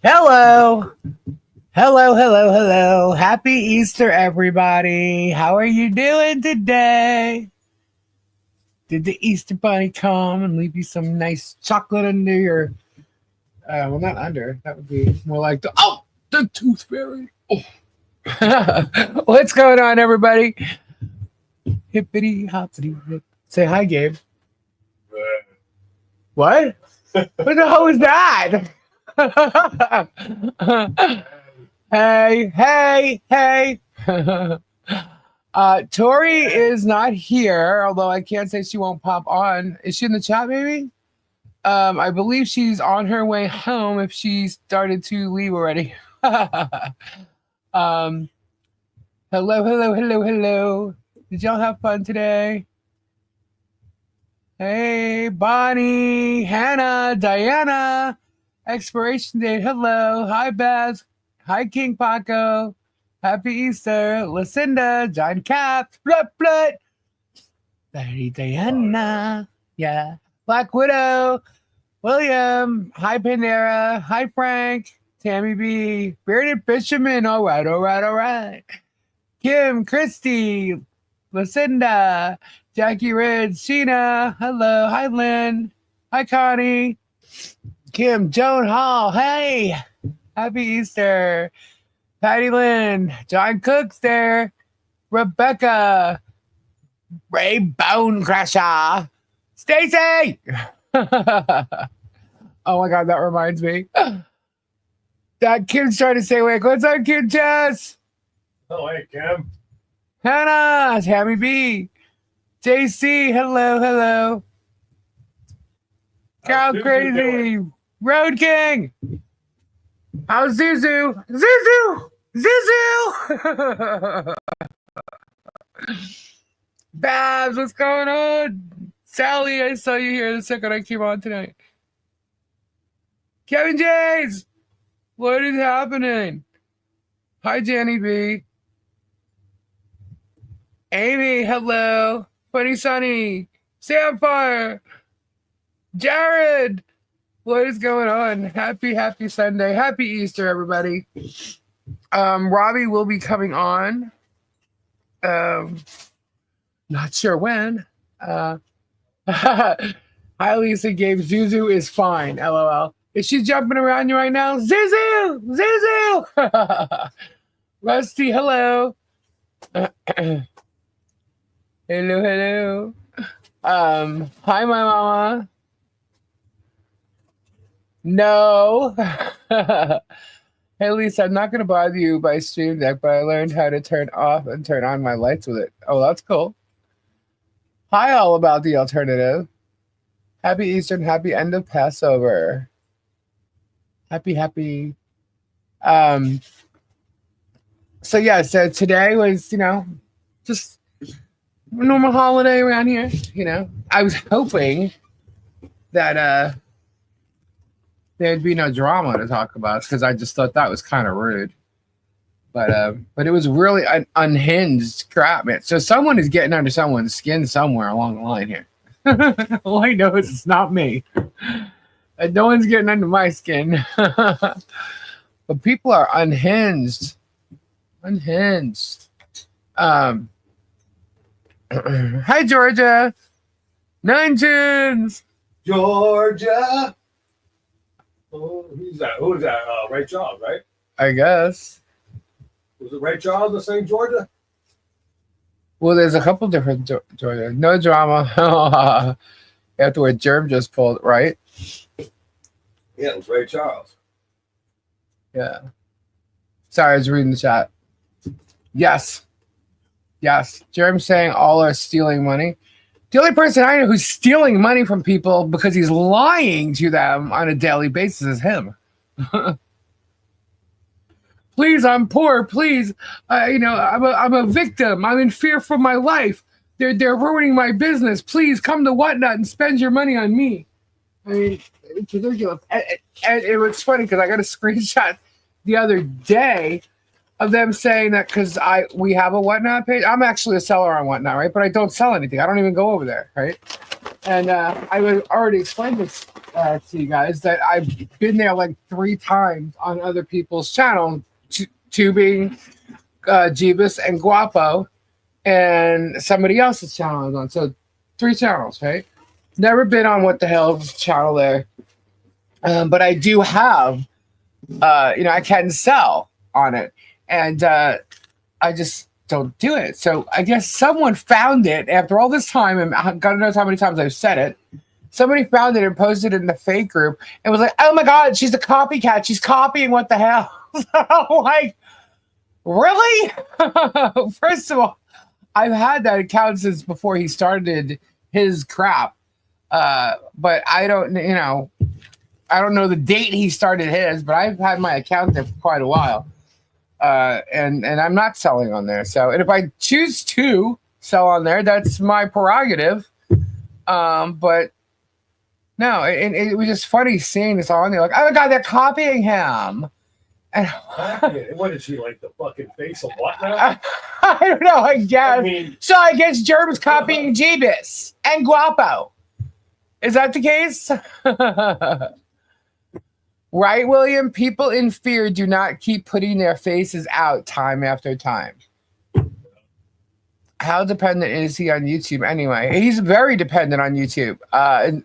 Hello. Hello. Happy Easter, everybody. How are you doing today? Did the Easter Bunny come and leave you some nice chocolate under your, well, not under. That would be more like the tooth fairy. Oh. What's going on, everybody? Hippity hoppity hip. Say hi, Gabe. What? What the hell was that? Hey. Tori is not here, although I can't say she won't pop on. Is she in the chat, maybe? I believe she's on her way home if she started to leave already. um, hello. Did y'all have fun today? Hey, Bonnie, Hannah, Diana, expiration date, hello. Hi, Beth. Hi, King Paco. Happy Easter. Lucinda, John Cap, Blut. Lady Diana. Yeah. Black Widow, William. Hi, Panera. Hi, Frank. Tammy B. Bearded Fisherman. All right. Kim, Christy, Lucinda, Jackie Ridge, Sheena, hello, hi Lynn, hi Connie, Kim, Joan Hall, hey, happy Easter, Patty Lynn, John Cook's there, Rebecca, Ray Bone Crusher, Stacy. Oh my God, that reminds me. That Kim's trying to say, wait, what's on, Kim Jess? Oh, hey, Kim. Hannah, Tammy B, JC, hello. Cow Crazy, Road King. How's Zuzu? Babs, what's going on? Sally, I saw you here the second I came on tonight. Kevin Jays, what is happening? Hi, Jenny B. Amy, hello. Funny Sunny, Samfire, Jared, what is going on? Happy Sunday. Happy Easter, everybody. Robbie will be coming on. Not sure when. Hi, Lisa Gabe. Zuzu is fine. LOL. Is she jumping around you right now? Zuzu! Rusty, hello. Hello. Hi, my mama. No. Hey, Lisa, I'm not going to bother you by Stream Deck, but I learned how to turn off and turn on my lights with it. Oh, that's cool. Hi, all about the alternative. Happy Easter and happy end of Passover. Happy. So today was, just a normal holiday around here. I was hoping that there'd be no drama to talk about because I just thought that was kind of rude. But it was really an unhinged crap, man. So someone is getting under someone's skin somewhere along the line here. All I know is it's not me. And no one's getting under my skin. But people are unhinged. Hi, Georgia. Nine Tunes. Georgia. Who's that? Ray Charles, right? I guess. Was it Ray Charles that sang Georgia? Well, there's a couple different Georgia. No drama. After what Germ just pulled, right? Yeah, it was Ray Charles. Yeah. Sorry, I was reading the chat. Yes. Germ saying all are stealing money. The only person I know who's stealing money from people because he's lying to them on a daily basis is him. Please, I'm poor. Please, I'm a victim. I'm in fear for my life. They're ruining my business. Please come to Whatnot and spend your money on me. I mean, it's ridiculous. And it was funny because I got a screenshot the other day of them saying that because we have a Whatnot page. I'm actually a seller on Whatnot, right? But I don't sell anything. I don't even go over there, right? And I already explained this to you guys that I've been there like 3 times on other people's channels, Tubing, Jeebus, and Guapo, and somebody else's channel I was on. So 3 channels, right? Never been on What the Hell's channel there. But I do have, I can sell on it. And I just don't do it. So I guess someone found it after all this time, and God knows how many times I've said it. Somebody found it and posted it in the fake group and was like, oh my God, she's a copycat. She's copying What the Hell. I'm like, really? First of all, I've had that account since before he started his crap. But I don't know the date he started his, but I've had my account there for quite a while. And I'm not selling on there. So, and if I choose to sell on there, that's my prerogative. But no, and it was just funny seeing this on there. Like, oh my God, they're copying him. And what is he, like the fucking face of what now? I don't know, I guess. I mean, so I guess Germ's copying Jeebus and Guapo. Is that the case? Right, William? People in fear do not keep putting their faces out time after time. How dependent is he on YouTube anyway? He's very dependent on YouTube.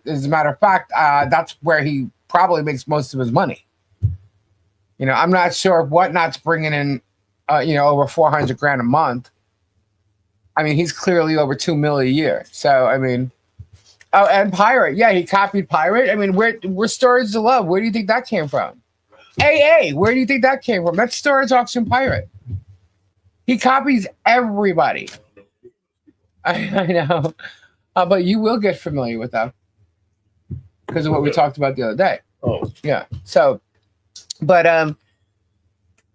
As a matter of fact, that's where he probably makes most of his money. I'm not sure if Whatnot's bringing in, over 400 grand a month. I mean, he's clearly over 2 million a year. So, I mean, oh, and Pirate. Yeah, he copied Pirate. I mean, we're Storage to Love. Where do you think that came from? AA, where do you think that came from? That's Storage Auction Pirate. He copies everybody. I know. But you will get familiar with them because of what we talked about the other day. Oh. Yeah. So, but,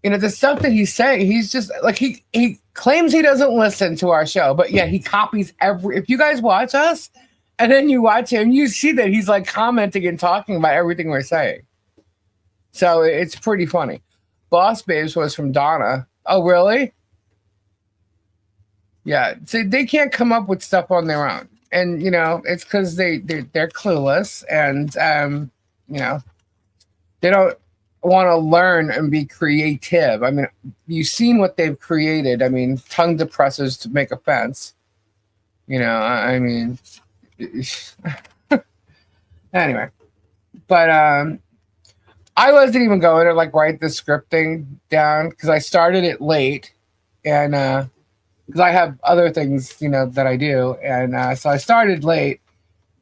the stuff that he's saying, he's just like, he claims he doesn't listen to our show, but yeah, he copies if you guys watch us and then you watch him, you see that he's like commenting and talking about everything we're saying. So it's pretty funny. Boss Babes was from Donna. Oh, really? Yeah. So they can't come up with stuff on their own. And, it's because they're clueless and, they don't want to learn and be creative. I mean, you've seen what they've created. I mean, tongue depressors to make a fence. I mean, anyway. But I wasn't even going to write the script thing down because I started it late, and because I have other things that I do, and so I started late,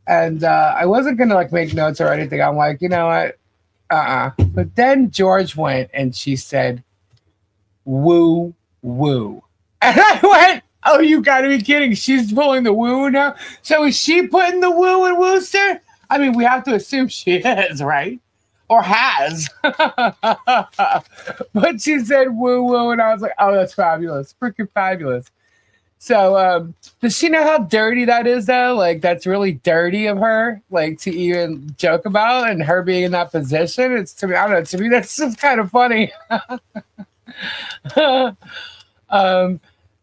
and I wasn't gonna make notes or anything. I'm like, you know what? But then George went and she said, woo, woo. And I went, oh, you gotta be kidding. She's pulling the woo now. So is she putting the woo in Wooster? I mean, we have to assume she is, right? Or has. But she said woo, woo. And I was like, oh, that's fabulous. Freaking fabulous. So does she know how dirty that is, though? That's really dirty of her, to even joke about, and her being in that position. It's to me, I don't know. To me, that's just kind of funny.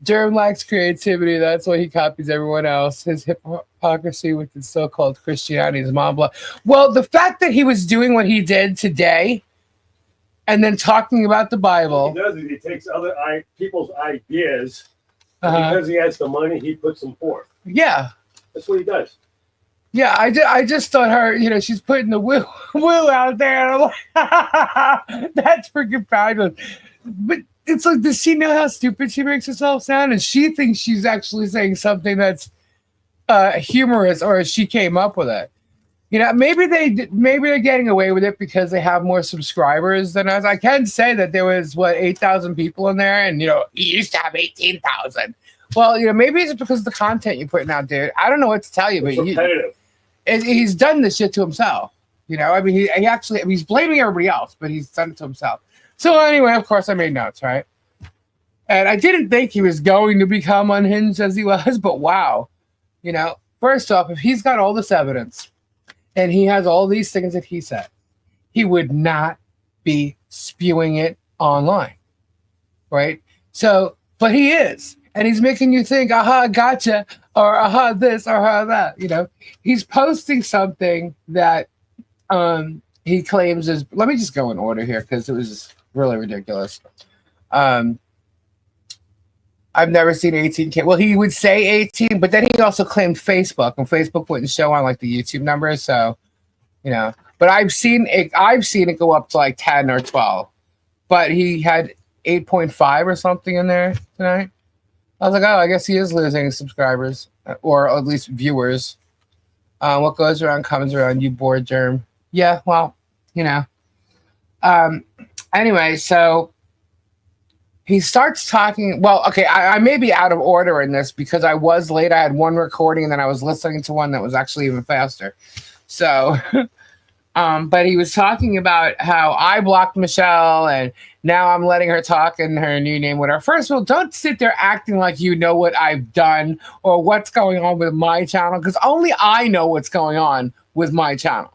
Jerem lacks creativity. That's why he copies everyone else. His hypocrisy with his so-called Christianity is mom blah. Well, the fact that he was doing what he did today, and then talking about the Bible. He does it. He takes other people's ideas. Because he has the money, he puts them forth. Yeah. That's what he does. Yeah, I just thought her, she's putting the woo out there. And I'm like, that's freaking fabulous. But it's like, does she know how stupid she makes herself sound? And she thinks she's actually saying something that's humorous, or she came up with it. Maybe they're getting away with it because they have more subscribers than us. I can say that there was 8,000 people in there, and he used to have 18,000. Well, maybe it's because of the content you're putting out there. I don't know what to tell you, but he's done this shit to himself. I mean, he actually he's blaming everybody else, but he's done it to himself. So anyway, of course, I made notes, right? And I didn't think he was going to become unhinged as he was, but wow, first off, if he's got all this evidence. And he has all these things that he said, he would not be spewing it online, right? So, but he is, and he's making you think, aha, gotcha, or aha, this, or aha, that. He's posting something that He claims is. Let me just go in order here because it was just really ridiculous. I've never seen 18K. Well, he would say 18, but then he also claimed Facebook, and Facebook wouldn't show on like the YouTube numbers. So, but I've seen it go up to like 10 or 12. But he had 8.5 or something in there tonight. I was like, oh, I guess he is losing subscribers or at least viewers. What goes around comes around, you bored germ. Yeah, well, Anyway, so he starts talking. Well, okay, I may be out of order in this because I was late. I had one recording and then I was listening to one that was actually even faster. So, but he was talking about how I blocked Michelle and now I'm letting her talk in her new name with her. First of all, don't sit there acting like you know what I've done or what's going on with my channel because only I know what's going on with my channel.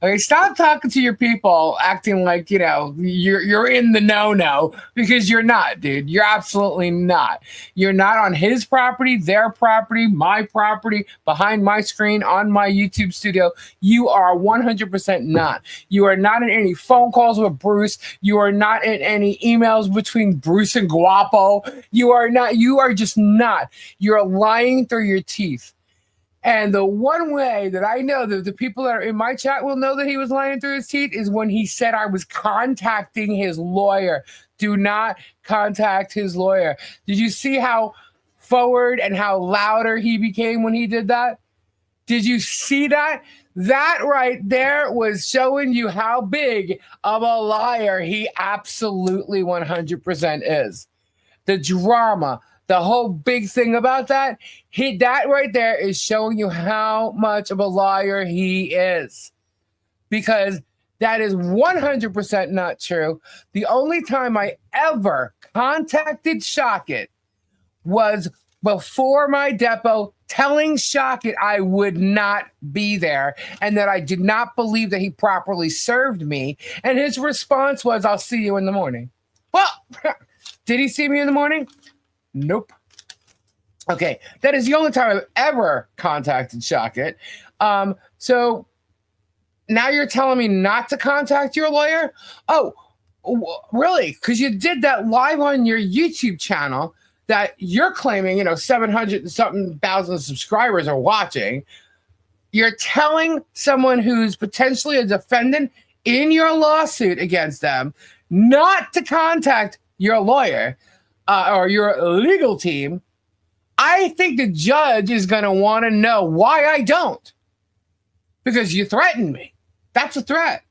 Okay, stop talking to your people, acting like you're in the no because you're not, dude. You're absolutely not. You're not on his property, their property, my property, behind my screen, on my YouTube studio. You are 100% not. You are not in any phone calls with Bruce. You are not in any emails between Bruce and Guapo. You are not. You are just not. You're lying through your teeth. And the one way that I know that the people that are in my chat will know that he was lying through his teeth is when he said I was contacting his lawyer. Do not contact his lawyer. Did you see how forward and how louder he became when he did that? Did you see that? That right there was showing you how big of a liar he absolutely 100% is. The drama. The whole big thing about that right there is showing you how much of a liar he is. Because that is 100% not true. The only time I ever contacted Shockit was before my depot telling Shockit I would not be there and that I did not believe that he properly served me. And his response was, I'll see you in the morning. Well, did he see me in the morning? Nope. Okay, that is the only time I've ever contacted Shockit. So now you're telling me not to contact your lawyer? Oh, really? Because you did that live on your YouTube channel that you're claiming, 700 and something thousand subscribers are watching. You're telling someone who's potentially a defendant in your lawsuit against them not to contact your lawyer. Or your legal team, I think the judge is going to want to know why I don't. Because you threatened me. That's a threat.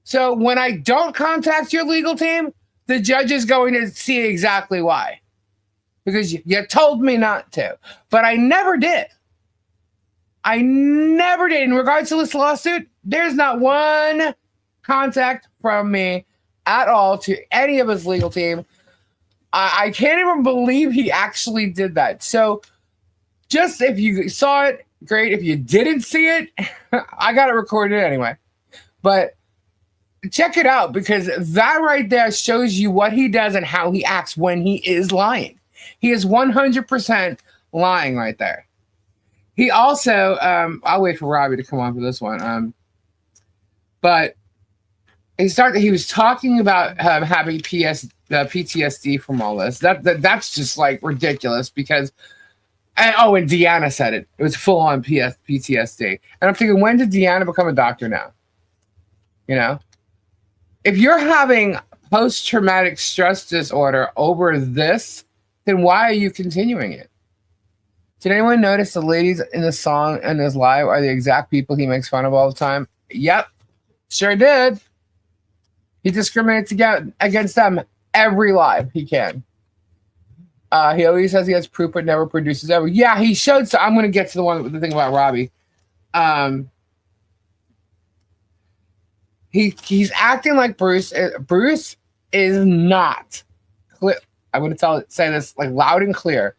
So when I don't contact your legal team, the judge is going to see exactly why. Because you told me not to. But I never did. In regards to this lawsuit, there's not one contact from me at all to any of his legal team. I can't even believe he actually did that. So just if you saw it, great. If you didn't see it, I got it recorded anyway. But check it out because that right there shows you what he does and how he acts when he is lying. He is 100% lying right there. He also, I'll wait for Robbie to come on for this one. But he was talking about having PTSD from all this. That's just like ridiculous because, and Deanna said it. It was full on PTSD. And I'm thinking, when did Deanna become a doctor now? If you're having post-traumatic stress disorder over this, then why are you continuing it? Did anyone notice the ladies in the song and this live are the exact people he makes fun of all the time? Yep, sure did. He discriminates against them every live he can. He always says he has proof but never produces ever. Yeah, he showed. So I'm going to get to the thing about Robbie. He's acting like Bruce. Bruce is not clear. I'm going to say this like loud and clear.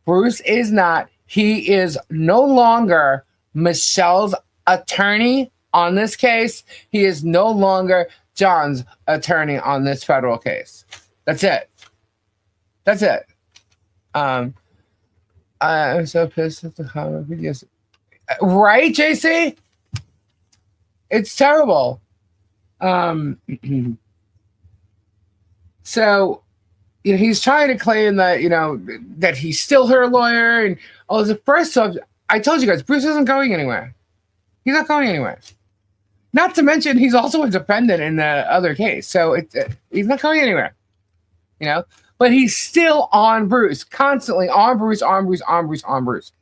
Bruce is not. He is no longer Michelle's attorney on this case. He is no longer John's attorney on this federal case. That's it. I'm so pissed at the comment videos. Right, JC? It's terrible. So he's trying to claim that that he's still her lawyer and all this. First off, I told you guys, Bruce isn't going anywhere. He's not going anywhere. Not to mention, he's also a defendant in the other case, so he's not going anywhere. But he's still on Bruce, constantly on Bruce, on Bruce, on Bruce, on Bruce.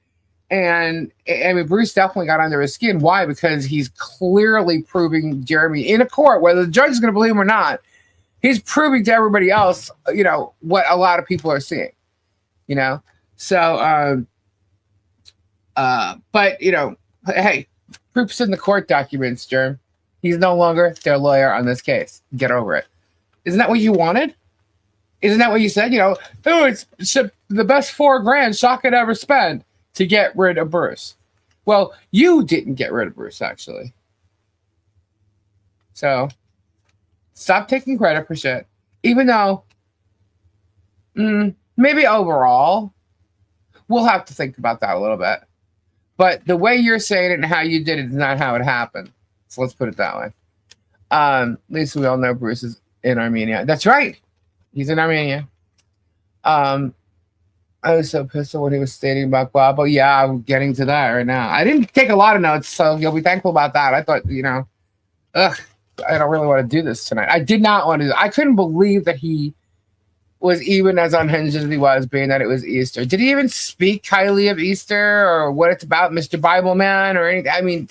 And I mean, Bruce definitely got under his skin. Why? Because he's clearly proving Jeremy in a court, whether the judge is going to believe him or not. He's proving to everybody else, what a lot of people are seeing. So, but hey, proof's in the court documents, Jerm. He's no longer their lawyer on this case. Get over it. Isn't that what you wanted? Isn't that what you said? It's the best $4,000 Shock could ever spend to get rid of Bruce. Well, you didn't get rid of Bruce, actually. So, stop taking credit for shit. Even though, maybe overall, we'll have to think about that a little bit. But the way you're saying it and how you did it is not how it happened. So let's put it that way. At least we all know Bruce is in Armenia. That's right. He's in Armenia. I was so pissed at what he was stating about Guapo. Yeah, I'm getting to that right now. I didn't take a lot of notes, so you'll be thankful about that. I thought, I don't really want to do this tonight. I did not want to do that. I couldn't believe that he was even as unhinged as he was, being that it was Easter. Did he even speak highly of Easter or what it's about, Mr. Bible Man, or anything? I mean,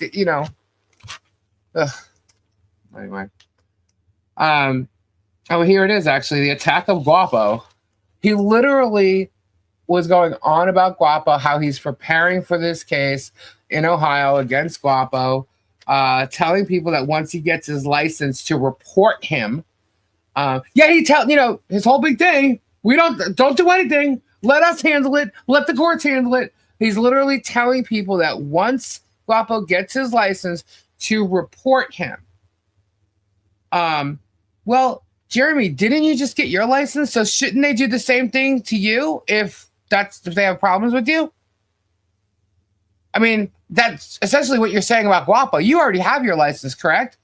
Anyway. Oh, here it is, actually. The attack of Guapo. He literally was going on about Guapo, how he's preparing for this case in Ohio against Guapo, telling people that once he gets his license to report him, his whole big thing, we don't do anything. Let us handle it. Let the courts handle it. He's literally telling people that once Guapo gets his license to report him. Well, Jeremy, didn't you just get your license? So shouldn't they do the same thing to you if they have problems with you? I mean, that's essentially what you're saying about Guapo. You already have your license, correct?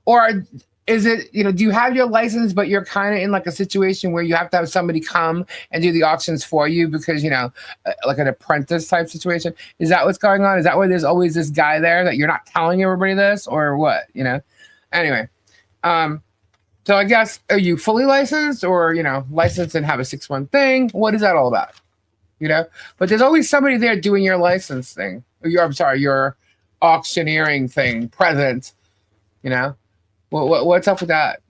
Or is it, do you have your license, but you're kind of in like a situation where you have to have somebody come and do the auctions for you because, like an apprentice type situation? Is that what's going on? Is that why there's always this guy there that you're not telling everybody this or what, Anyway, so I guess, are you fully licensed or, licensed and have a 6-1 thing? What is that all about? But there's always somebody there doing your license thing. Your auctioneering thing, present, What's up with that?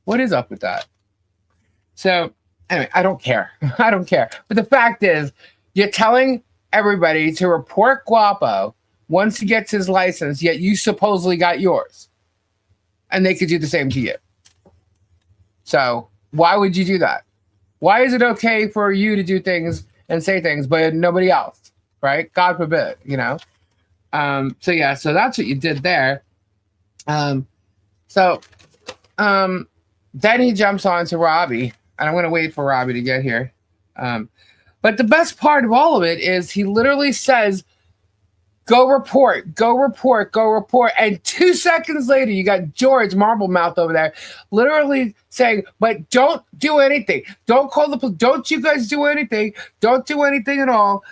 What is up with that? So, anyway, I don't care. I don't care. But the fact is, you're telling everybody to report Guapo once he gets his license, yet you supposedly got yours. And they could do the same to you. So, why would you do that? Why is it okay for you to do things and say things, but nobody else, right? God forbid, So that's what you did there. So then he jumps on to Robbie, and I'm going to wait for Robbie to get here. But the best part of all of it is he literally says, go report, go report, go report. And 2 seconds later, you got George Marble Mouth over there literally saying, but don't do anything. Don't call the police. Don't you guys do anything. Don't do anything at all.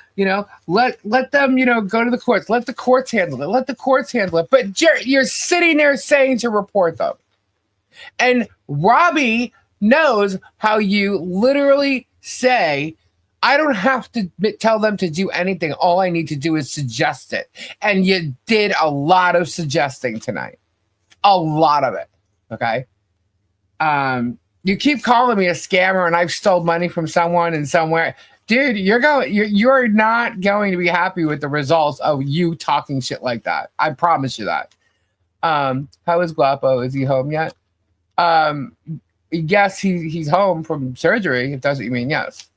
Let them, go to the courts. Let the courts handle it. Let the courts handle it. But you're sitting there saying to report them. And Robbie knows how you literally say, I don't have to tell them to do anything. All I need to do is suggest it. And you did a lot of suggesting tonight. A lot of it. Okay? You keep calling me a scammer and I've stole money from someone and somewhere. Dude, you're not going to be happy with the results of you talking shit like that. I promise you that. How is Guapo? Is he home yet? Yes, he's home from surgery, if that's what you mean, yes.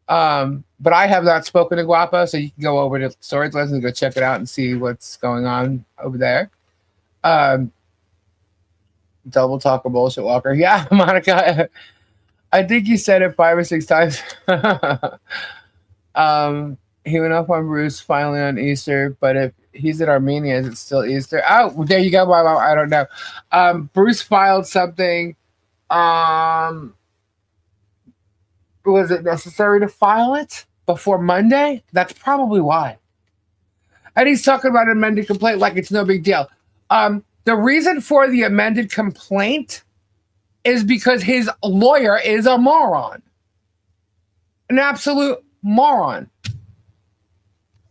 But I have not spoken to Guapo, so you can go over to Storage Lessons and go check it out and see what's going on over there. Double talker bullshit walker. Yeah, Monica. I think you said it 5 or 6 times. He went up on Bruce finally on Easter, but if he's in Armenia. Is it still Easter? Oh, there you go. I don't know. Bruce filed something. Was it necessary to file it before Monday? That's probably why. And he's talking about an amended complaint like it's no big deal. The reason for the amended complaint is because his lawyer is a moron. An absolute moron.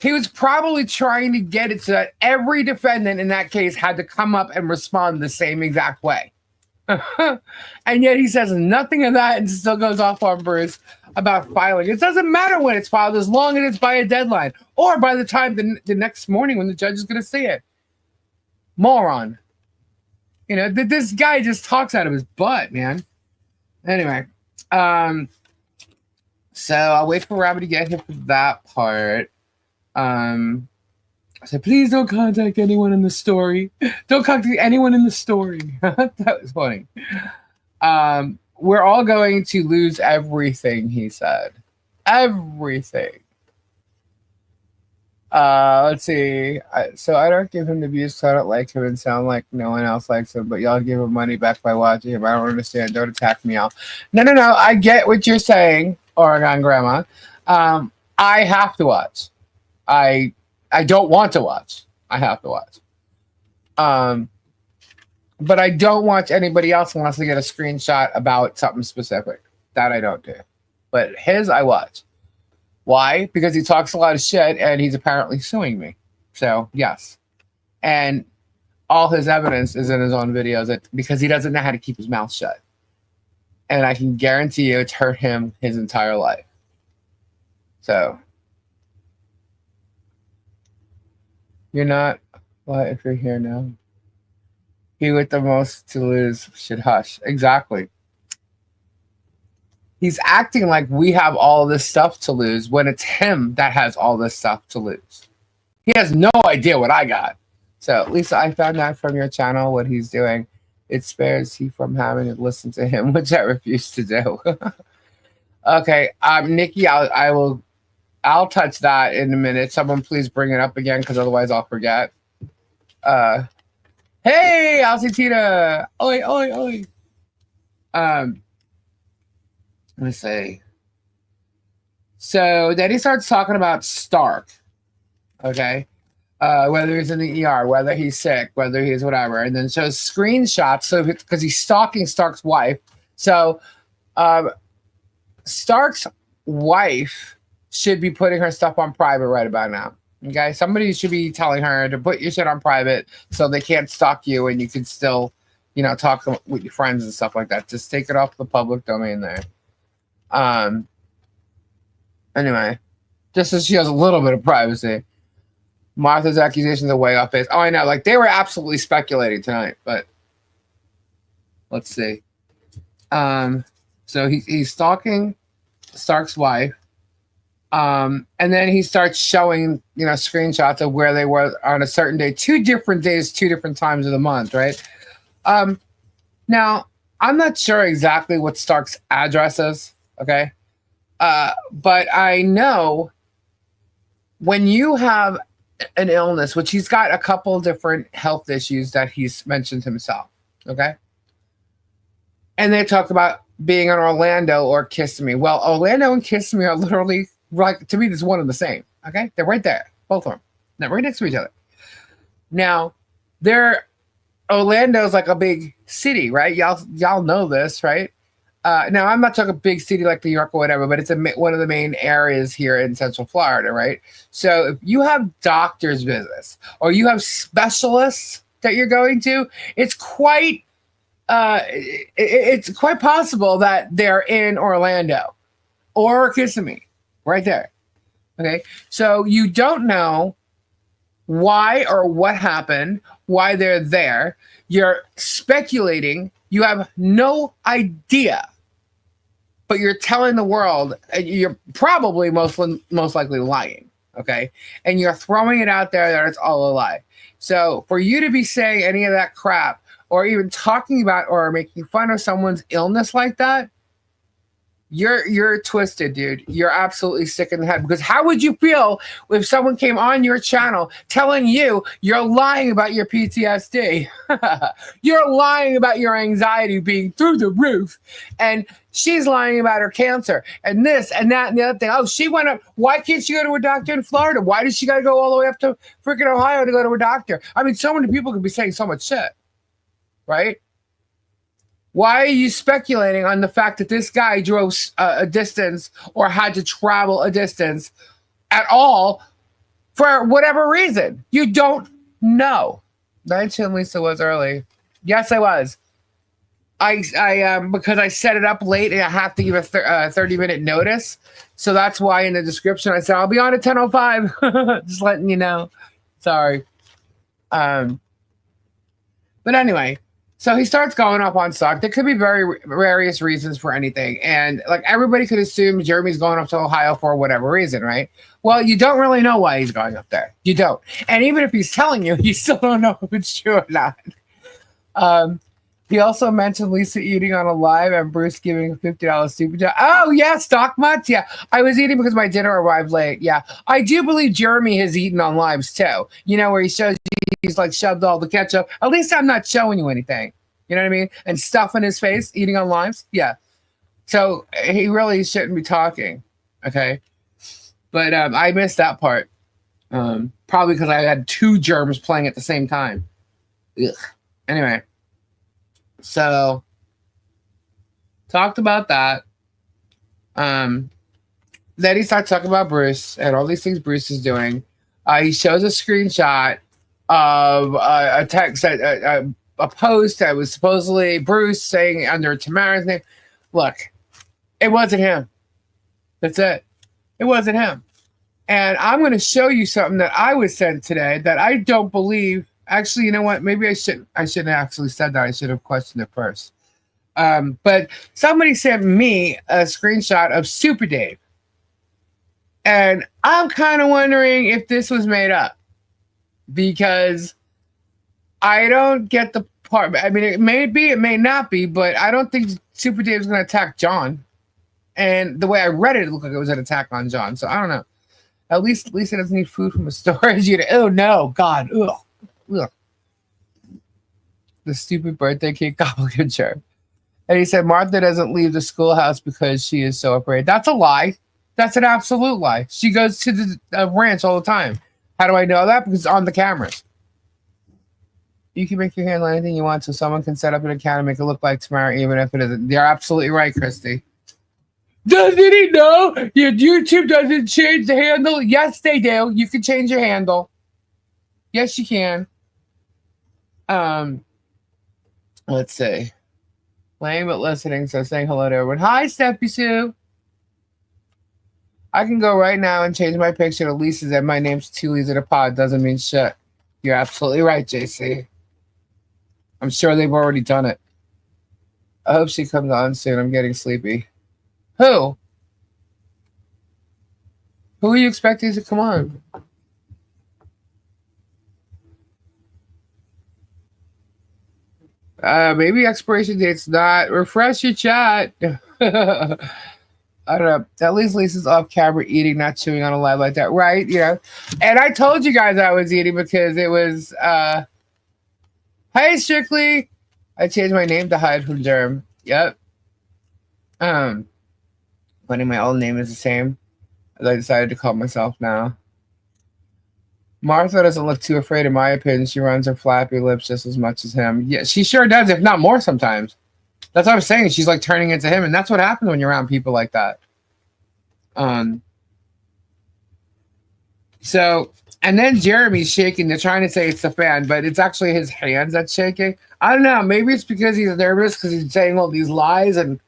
He was probably trying to get it so that every defendant in that case had to come up and respond the same exact way. And yet he says nothing of that and still goes off on Bruce about filing. It doesn't matter when it's filed as long as it's by a deadline or by the time the next morning when the judge is going to see it. Moron. You know, this guy just talks out of his butt, man. Anyway, so I'll wait for Robbie to get here for that part. So please don't contact anyone in the story. Don't contact anyone in the story. That was funny. We're all going to lose everything, he said. Everything. Let's see. So I don't give him the views because I don't like him and sound like no one else likes him, but y'all give him money back by watching him. I don't understand. Don't attack me, y'all. No. I get what you're saying, Oregon Grandma. I have to watch. I don't want to watch. I have to watch. But I don't watch anybody else unless I get a screenshot about something specific. That I don't do. But his, I watch. Why? Because he talks a lot of shit and he's apparently suing me. So, yes. And all his evidence is in his own videos because he doesn't know how to keep his mouth shut. And I can guarantee you it's hurt him his entire life. So, you're not, what if you're here now? He with the most to lose should hush. Exactly. He's acting like we have all this stuff to lose when it's him that has all this stuff to lose. He has no idea what I got. So, Lisa, I found out from your channel what he's doing. It spares he from having to listen to him, which I refuse to do. Okay, Nikki, I'll touch that in a minute. Someone please bring it up again, because otherwise I'll forget. Hey, Alcitita! Oi, oi, oi! Let me see. So then he starts talking about Stark. Okay, whether he's in the ER, whether he's sick, whether he's whatever, and then shows screenshots. So because he's stalking Stark's wife. So Stark's wife should be putting her stuff on private right about now. Okay, somebody should be telling her to put your shit on private so they can't stalk you and you can still, talk with your friends and stuff like that. Just take it off the public domain there. Anyway, just so she has a little bit of privacy. Martha's accusations are way off base. Oh, I know. Like, they were absolutely speculating tonight, but let's see. So he's stalking Stark's wife. And then he starts showing, screenshots of where they were on a certain day, 2 different days, 2 different times of the month, right? Now, I'm not sure exactly what Stark's address is, okay? But I know when you have an illness, which he's got a couple different health issues that he's mentioned himself, okay? And they talk about being in Orlando or Kissimmee. Well, Orlando and Kissimmee are literally, like, to me, there's one and the same, okay? They're right there, both of them. They're right next to each other. Now, Orlando's like a big city, right? Y'all know this, right? Now, I'm not talking a big city like New York or whatever, but it's one of the main areas here in Central Florida, right? So if you have doctor's visits or you have specialists that you're going to, it's quite possible that they're in Orlando or Kissimmee, right there. Okay, so you don't know why or what happened, why they're there. You're speculating. You have no idea. But you're telling the world, you're probably most likely lying, okay? And you're throwing it out there that it's all a lie. So for you to be saying any of that crap or even talking about or making fun of someone's illness like that, You're twisted, dude. You're absolutely sick in the head. Because how would you feel if someone came on your channel telling you you're lying about your PTSD? You're lying about your anxiety being through the roof, and she's lying about her cancer and this and that and the other thing. Oh, she went up. Why can't she go to a doctor in Florida? Why does she got to go all the way up to freaking Ohio to go to a doctor? I mean, so many people could be saying so much shit, right? Why are you speculating on the fact that this guy drove a distance or had to travel a distance at all for whatever reason? You don't know. 19 Lisa was early. Yes, I was. I because I set it up late and I have to give a 30-minute notice. So that's why in the description I said I'll be on at 10:05. Just letting you know. Sorry. But anyway. So he starts going up on stock. There could be various reasons for anything. And like everybody could assume Jeremy's going up to Ohio for whatever reason, right? Well, you don't really know why he's going up there. You don't. And even if he's telling you, you still don't know if it's true or not. He also mentioned Lisa eating on a live and Bruce giving a $50 super chat. Oh, yeah, stock much? Yeah. I was eating because my dinner arrived late. Yeah. I do believe Jeremy has eaten on lives too. You know, where he shows you he's like shoved all the ketchup. At least I'm not showing you anything. You know what I mean? And stuff in his face, eating on lives. Yeah. So he really shouldn't be talking. Okay. But I missed that part. Probably because I had two germs playing at the same time. Ugh. Anyway. So talked about that. Then he starts talking about Bruce and all these things Bruce is doing. He shows a screenshot of a text, a post that was supposedly Bruce saying under Tamara's name. Look, it wasn't him. That's it. It wasn't him. And I'm going to show you something that I was sent today that I don't believe. Actually, you know what? Maybe I shouldn't have actually said that. I should have questioned it first. But somebody sent me a screenshot of Super Dave. And I'm kind of wondering if this was made up. Because I don't get the part. I mean, it may be, it may not be, but I don't think Super Dave's going to attack John. And the way I read it, it looked like it was an attack on John. So I don't know. At least Lisa doesn't need food from a storage unit. Oh, no. God. Ugh. Ugh. The stupid birthday cake gobbledygook. And he said Martha doesn't leave the schoolhouse because she is so afraid. That's a lie. That's an absolute lie. She goes to the ranch all the time. How do I know that? Because it's on the cameras. You can make your handle anything you want so someone can set up an account and make it look like tomorrow, even if it isn't. You're absolutely right, Christy. Doesn't he know your YouTube doesn't change the handle? Yes, they do. You can change your handle. Yes, you can. Let's see. Lame but listening, so saying hello to everyone. Hi, Steppy Sue. I can go right now and change my picture to Lisa's and my name's Two Leaves in a Pod. Doesn't mean shit. You're absolutely right, JC. I'm sure they've already done it. I hope she comes on soon. I'm getting sleepy. Who? Who are you expecting to come on? Maybe expiration date's not. Refresh your chat. I don't know. At least Lisa's off camera eating, not chewing on a live like that, right? You know. And I told you guys I was eating because it was. Hey, Strictly. I changed my name to hide from Germ. Yep. Funny, my old name is the same as I decided to call myself now. Martha doesn't look too afraid, in my opinion. She runs her flappy lips just as much as him. Yeah, she sure does, if not more sometimes. That's what I was saying. She's like turning into him, and that's what happens when you're around people like that. So, and then Jeremy's shaking. They're trying to say it's the fan, but it's actually his hands that's shaking. I don't know. Maybe it's because he's nervous because he's saying all these lies, and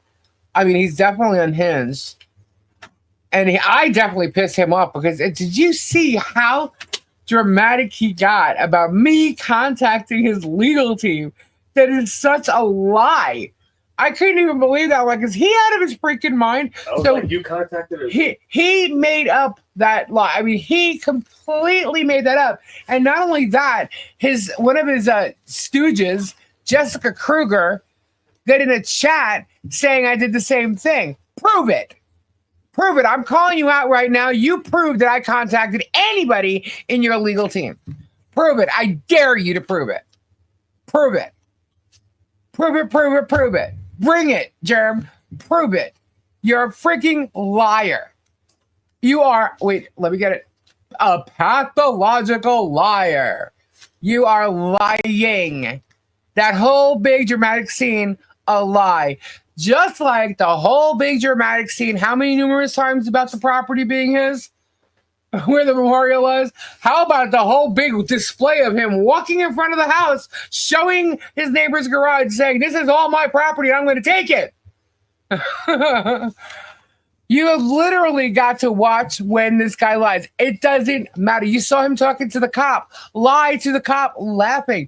I mean, he's definitely unhinged. And I definitely pissed him off because did you see how dramatic he got about me contacting his legal team? That is such a lie. I couldn't even believe that. Like, is he out of his freaking mind? So like you contacted him. He made up that lie. I mean, he completely made that up. And not only that, one of his stooges, Jessica Kruger, got in a chat saying I did the same thing. Prove it. Prove it. I'm calling you out right now. You prove that I contacted anybody in your legal team. Prove it. I dare you to prove it. Prove it. Prove it, prove it, prove it. Bring it, Germ. Prove it. You're a freaking liar. You are, wait, let me get it. A pathological liar. You are lying. That whole big dramatic scene, a lie. Just like the whole big dramatic scene, how many numerous times about the property being his? Where the memorial was? How about the whole big display of him walking in front of the house, showing his neighbor's garage, saying, this is all my property, I'm going to take it. You have literally got to watch when this guy lies. It doesn't matter. You saw him talking to the cop, lie to the cop, laughing.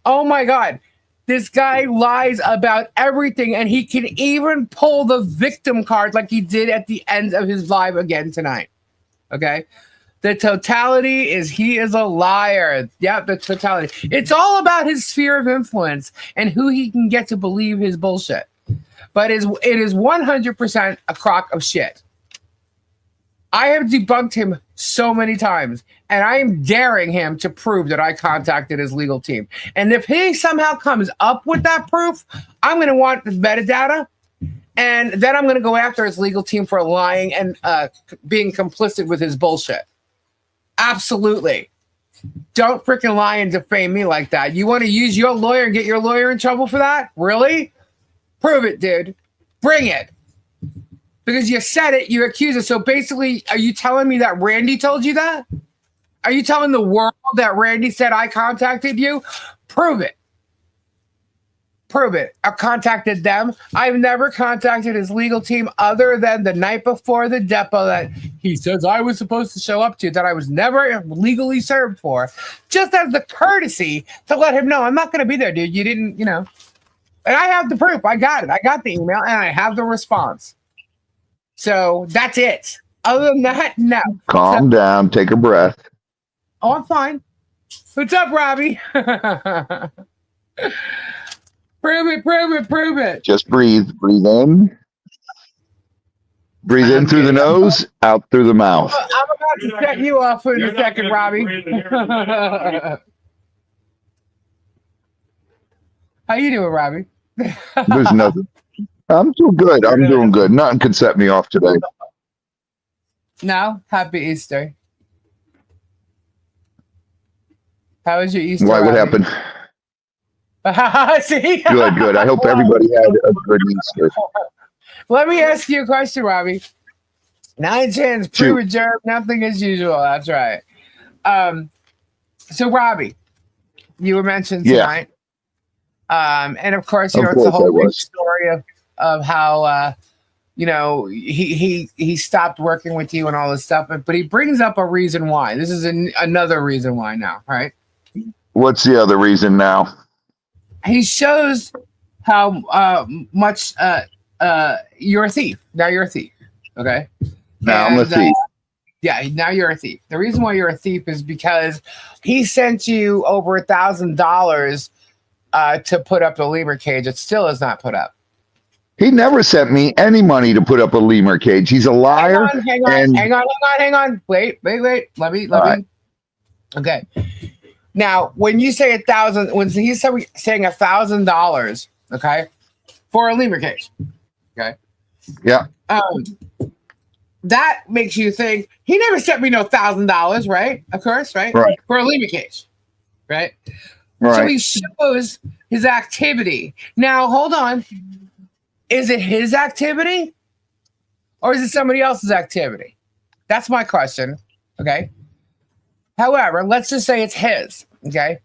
Oh my God. This guy lies about everything, and he can even pull the victim card like he did at the end of his live again tonight. Okay? The totality is he is a liar. Yeah, the totality. It's all about his sphere of influence and who he can get to believe his bullshit. But it is 100% a crock of shit. I have debunked him so many times, and I am daring him to prove that I contacted his legal team. And if he somehow comes up with that proof, I'm going to want the metadata, and then I'm going to go after his legal team for lying and being complicit with his bullshit. Absolutely. Don't freaking lie and defame me like that. You want to use your lawyer and get your lawyer in trouble for that? Really? Prove it, dude. Bring it. Because you said it, you accuse it. So basically, are you telling me that Randy told you that? Are you telling the world that Randy said I contacted you? Prove it. Prove it. I contacted them. I've never contacted his legal team other than the night before the depot that he says I was supposed to show up to, that I was never legally served for, just as the courtesy to let him know I'm not going to be there, dude. You didn't, And I have the proof. I got it. I got the email and I have the response. So that's it. Other than that, no. Calm down. Take a breath. Oh, I'm fine. What's up, Robbie? Prove it, prove it, prove it. Just breathe. Breathe in. Breathe in through the nose, out through the mouth. I'm about to set you off for a second, Robbie. How you doing, Robbie? There's nothing. I'm doing good. I'm doing good. Nothing can set me off today. No? Happy Easter. How was your Easter? Why? What happened? See? Good, good. I hope everybody had a good Easter. Let me ask you a question, Robbie. 9 chance, pre-reserve, nothing as usual. That's right. So, Robbie, you were mentioned tonight. And of course, it's a whole big story of how he stopped working with you and all this stuff. But he brings up a reason why. This is another reason why now, right? What's the other reason now? He shows how much you're a thief. Now you're a thief. Okay. Now I'm a thief. Yeah, now you're a thief. The reason why you're a thief is because he sent you over $1,000 to put up the lemur cage. It still is not put up. He never sent me any money to put up a lemur cage. He's a liar. Hang on. Wait. Let me. Okay. Now, when you say 1,000, when he's saying $1,000, okay, for a lemur cage, okay, yeah, that makes you think he never sent me no $1,000, right? Of course, right? For a lemur cage, right? So he shows his activity. Now, hold on. Is it his activity or is it somebody else's activity? That's my question. Okay. However, let's just say it's his. Okay.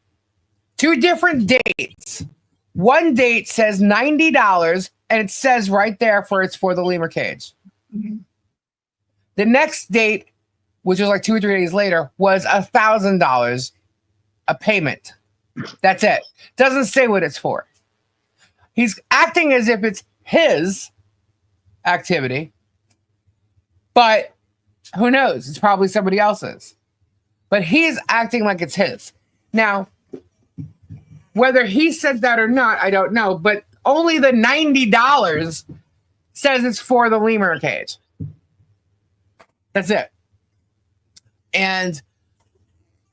2 different dates. One date says $90 and it says right there it's for the lemur cage. Mm-hmm. The next date, which was like 2 or 3 days later, was $1,000 a payment. That's it. Doesn't say what it's for. He's acting as if it's his activity, but who knows? It's probably somebody else's. But he's acting like it's his. Now, whether he said that or not, I don't know. But only the $90 says it's for the lemur cage. That's it. And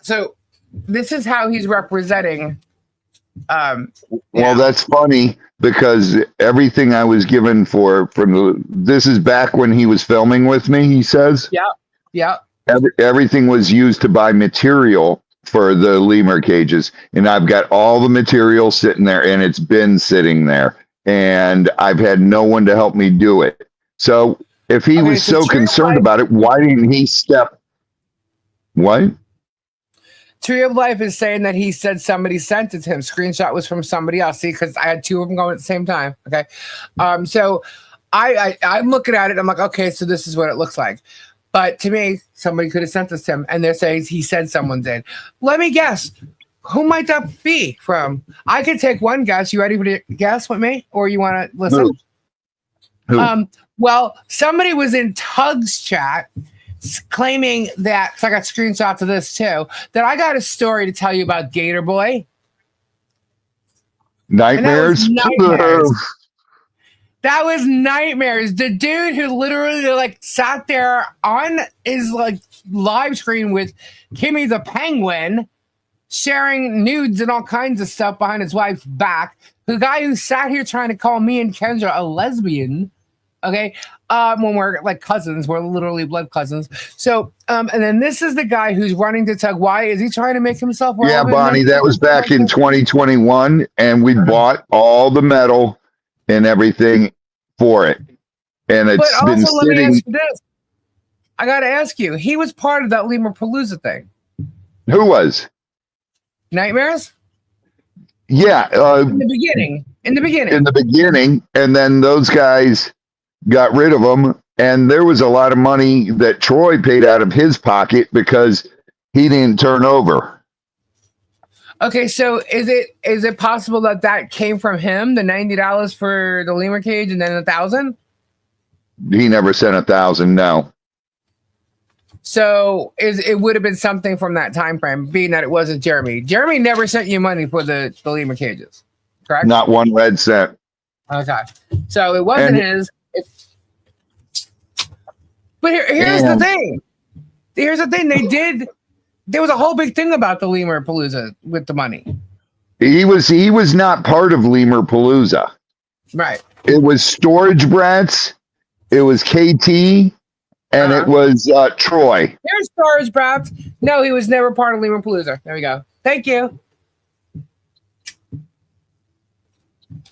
so this is how he's representing. Well, that's funny because everything I was given this is back when he was filming with me, he says. Yeah. Everything was used to buy material for the lemur cages. And I've got all the material sitting there, and it's been sitting there. And I've had no one to help me do it. So if he was so concerned about it, why didn't he step? What? Tree of Life is saying that he said somebody sent it to him. Screenshot was from somebody else. See, because I had two of them going at the same time. Okay. So I'm looking at it. I'm like, okay, so this is what it looks like. But to me, somebody could have sent this to him, and they're saying he said someone did. Let me guess. Who might that be from? I could take one guess. You ready to guess with me? Or you want to listen? Who? Well, somebody was in Tug's chat claiming that, because I got screenshots of this too, that I got a story to tell you about Gator Boy. Nightmares? That was nightmares. The dude who literally like sat there on his like live screen with Kimmy the Penguin, sharing nudes and all kinds of stuff behind his wife's back. The guy who sat here trying to call me and Kendra a lesbian. Okay. When we're like cousins, we're literally blood cousins. So, and then this is the guy who's running to Tug. Why is he trying to make himself? Yeah, Bonnie, that was back in 2021, and we bought all the metal and everything for it. And it's been sitting. Let me ask you this. I got to ask you, he was part of that Lemur Palooza thing. Who was? Nightmares? Yeah. In the beginning. In the beginning. And then those guys got rid of them, and there was a lot of money that Troy paid out of his pocket because he didn't turn over. Okay, so is it possible that came from him, the $90 for the lemur cage, and then $1,000? He never sent $1,000, no. So it would have been something from that time frame, being that it wasn't Jeremy. Jeremy never sent you money for the lemur cages, correct? Not one red cent. Okay, so it wasn't his. But here's the thing. Here's the thing. There was a whole big thing about the Lemur Palooza with the money. He was not part of Lemur Palooza. Right. It was Storage Brats. It was KT, and it was Troy. Here's Storage Brats. No, he was never part of Lemur Palooza. There we go. Thank you.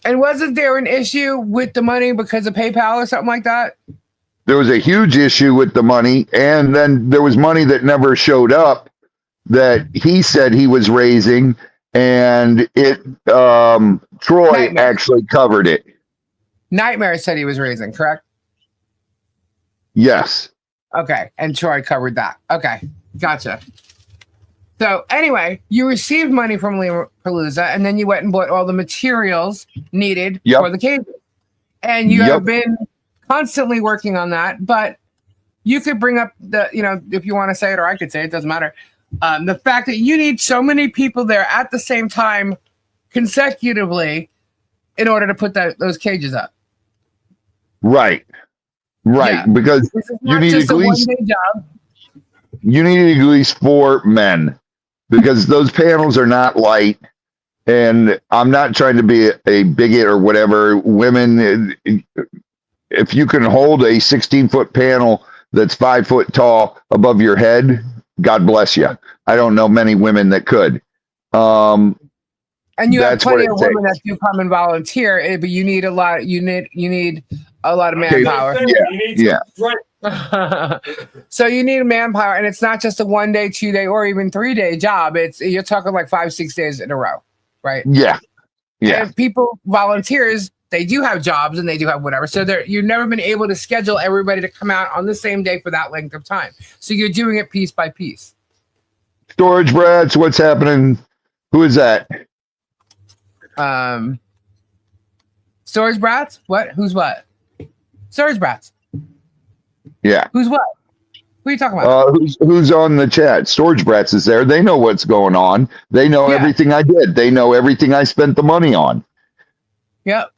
And wasn't there an issue with the money because of PayPal or something like that? There was a huge issue with the money, and then there was money that never showed up that he said he was raising, and Troy actually covered it. Nightmare said he was raising, correct? Yes. Okay, and Troy covered that. Okay, gotcha. So anyway, you received money from Lemur Palooza, and then you went and bought all the materials needed for the cages. And you have been constantly working on that, but you could bring up if you want to say it, or I could say it, doesn't matter. The fact that you need so many people there at the same time consecutively in order to put those cages up. Right. Yeah. Because you need at least 4 men, because those panels are not light. And I'm not trying to be a bigot or whatever. Women, if you can hold a 16-foot panel that's 5 foot tall above your head, God bless you. I don't know many women that could. And you have plenty of women that do come and volunteer, but you need a lot. You need a lot of manpower. Yeah. So you need manpower, and it's not just a 1 day, 2 day, or even 3 day job. You're talking like 5-6 days in a row, right? Yeah. And volunteers, they do have jobs and they do have whatever. So you've never been able to schedule everybody to come out on the same day for that length of time. So you're doing it piece by piece. Storage Brats, what's happening? Who is that? Storage Brats? What? Who's what? Storage Brats. Yeah. Who's what? Who are you talking about? Who's on the chat? Storage Brats is there. They know what's going on. They know everything I did. They know everything I spent the money on. Yep.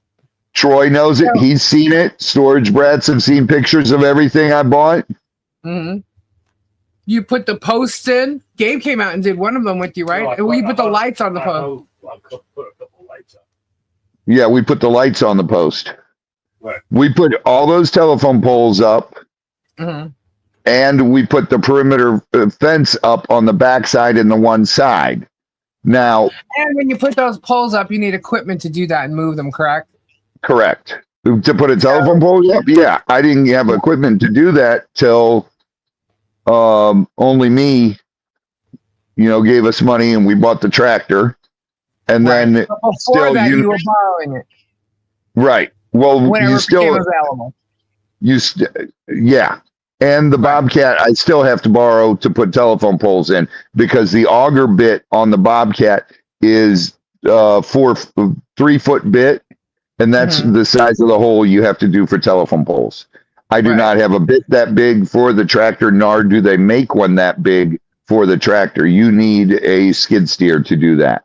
Troy knows it. He's seen it. Storage brats have seen pictures of everything I bought. Mm-hmm. You put the posts in. Gabe came out and did one of them with you, right? No, You put the lights on the post. I put a couple lights up. Yeah, we put the lights on the post. Right. We put all those telephone poles up, and we put the perimeter fence up on the backside and the one side. Now, and when you put those poles up, you need equipment to do that and move them, correct? Correct. To put a telephone pole up? Yeah, I didn't have equipment to do that till only me, gave us money and we bought the tractor. And then but before still that, you were borrowing it. Right. Well, whenever you it still became available. Yeah. And the Bobcat, I still have to borrow to put telephone poles in because the auger bit on the Bobcat is 3-foot bit, and that's the size of the hole you have to do for telephone poles. I do not have a bit that big for the tractor, nor do they make one that big for the tractor. You need a skid steer to do that.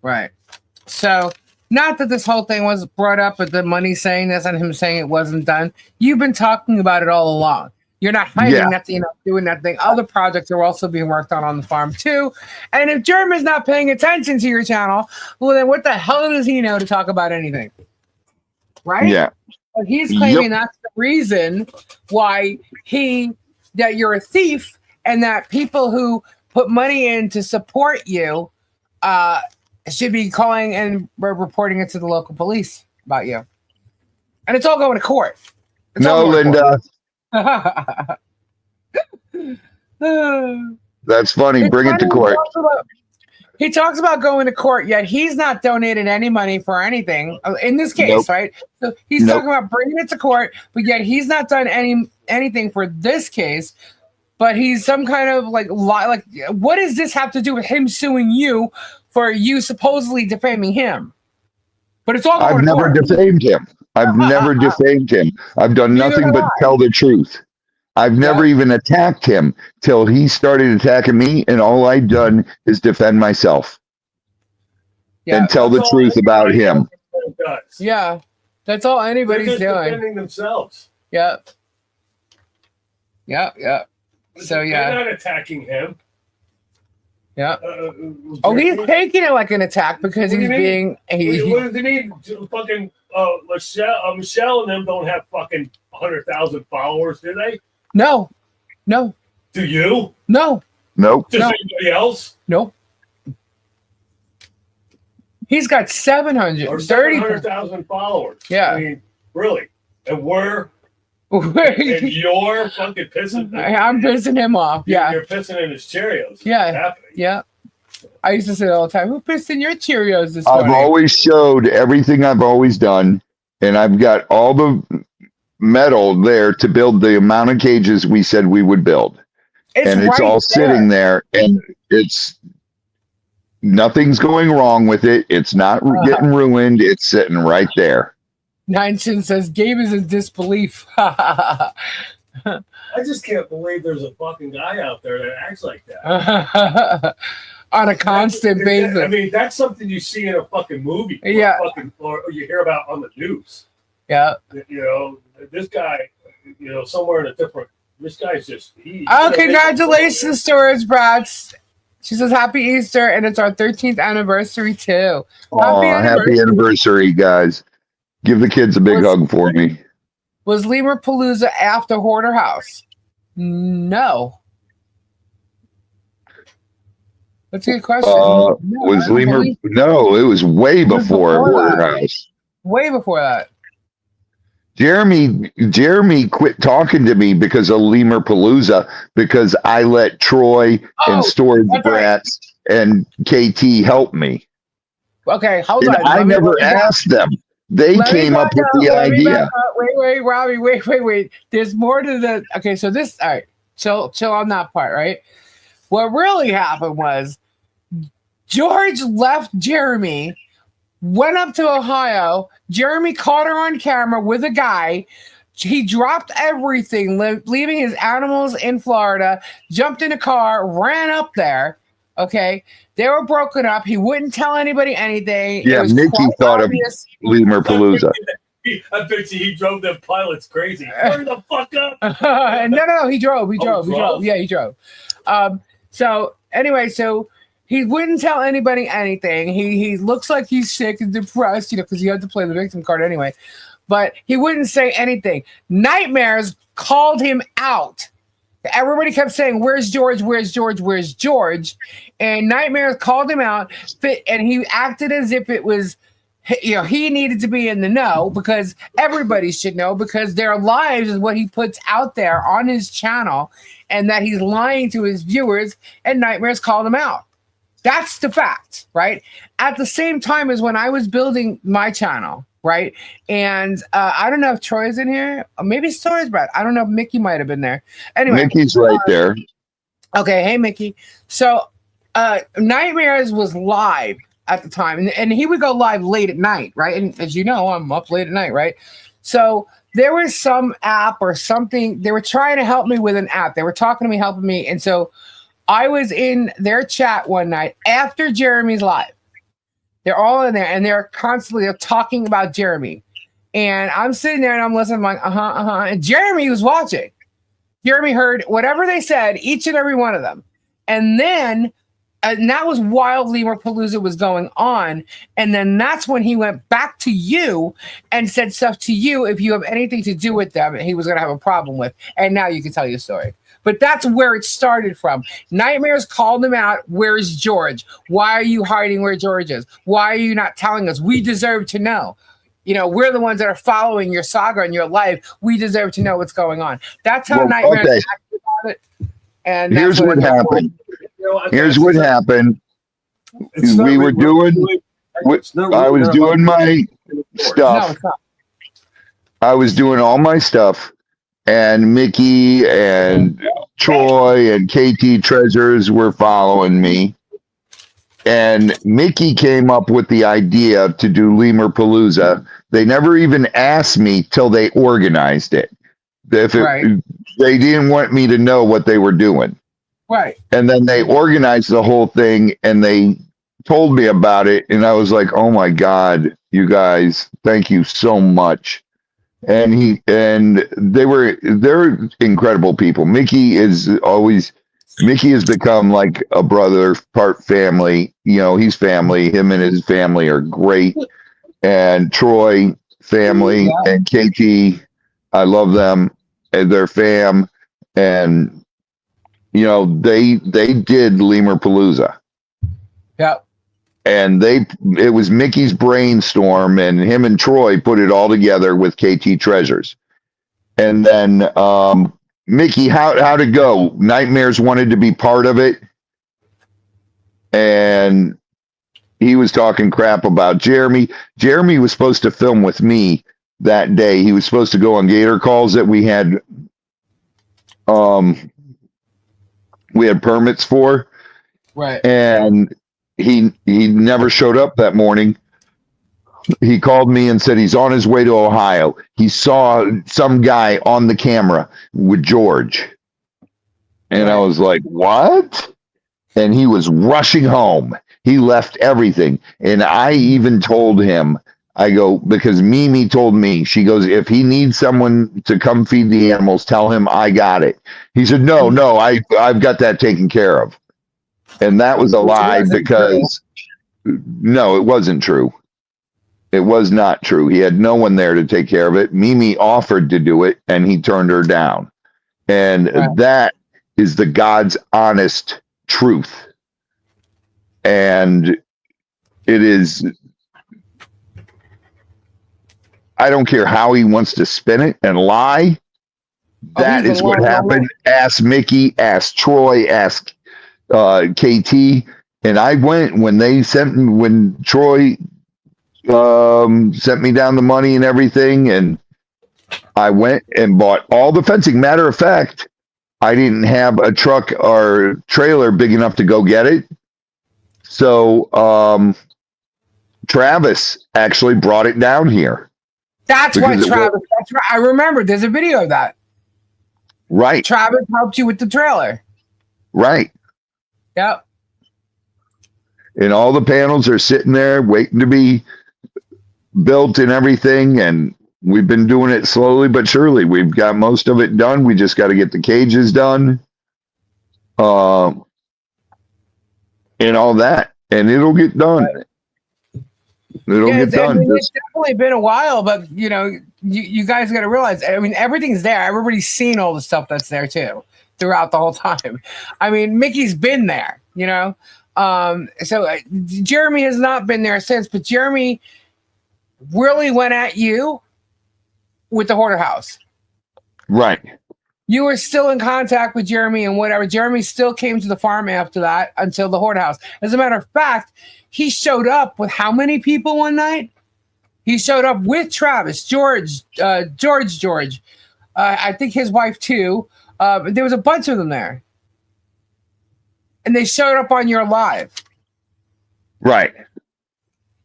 Right. So, not that this whole thing was brought up, but the money saying this and him saying it wasn't done. You've been talking about it all along. You're not hiding that, doing that thing. Other projects are also being worked on the farm too. And if Jeremy's not paying attention to your channel, well, then what the hell does he know to talk about anything? Right? Yeah. But he's claiming that's the reason why that you're a thief and that people who put money in to support you should be calling and reporting it to the local police about you. And it's all going to court. No, Linda. That's funny. Bring it to court. He talks about going to court, yet he's not donated any money for anything in this case, right? So he's talking about bringing it to court, but yet he's not done anything for this case. But he's some kind of like what does this have to do with him suing you for you supposedly defaming him? But it's all going I've to never court. defamed him. I've never defamed him. I've done nothing but tell the truth. I've never even attacked him till he started attacking me, and all I've done is defend myself and tell the truth about him. Yeah, that's all anybody's doing. Defending themselves. Yep. So they're not attacking him. Yeah. He's taking it like an attack because he's being. What does he mean? Fucking Michelle and them don't have fucking 100,000 followers, do they? No. Do you? No. Nope. Does anybody else? Nope. He's got 730,000 followers. Yeah. I mean, really. And and you're fucking pissing. I'm pissing him off. You're pissing in his Cheerios. Yeah. I used to say it all the time. Who pissed in your Cheerios this morning? I've always showed everything I've always done, and I've got all the metal there to build the amount of cages we said we would build. It's all sitting there, and it's nothing's going wrong with it. It's not getting ruined. It's sitting right there. Nine Chin says Gabe is in disbelief. I just can't believe there's a fucking guy out there that acts like that. On a constant basis. I mean, that's something you see in a fucking movie. Or you hear about on the news. Yeah. This guy, somewhere in a different. This guy's just. Congratulations, Storage Brats. She says happy Easter, and it's our 13th anniversary too. Happy anniversary, guys. Give the kids a big hug for me. Was Lemur Palooza after Hoarder House? No. That's a good question. Was Lemur? No, it was way before Hoarder House. Way before that. Jeremy quit talking to me because of Lemur Palooza because I let Troy and Storage Brats and KT help me. Okay, hold on. I never asked them. They came up with the idea. Wait, Robbie, wait. There's more to the. Okay, so this. All right, chill on that part, right? What really happened was George left Jeremy, went up to Ohio. Jeremy caught her on camera with a guy. He dropped everything, leaving his animals in Florida, jumped in a car, ran up there, Okay, they were broken up. He wouldn't tell anybody anything. Yeah, It was Mickey quite thought obvious. of Lemur Palooza. I bet you he drove them pilots crazy. Hurry the fuck up! No, he drove. He Oh, drove. Yeah, he drove. So anyway, so he wouldn't tell anybody anything. He looks like he's sick and depressed, because he had to play the victim card anyway. But he wouldn't say anything. Nightmares called him out. Everybody kept saying, "Where's George? Where's George? Where's George?" And Nightmares called him out, and he acted as if it was, he needed to be in the know, because everybody should know, because their lives is what he puts out there on his channel, and that he's lying to his viewers. And Nightmares called him out. That's the fact, right? At the same time as when I was building my channel, right? And I don't know if Troy's in here. Maybe Troy's Brad. I don't know if Mickey might have been there. Anyway, Mickey's right there. Okay, hey Mickey. So Nightmares was live at the time, and he would go live late at night, right? And as you know, I'm up late at night, right? So there was some app or something. They were trying to help me with an app. They were talking to me, helping me, and so I was in their chat one night after Jeremy's live. They're all in there, and they're constantly talking about Jeremy. And I'm sitting there, and I'm listening, I'm like, and Jeremy was watching. Jeremy heard whatever they said, each and every one of them. And then, and that was while Lemur Palooza was going on. And then that's when he went back to you and said stuff to you, if you have anything to do with them, he was going to have a problem with. And now you can tell your story. But that's where it started from. Nightmares called him out. Where's George? Why are you hiding where George is? Why are you not telling us? We deserve to know. We're the ones that are following your saga and your life. We deserve to know what's going on. That's how Nightmares acted about it. And here's what happened. Here's what happened. We were doing. I was doing my stuff. I was doing all my stuff. And Mickey and Troy and KT Treasures were following me. And Mickey came up with the idea to do Lemur Palooza. They never even asked me till they organized it. They didn't want me to know what they were doing. Right. And then they organized the whole thing, and they told me about it. And I was like, oh my God, you guys, thank you so much. And they're incredible people. Mickey has become like a brother, part family. He's family. Him and his family are great. And Troy family and KT, I love them and their fam. And they did Lemur Palooza. Yeah. And it was Mickey's brainstorm, and him and Troy put it all together with KT Treasures. And then Mickey, how'd it go? Nightmares wanted to be part of it, and he was talking crap about Jeremy. Jeremy was supposed to film with me that day. He was supposed to go on Gator calls that we had permits for. Right. And he never showed up that morning. He called me and said he's on his way to Ohio. He saw some guy on the camera with George. And I was like, what? And he was rushing home. He left everything. And I even told him, I go, because Mimi told me, she goes, if he needs someone to come feed the animals, tell him I got it. He said, no, I've got that taken care of. And that was a lie, because no, it wasn't true. It was not true. He had no one there to take care of it. Mimi offered to do it, and he turned her down. And that is the God's honest truth. And it is, I don't care how he wants to spin it and lie. That is what happened. Ask Mickey, ask Troy, ask KT. And I went when Troy sent me down the money and everything, and I went and bought all the fencing. Matter of fact, I didn't have a truck or trailer big enough to go get it. So Travis actually brought it down here. That's why Travis. That's right. I remember. There's a video of that. Right. Travis helped you with the trailer. Right. Yep. and all the panels are sitting there waiting to be built and everything. And we've been doing it slowly but surely. We've got most of it done. We just got to get the cages done, and all that, and it'll get done. It'll get done. I mean, it's definitely been a while, but you guys got to realize. I mean, everything's there. Everybody's seen all the stuff that's there too throughout the whole time. I mean, Mickey's been there, So Jeremy has not been there since, but Jeremy really went at you with the hoarder house. Right. You were still in contact with Jeremy and whatever. Jeremy still came to the farm after that until the hoarder house. As a matter of fact, he showed up with how many people one night? He showed up with Travis, George. I think his wife too. There was a bunch of them there. And they showed up on your live. Right.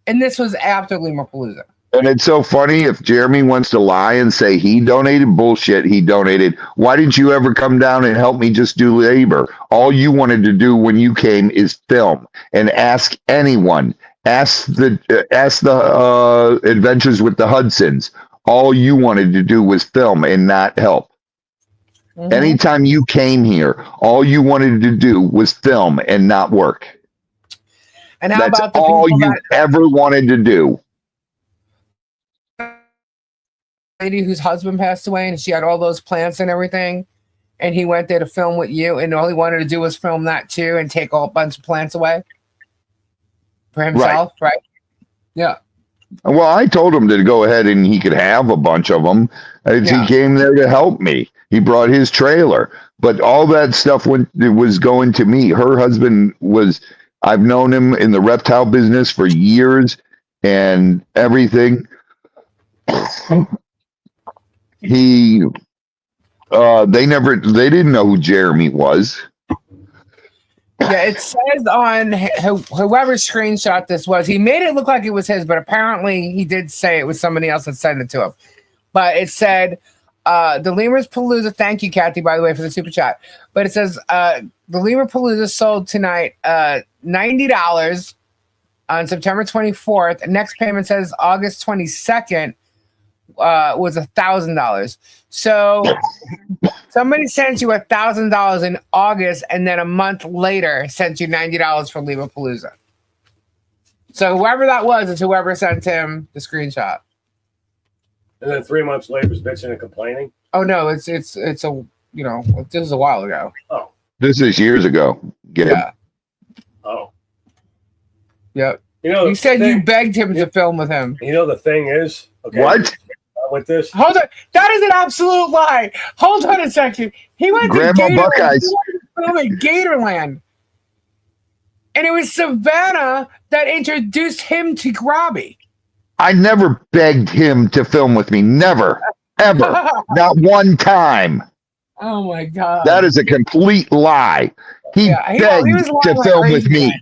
And this was after Lemurpalooza. And it's so funny, if Jeremy wants to lie and say he donated, bullshit, he donated. Why didn't you ever come down and help me just do labor? All you wanted to do when you came is film and ask anyone. Ask the Adventures with the Hudsons. All you wanted to do was film and not help. Mm-hmm. Anytime you came here, all you wanted to do was film and not work. And how That's about the all you ever wanted to do. Lady whose husband passed away and she had all those plants and everything, and he went there to film with you, and all he wanted to do was film that too and take a bunch of plants away for himself, right? Yeah. Well, I told him to go ahead and he could have a bunch of them. He came there to help me. He brought his trailer, but all that stuff was going to me. Her husband I've known him in the reptile business for years and everything. They didn't know who Jeremy was. Yeah, it says on whoever screenshot this was, he made it look like it was his, but apparently he did say it was somebody else that sent it to him. But it said, the Lemurpalooza, thank you, Kathy, by the way, for the super chat. But it says, the Lemurpalooza sold tonight, $90 on September 24th. Next payment says August 22nd. Was $1,000. So somebody sent you $1,000 in August, and then a month later sent you $90 for Lemurpalooza. So whoever that was is whoever sent him the screenshot. And then 3 months later, was bitching and complaining. Oh no, it's a this is a while ago. Oh, this is years ago. Yeah. Oh. Yep. You said you begged him to film with him. The thing is, okay. What? With this, hold on, that is an absolute lie. Hold on a second. He went Grandma to Gatorland. Buckeyes. He wanted to film at Gatorland, and it was Savannah that introduced him to Robbie. I never begged him to film with me. Never, ever, not one time. Oh my god, that is a complete lie. He begged to film with me.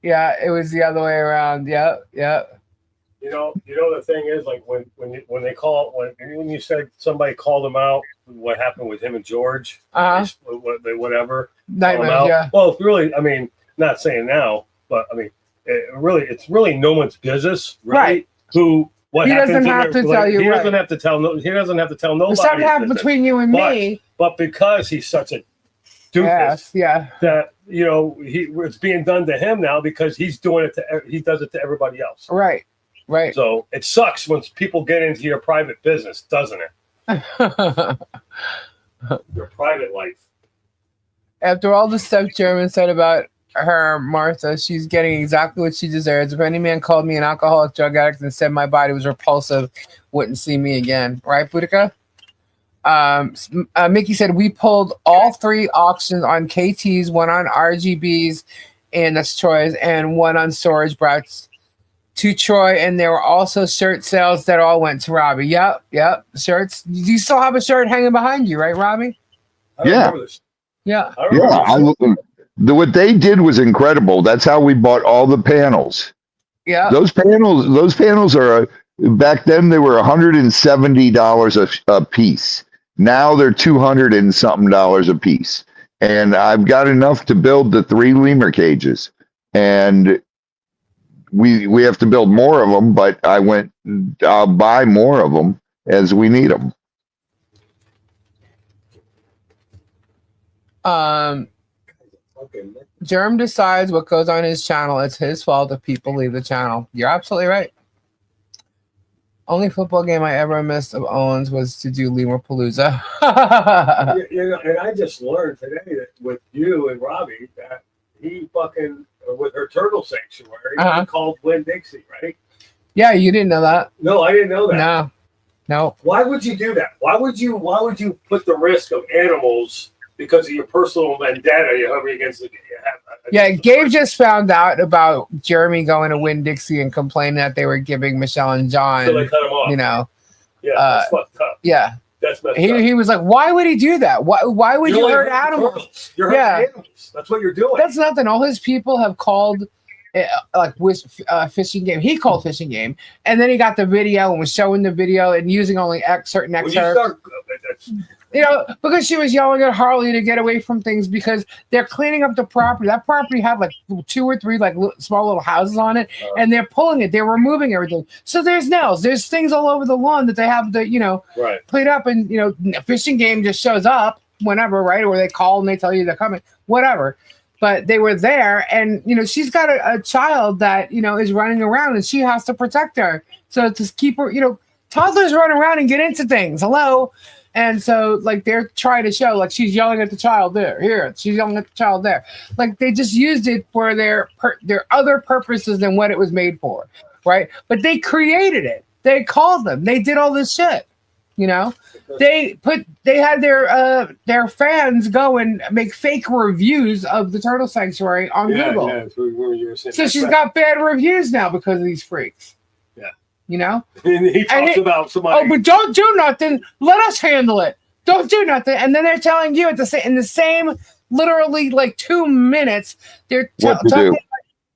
Yeah, it was the other way around. Yeah. The thing is, like when they call when you said somebody called him out, what happened with him and George? Whatever. Nightmares, yeah. Well, really, I mean, not saying now, but I mean, it's really no one's business, right? He doesn't have to tell you. He doesn't have to tell. He doesn't have to tell nobody. Something happened between you and me. But because he's such a doofus, that it's being done to him now because he does it to everybody else. Right. So it sucks when people get into your private business, doesn't it? Your private life. After all the stuff Jeremy said about her, Martha, she's getting exactly what she deserves. If any man called me an alcoholic drug addict and said my body was repulsive, wouldn't see me again. Right, Boudica? Mickey said we pulled all 3 auctions on KTs, one on RGBs, and that's Troy's, and one on storage brats to Troy, and there were also shirt sales that all went to Robbie. Yep, shirts. You still have a shirt hanging behind you, right, Robbie? Yeah. What they did was incredible. That's how we bought all the panels. Yeah. Those panels are back then they were $170 a piece. Now they're $200 and something a piece. And I've got enough to build the 3 lemur cages. And we have to build more of them, but I'll buy more of them as we need them. Germ decides what goes on his channel. It's his fault if people leave the channel. You're absolutely right. Only football game I ever missed of Owens was to do Lemur Palooza. And I just learned today that with you and Robbie that he fucking with her turtle sanctuary he called Winn Dixie, right? Yeah, you didn't know that. No, I didn't know that. No. Why would you do that? Why would you put the risk of animals because of your personal vendetta you have against the Gabe just found out about Jeremy going to Winn Dixie and complaining that they were giving Michelle and John, so they cut him off. That's fucked up. Yeah. That's messed up. He was like, why would he do that? Why would you hurt animals? You're hurting animals. That's what you're doing. That's nothing. All his people have called fishing game. He called fishing game, and then he got the video and was showing the video and using only certain excerpts. Because she was yelling at Harley to get away from things because they're cleaning up the property. That property had like 2 or 3 like small little houses on it, and they're pulling it. They're removing everything. So there's nails. There's things all over the lawn that they have to clean up. And fishing game just shows up whenever, right? Or they call and they tell you they're coming, whatever. But they were there, and she's got a child that is running around, and she has to protect her. So to keep her, toddlers run around and get into things. Hello. And so, like, they're trying to show, like, she's yelling at the child here, she's yelling at the child there. Like, they just used it for their other purposes than what it was made for, right? But they created it. They called them. They did all this shit, They had their fans go and make fake reviews of the Turtle Sanctuary on Google. Yeah, so she's got bad reviews now because of these freaks. And he talks about somebody. Oh, but don't do nothing. Let us handle it. Don't do nothing. And then they're telling you in the same, literally like 2 minutes, they're talking about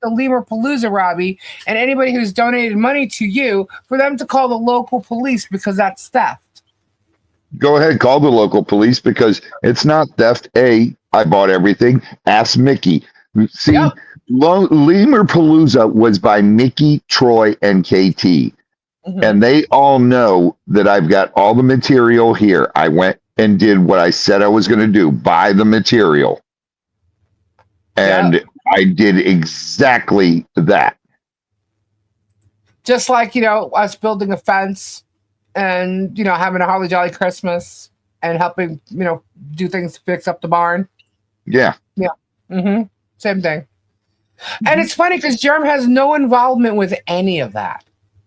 the Lemur Palooza, Robbie, and anybody who's donated money to you for them to call the local police because that's theft. Go ahead, call the local police because it's not theft. I bought everything. Ask Mickey. See, Lemur Palooza was by Mickey, Troy, and KT. Mm-hmm. And they all know that I've got all the material here. I went and did what I said I was going to do, buy the material. And I did exactly that. Just like, us building a fence and, having a Holly Jolly Christmas and helping, do things to fix up the barn. Yeah. Yeah. Mm-hmm. Same thing. And it's funny because Germ has no involvement with any of that.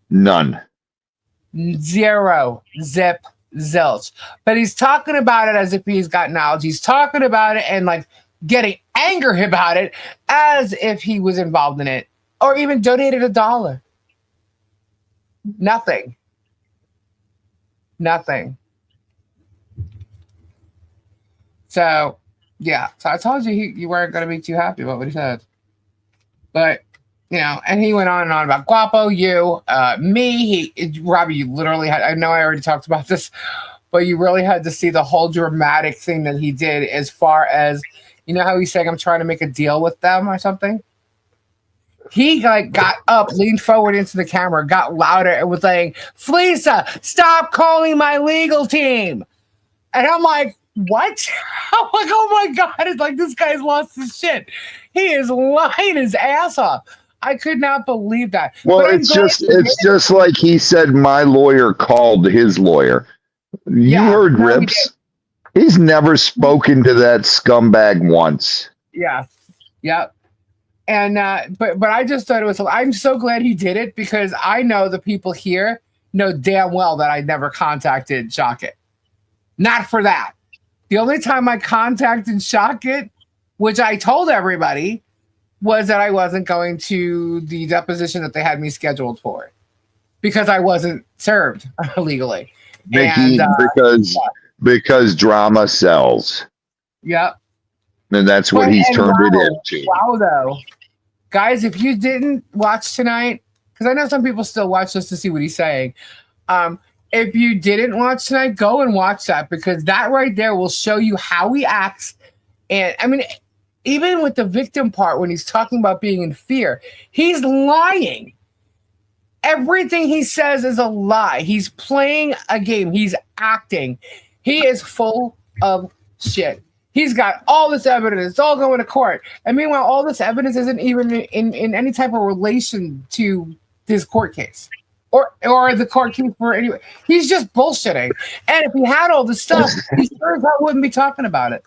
None. Zero. Zip. Zilch. But he's talking about it as if he's got knowledge. He's talking about it and like getting angry about it as if he was involved in it or even donated $1. Nothing. So, yeah. So I told you you weren't going to be too happy about what he said. But, and he went on and on about Guapo, you, me, Robbie, you literally had, I know I already talked about this, but you really had to see the whole dramatic thing that he did as far as, how he's saying, I'm trying to make a deal with them or something. He got up, leaned forward into the camera, got louder and was saying, Fleesa, stop calling my legal team. And I'm like, what? I'm like, oh my God. It's like, this guy's lost his shit. He is lying his ass off. I could not believe that. Well, it's just like he said, my lawyer called his lawyer. You heard Rips. He's never spoken to that scumbag once. Yeah. Yep. And, but I just thought it was, I'm so glad he did it because I know the people here know damn well that I never contacted Shockit. Not for that. The only time I contacted Shockit, which I told everybody, was that I wasn't going to the deposition that they had me scheduled for because I wasn't served legally. Mickey, because drama sells. Yep. And that's what he's turned it into. Wow, though. Guys, if you didn't watch tonight, because I know some people still watch just to see what he's saying, If you didn't watch tonight, go and watch that because that right there will show you how he acts. And I mean, even with the victim part, when he's talking about being in fear, he's lying. Everything he says is a lie. He's playing a game. He's acting. He is full of shit. He's got all this evidence. It's all going to court. And meanwhile, all this evidence isn't even in any type of relation to this court case. Or the court case for anyway. He's just bullshitting. And if he had all this stuff, he sure as hell wouldn't be talking about it.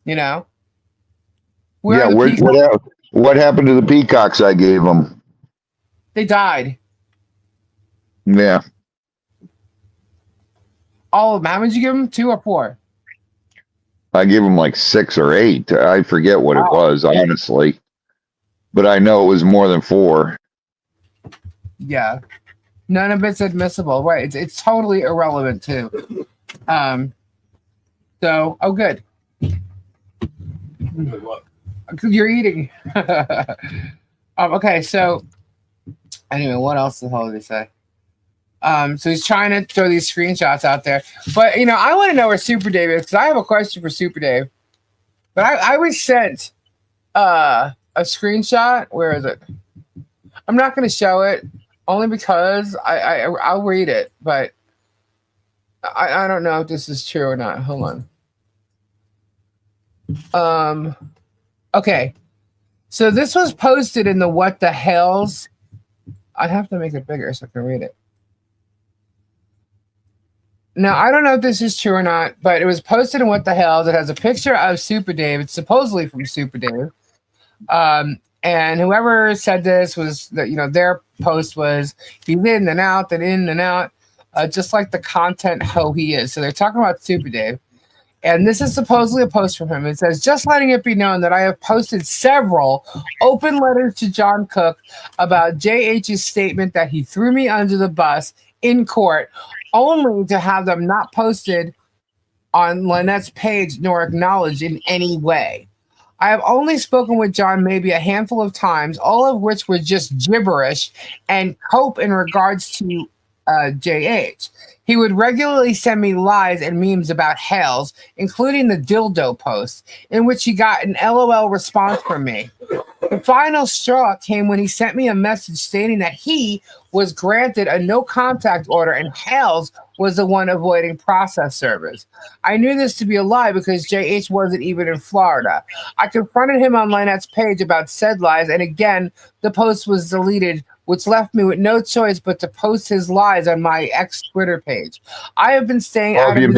You know? What happened to the peacocks I gave him? They died. Yeah. All of them. How many did you give them? 2 or 4? I gave him like 6 or 8. I forget what it was, honestly. But I know it was more than 4. Yeah. None of it's admissible. Right. It's totally irrelevant too. So, good. You're eating. Okay, so anyway, what else the hell did he say? So he's trying to throw these screenshots out there. But, I want to know where Super Dave is because I have a question for Super Dave. But I was sent a screenshot. Where is it? I'm not going to show it only because I'll read it. But I don't know if this is true or not. Hold on. Okay. So this was posted in the What the Hales. I have to make it bigger so I can read it. Now, I don't know if this is true or not, but it was posted in What the Hell. It has a picture of Super Dave. It's supposedly from Super Dave. And whoever said this was that, their post was he's in and out and in and out, just like the content hoe he is. So they're talking about Super Dave. And this is supposedly a post from him. It says, just letting it be known that I have posted several open letters to John Cook about JH's statement that he threw me under the bus in court, only to have them not posted on Lynette's page nor acknowledged in any way. I have only spoken with John maybe a handful of times, all of which were just gibberish and cope in regards to JH. He would regularly send me lies and memes about Hales, including the dildo post, in which he got an LOL response from me. The final straw came when he sent me a message stating that he was granted a no contact order and Hales was the one avoiding process servers. I knew this to be a lie because JH wasn't even in Florida. I confronted him on Lynette's page about said lies, and again, the post was deleted, which left me with no choice but to post his lies on my ex Twitter page. I have been staying out of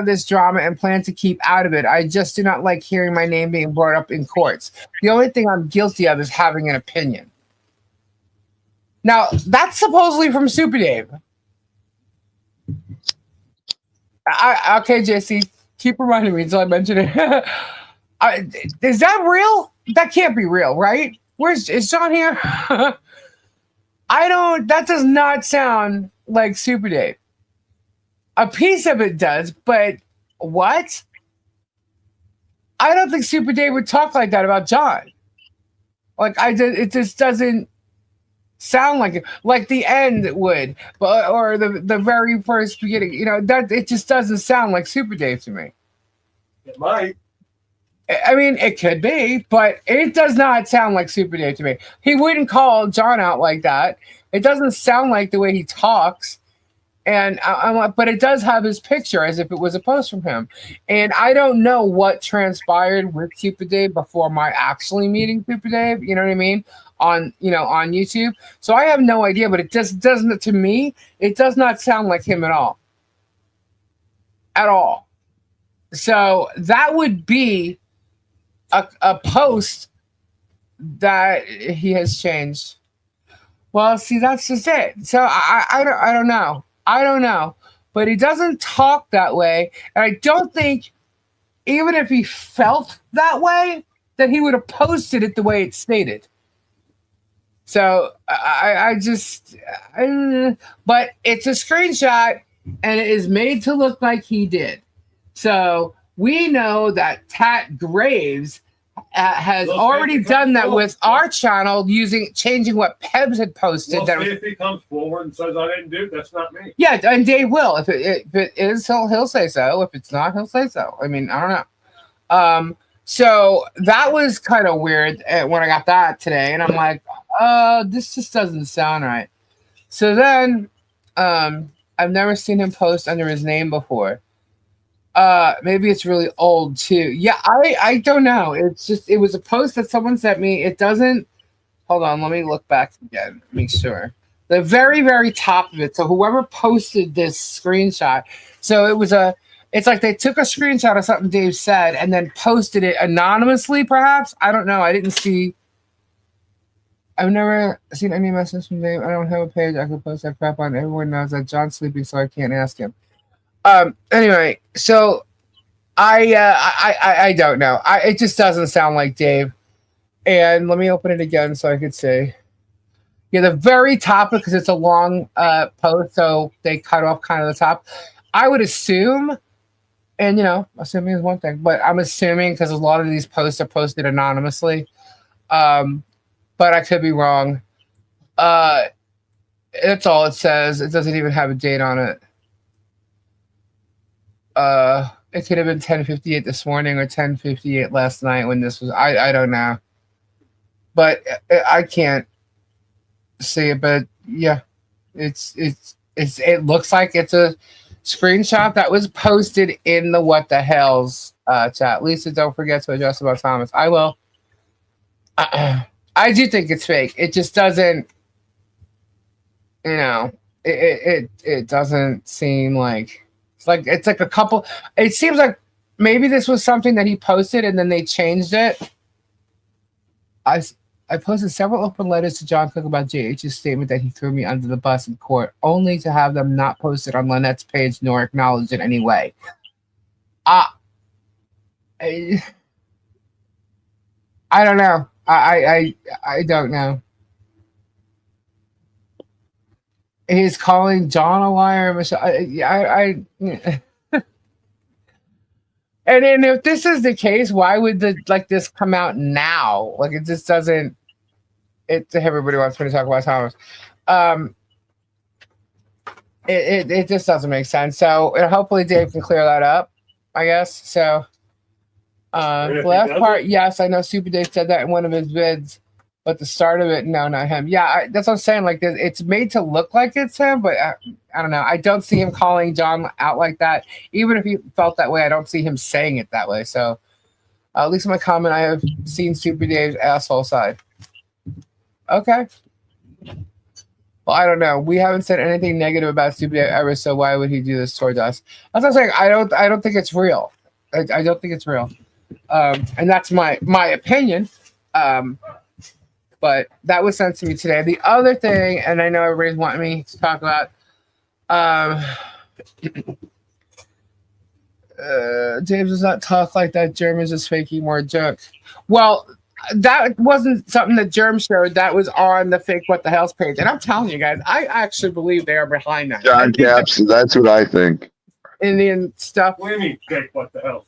this drama and plan to keep out of it. I just do not like hearing my name being brought up in courts. The only thing I'm guilty of is having an opinion. Now, that's supposedly from Super Dave. Okay, JC, keep reminding me until I mention it. Is that real? That can't be real, right? Is John here? That does not sound like Super Dave. A piece of it does, but what? I don't think Super Dave would talk like that about John. It just doesn't sound like it. Like the end would, or the very first beginning. That it just doesn't sound like Super Dave to me. It might. I mean, it could be, but it does not sound like Super Dave to me. He wouldn't call John out like that. It doesn't sound like the way he talks. And but it does have his picture as if it was a post from him. And I don't know what transpired with Super Dave before my actually meeting Super Dave. You know what I mean? On YouTube. So I have no idea, but it just doesn't, to me, it does not sound like him at all. At all. So that would be a post that he has changed. Well, see, that's just it. So I don't know. I don't know, but he doesn't talk that way. And I don't think, even if he felt that way, that he would have posted it the way it's stated. So but it's a screenshot and it is made to look like he did. So we know that Tat Graves has Well, already if it done comes that forward, with our channel, changing what Pebs had posted. Well, That if he comes forward and says I didn't do it, that's not me. yeah, and Dave will. If it is, he'll say so. If it's not, he'll say so. I mean, I don't know. So that was kind of weird when I got that today, and I'm like, this just doesn't sound right. So then, I've never seen him post under his name before. Maybe it's really old too. Yeah, I don't know. It was a post that someone sent me. It doesn't. Hold on, let me look back again. Make sure. The very, very top of it. So whoever posted this screenshot. So it's like they took a screenshot of something Dave said and then posted it anonymously, perhaps. I don't know. I've never seen any message from Dave. I don't have a page I could post that crap on. Everyone knows that John's sleeping, so I can't ask him. Anyway, so I don't know. It just doesn't sound like Dave. And let me open it again so I could see. Yeah, the very top, because it's a long post, so they cut off kind of the top. I would assume, and assuming is one thing, but I'm assuming because a lot of these posts are posted anonymously. But I could be wrong. That's all it says. It doesn't even have a date on it. It could have been 10:58 this morning or 10:58 last night when this was. I don't know. But I can't see it. But yeah, it looks like it's a screenshot that was posted in the What the Hell's chat. Lisa, don't forget to address about Thomas. I will. I do think it's fake. It just doesn't. It doesn't seem like it's like a couple. It seems like maybe this was something that he posted and then they changed it. I posted several open letters to John Cook about JH's statement that he threw me under the bus in court, only to have them not posted on Lynette's page nor acknowledged in any way. I don't know. I don't know. He's calling John a liar, Michelle. And then if this is the case, why would this come out now? Like it just doesn't. Everybody wants me to talk about Thomas. It just doesn't make sense. So hopefully Dave can clear that up, I guess. So the last part, yes, I know Super Dave said that in one of his vids, but the start of it, no, not him. Yeah, that's what I'm saying. Like it's made to look like it's him, but I don't know. I don't see him calling John out like that. Even if he felt that way, I don't see him saying it that way. So at least in my comment, I have seen Super Dave's asshole side. Okay. Well, I don't know. We haven't said anything negative about Super Dave ever, so why would he do this towards us? That's what I'm saying. I don't think it's real. I don't think it's real. And that's my opinion. But that was sent to me today. The other thing, and I know everybody's wanting me to talk about, James does not talk like that. Germ is just faking more jokes. Well, that wasn't something that Germ showed. That was on the fake What the Hell's page. And I'm telling you guys, I actually believe they are behind that. John Caps, that's what I think. Indian stuff. What do you mean fake What the Hell?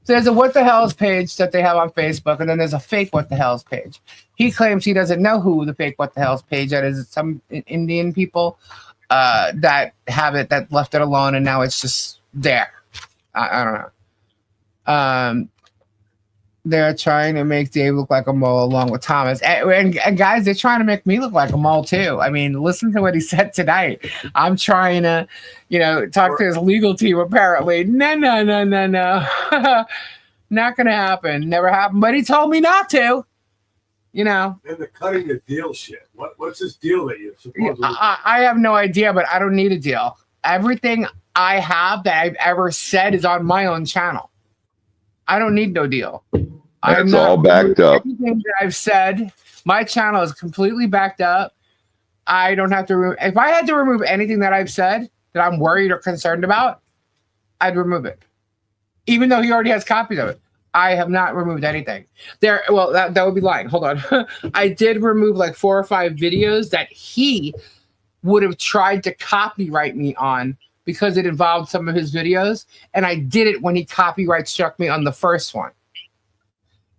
So there's a What the Hell's page that they have on Facebook, and then there's a fake What the Hell's page. He claims he doesn't know who the fake What the Hell's page is. It's some Indian people that have it, that left it alone, and now it's just there. I don't know. They're trying to make Dave look like a mole along with Thomas. And guys, they're trying to make me look like a mole too. I mean, listen to what he said tonight. I'm trying to, talk to his legal team apparently. No. Not going to happen. Never happened. But he told me not to. And the cutting the deal shit. What's this deal that you supposedly... I have no idea, but I don't need a deal. Everything I have that I've ever said is on my own channel. I don't need no deal. It's all backed up. Everything that I've said, my channel is completely backed up. I don't have to if I had to remove anything that I've said that I'm worried or concerned about, I'd remove it. Even though he already has copies of it. I have not removed anything. Well, that would be lying. Hold on. I did remove like 4 or 5 videos that he would have tried to copyright me on because it involved some of his videos. And I did it when he copyright struck me on the first one.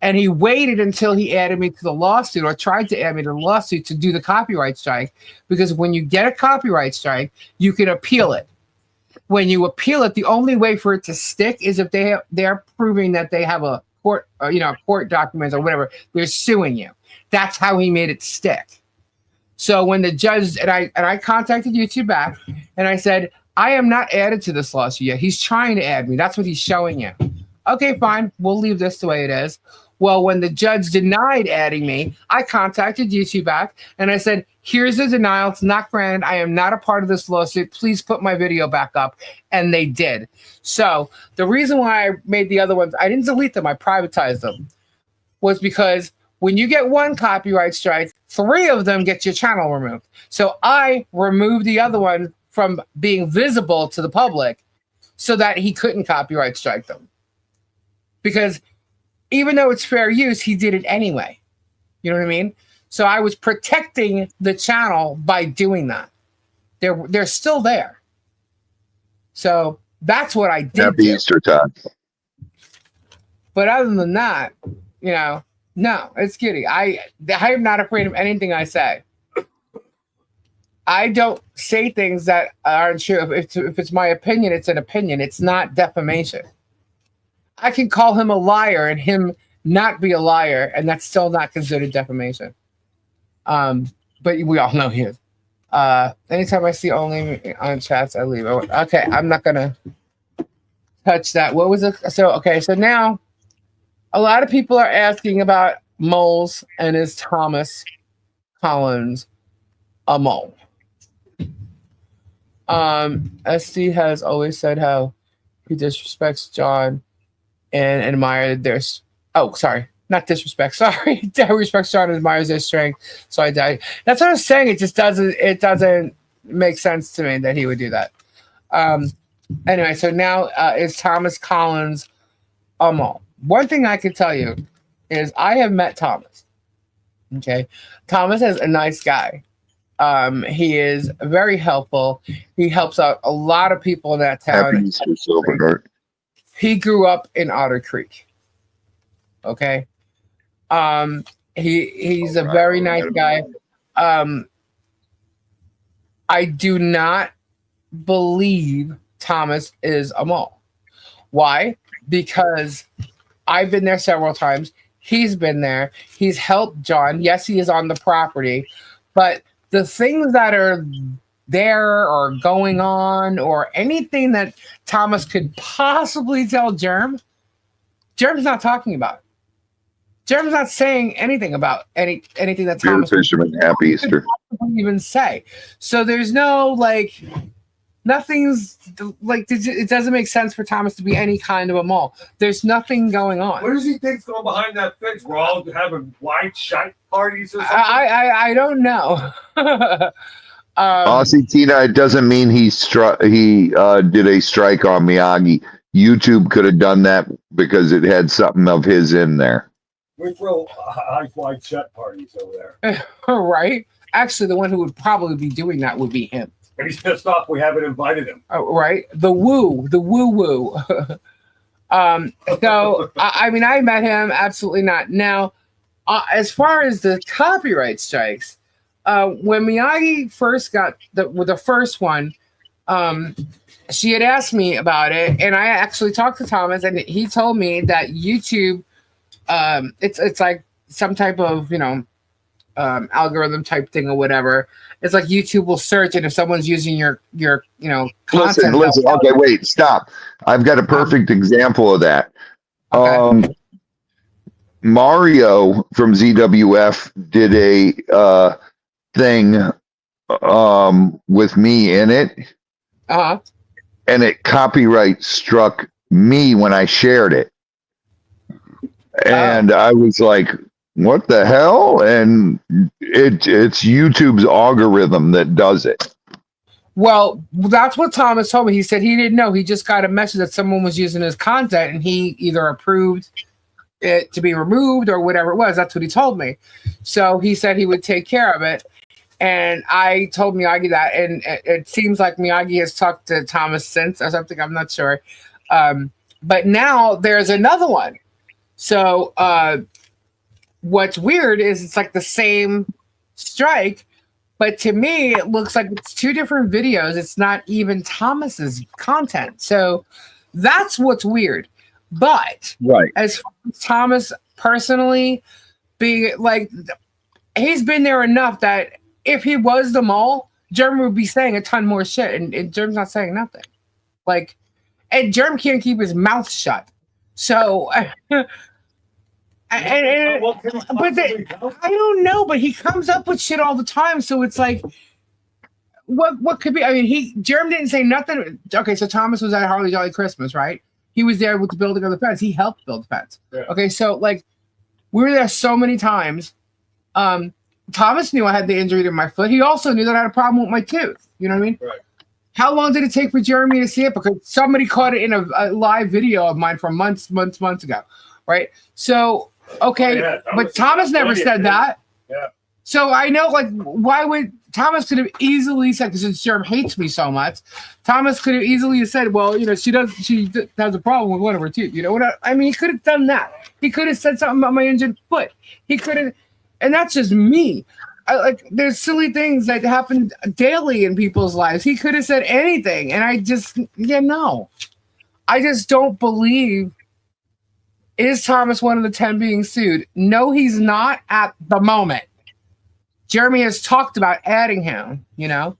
And he waited until he added me to the lawsuit, or tried to add me to the lawsuit, to do the copyright strike. Because when you get a copyright strike, you can appeal it. When you appeal it, the only way for it to stick is if they're proving that they have a court, court documents or whatever. They're suing you. That's how he made it stick. So when the judge, and I contacted YouTube back, and I said, I am not added to this lawsuit yet. He's trying to add me. That's what he's showing you. Okay, fine. We'll leave this the way it is. Well, when the judge denied adding me, I contacted YouTube back, and I said, here's the denial. It's not granted. I am not a part of this lawsuit. Please put my video back up. And they did. So the reason why I made the other ones, I didn't delete them, I privatized them, was because when you get one copyright strike, 3 of them get your channel removed. So I removed the other one from being visible to the public so that he couldn't copyright strike them. Because even though it's fair use, he did it anyway. You know what I mean? So I was protecting the channel by doing that. They're still there. So that's what I did. Happy Easter time. But other than that, no, it's kidding. I am not afraid of anything I say. I don't say things that aren't true. If it's my opinion, it's an opinion. It's not defamation. I can call him a liar and him not be a liar, and that's still not considered defamation. But we all know he is. Anytime I see only on chats, I leave. Okay, I'm not gonna touch that. What was it? So now a lot of people are asking about moles, and is Thomas Collins a mole? SD has always said how he disrespects John and admired their not disrespect, sorry. Respects John and admires their strength. So I died. That's what I was saying. It just doesn't make sense to me that he would do that. Anyway, so now is Thomas Collins a mole? One thing I can tell you is I have met Thomas. Okay. Thomas is a nice guy. He is very helpful. He helps out a lot of people in that town. Happy Easter, Silver. He grew up in Otter Creek. Okay. He's a very nice guy. I do not believe Thomas is a mole. Why? Because I've been there several times. He's been there. He's helped John. Yes, he is on the property, but the things that are there or going on or anything that Thomas could possibly tell Germ's not talking about. Germ's not saying anything about anything that Thomas Fisherman, happy Easter. Could even say. So there's no nothing's it doesn't make sense for Thomas to be any kind of a mole. There's nothing going on. What does he think's going behind that fence? We're all having white shite parties or something? I don't know. Aussie Tina, it doesn't mean he did a strike on Miyagi. YouTube could have done that because it had something of his in there. We throw white shut parties over there. Right? Actually, the one who would probably be doing that would be him. And he's pissed off we haven't invited him. Right? The woo. So, I mean, I met him. Absolutely not. Now, as far as the copyright strikes, when Miyagi first got the first one, she had asked me about it, and I actually talked to Thomas, and he told me that YouTube, it's like some type of algorithm type thing or whatever. It's like YouTube will search, and if someone's using your content, listen. Okay, wait, stop. I've got a perfect example of that. Okay. Mario from ZWF did a thing with me in it, and it copyright struck me when I shared it, and I was like, what the hell? And it's YouTube's algorithm that does it. Well, that's what Thomas told me. He said he didn't know. He just got a message that someone was using his content, and he either approved it to be removed or whatever it was. That's what he told me. So he said he would take care of it. And I told Miyagi that, and it seems like Miyagi has talked to Thomas since or something. I'm not sure. But now there's another one. So what's weird is it's like the same strike, but to me, it looks like it's two different videos. It's not even Thomas's content. So that's what's weird. But Right. as far as Thomas personally being like, he's been there enough that if he was the mole, Jeremy would be saying a ton more shit, and Jeremy's not saying nothing. Like, and Jeremy can't keep his mouth shut. So, but I don't know. But he comes up with shit all the time. So it's like, what could be? I mean, Jeremy didn't say nothing. Okay, so Thomas was at Harley Jolly Christmas, right? He was there with the building of the fence. He helped build the fence. Yeah. Okay, so like, we were there so many times. Thomas knew I had the injury to my foot. He also knew that I had a problem with my tooth. You know what I mean? Right. How long did it take for Jeremy to see it? Because somebody caught it in a live video of mine from months ago, right? So, okay, but Thomas never said that. Yeah. So I know, like, why would Thomas could have easily said, because since Jeremy hates me so much, Thomas could have easily said, well, you know, she has a problem with one of her teeth. You know what I mean? He could have done that. He could have said something about my injured foot. He could have, and that's just me. There's silly things that happen daily in people's lives. He could have said anything, and I just, no. I just don't believe. Is Thomas one of the 10 being sued? No, he's not at the moment. Jeremy has talked about adding him, you know,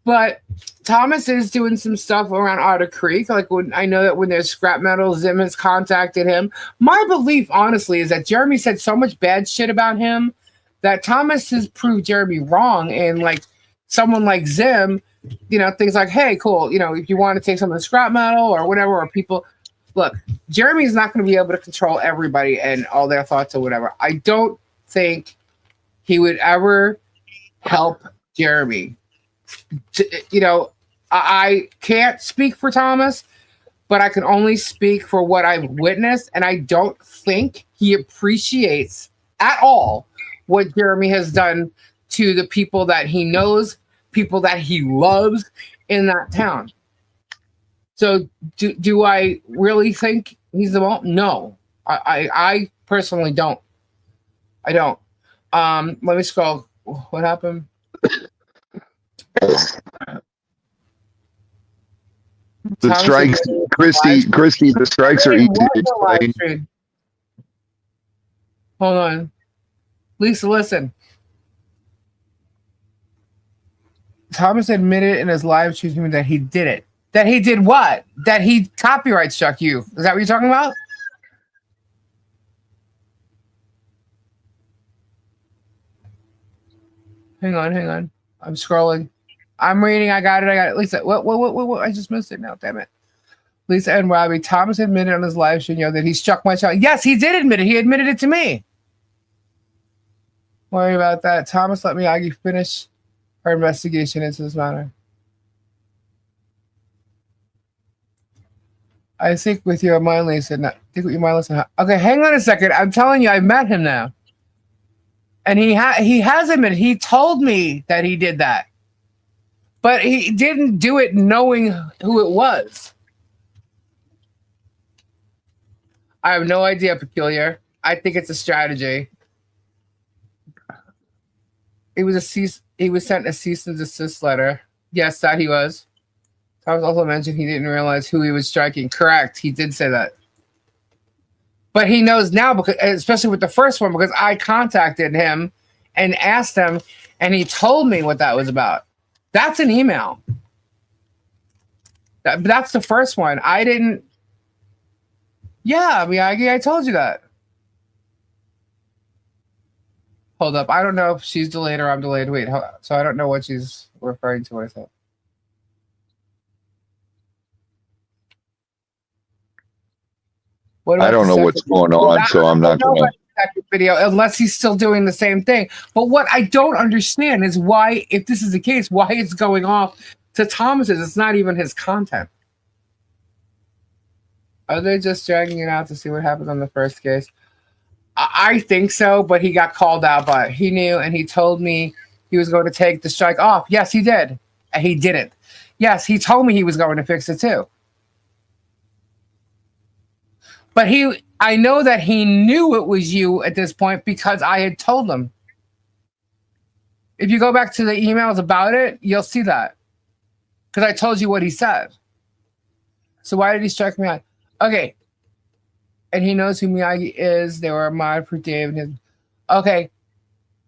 but Thomas is doing some stuff around Otter Creek. Like, when I know that when there's scrap metal, Zim has contacted him. My belief, honestly, is that Jeremy said so much bad shit about him that Thomas has proved Jeremy wrong. And like someone like Zim, you know, things like, hey, cool, you know, if you want to take some of the scrap metal or whatever, or people, look, Jeremy's not going to be able to control everybody and all their thoughts or whatever. I don't think he would ever help Jeremy. You know, I can't speak for Thomas, but I can only speak for what I've witnessed. And I don't think he appreciates at all what Jeremy has done to the people that he knows, people that he loves in that town. So do I really think he's the one? No, I personally don't. I don't. Let me scroll. What happened? The strikes, Christy, the strikes are easy to explain. Hold on. Lisa, listen. Thomas admitted in his live stream that he did it. That he did what? That he copyright struck you. Is that what you're talking about? Hang on. I'm scrolling. I'm reading. I got it. Lisa, what? I just missed it now. Damn it. Lisa and Robbie. Thomas admitted on his live stream, that he struck my child. Yes, he did admit it. He admitted it to me. Worry about that. Thomas let me argue finish her investigation into this matter. I think with your mind, Lisa. Think with your mind, listen. Okay, hang on a second. I'm telling you, I met him now. And he has admitted. He told me that he did that. But he didn't do it knowing who it was. I have no idea, Peculiar. I think it's a strategy. He was sent a cease and desist letter. Yes, that he was. Thomas also mentioned he didn't realize who he was striking. Correct. He did say that. But he knows now, because especially with the first one, because I contacted him and asked him, and he told me what that was about. That's an email. That's the first one. I didn't. Yeah, Miyagi, I told you that. Hold up. I don't know if she's delayed or I'm delayed. Wait, so I don't know what she's referring to. What I thought. I don't know what's going on, so I'm not going to. Video, unless he's still doing the same thing. But what I don't understand is why, if this is the case, why it's going off to Thomas's. It's not even his content. Are they just dragging it out to see what happens on the first case? I think so, but he got called out, but he knew, and he told me he was going to take the strike off. Yes, he did. And he didn't. Yes, he told me he was going to fix it too. But I know that he knew it was you at this point because I had told him. If you go back to the emails about it, you'll see that. Because I told you what he said. So why did he strike me out? Okay. And he knows who Miyagi is. They were a mod for Dave. Okay.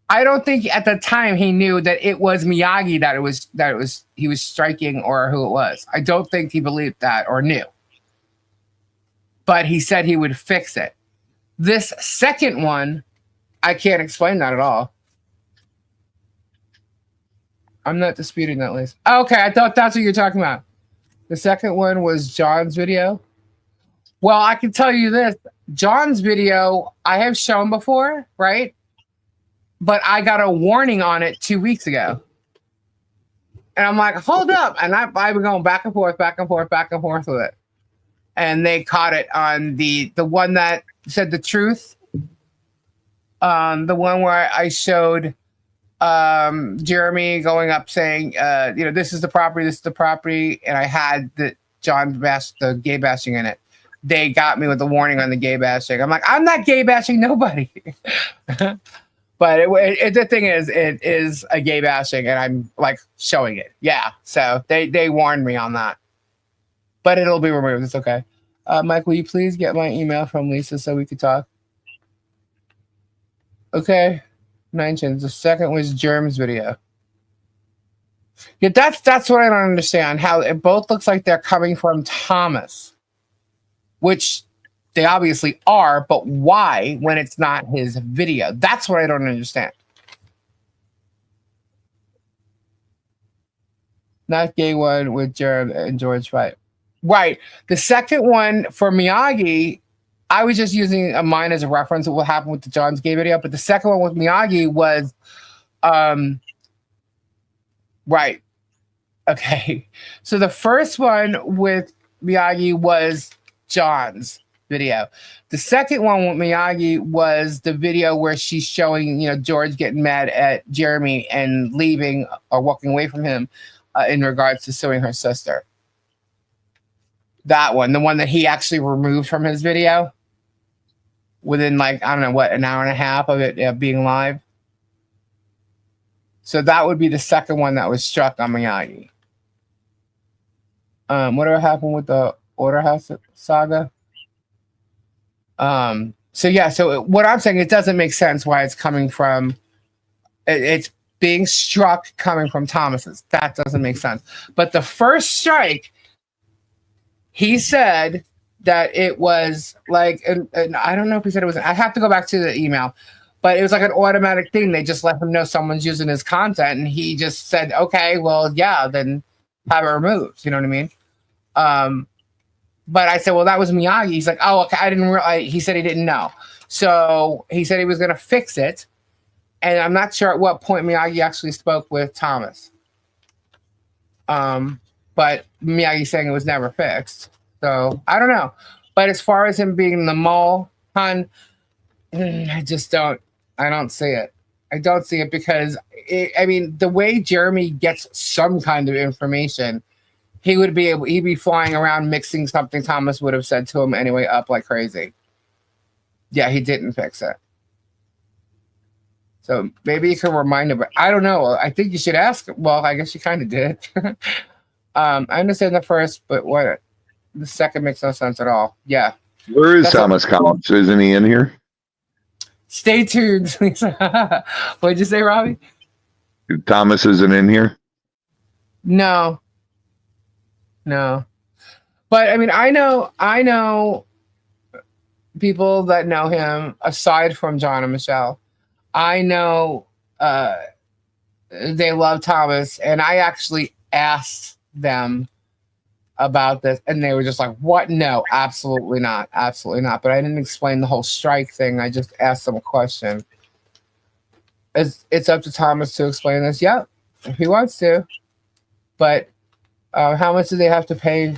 I don't think at the time he knew that it was Miyagi that he was striking or who it was. I don't think he believed that or knew. But he said he would fix it. This second one, I can't explain that at all. I'm not disputing that, Liz. Okay, I thought that's what you're talking about. The second one was John's video. Well, I can tell you this. John's video, I have shown before, right? But I got a warning on it 2 weeks ago. And I'm like, hold up. And I've been going back and forth with it. And they caught it on the one that said the truth. The one where I showed Jeremy going up saying, this is the property, and I had the the gay bashing in it. They got me with the warning on the gay bashing. I'm like, I'm not gay bashing nobody. But the thing is, it is a gay bashing, and I'm like showing it. Yeah, so they warned me on that. But it'll be removed. It's okay. Mike, will you please get my email from Lisa so we could talk? Okay. 9 chins. The second was Germ's video. Yeah, that's what I don't understand. How it both looks like they're coming from Thomas, which they obviously are, but why when it's not his video? That's what I don't understand. Not gay one with Jerem and George fight. Right. The second one for Miyagi, I was just using mine as a reference of what happened with the John's gay video, but the second one with Miyagi was, right. Okay. So the first one with Miyagi was John's video. The second one with Miyagi was the video where she's showing, George getting mad at Jeremy and leaving or walking away from him in regards to suing her sister. That one, the one that he actually removed from his video within an hour and a half of it being live. So that would be the second one that was struck on Miyagi. Whatever happened with the Order House saga? So what I'm saying, it doesn't make sense why it's coming from, it's being struck coming from Thomas's. That doesn't make sense. But the first strike, he said that it was like, and I don't know if he said it was, I have to go back to the email, but it was like an automatic thing. They just let him know someone's using his content, and he just said, okay, well, yeah, then have it removed. You know what I mean? But I said, well, that was Miyagi. He's like, oh, okay, I didn't realize. He said he didn't know. So he said he was going to fix it. And I'm not sure at what point Miyagi actually spoke with Thomas. But Miyagi's saying it was never fixed. So I don't know. But as far as him being the mole hun, I don't see it. I don't see it because, the way Jeremy gets some kind of information, he'd be flying around mixing something Thomas would have said to him anyway up like crazy. Yeah, he didn't fix it. So maybe you can remind him, but I don't know. I think you should ask. Well, I guess you kind of did. I understand the first, but the second makes no sense at all. Yeah. Where is Thomas Collins? Isn't he in here? Stay tuned. What'd you say, Robbie? Thomas isn't in here? No. But I know people that know him aside from John and Michelle. I know they love Thomas, and I actually asked them about this, and they were just like, what? No, absolutely not. Absolutely not. But I didn't explain the whole strike thing. I just asked them a question. It's up to Thomas to explain this. Yep, if he wants to. But how much do they have to pay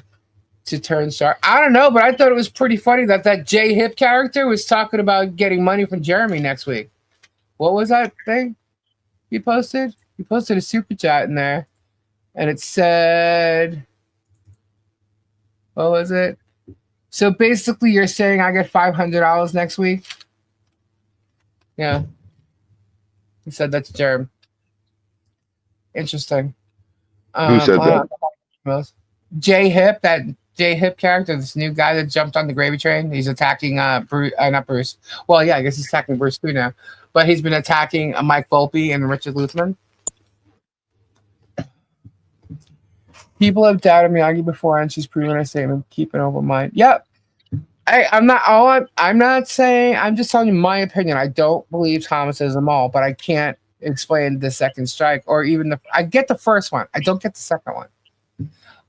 to turn sharp? I don't know, but I thought it was pretty funny that J Hip character was talking about getting money from Jeremy next week. What was that thing he posted? He posted a super chat in there, and it said, what was it? So basically, you're saying I get $500 next week? Yeah. He said that's Jerem. Interesting. Who said that? J Hip, that J Hip character, this new guy that jumped on the gravy train. He's attacking Bruce, not Bruce. Well, yeah, I guess he's attacking Bruce too now. But he's been attacking Mike Volpe and Richard Luthman. People have doubted Miyagi before, and she's proven her statement. Keep an open mind. Yep. I'm not saying. I'm just telling you my opinion. I don't believe Thomas is them all, but I can't explain the second strike or even I get the first one. I don't get the second one.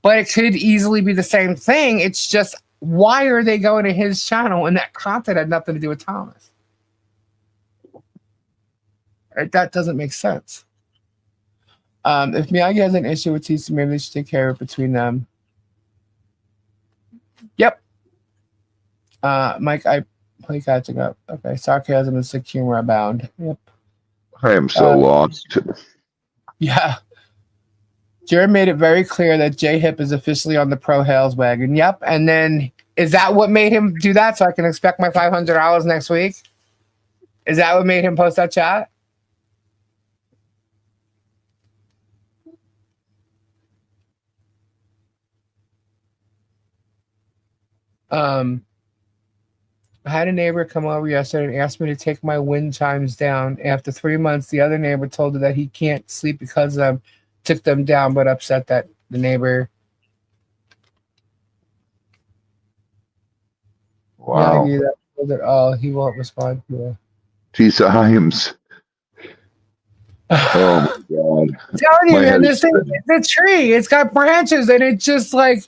But it could easily be the same thing. It's just, why are they going to his channel and that content had nothing to do with Thomas? That doesn't make sense. If Miyagi has an issue with Tisa, maybe they should take care of it between them. Yep. Mike, I play catching up. Okay, sarcasm and sick humor abound. Yep. I am so lost. Yeah. Jared made it very clear that J Hip is officially on the pro Hales wagon. Yep. And then, is that what made him do that? So I can expect my $500 next week? Is that what made him post that chat? I had a neighbor come over yesterday and asked me to take my wind chimes down. After 3 months, the other neighbor told her that he can't sleep because of them. Took them down, but upset that the neighbor. Wow. Yeah, oh, he won't respond to it. Tisa Himes. Oh my God. I'm telling you, man, this thing, the tree, it's got branches and it just like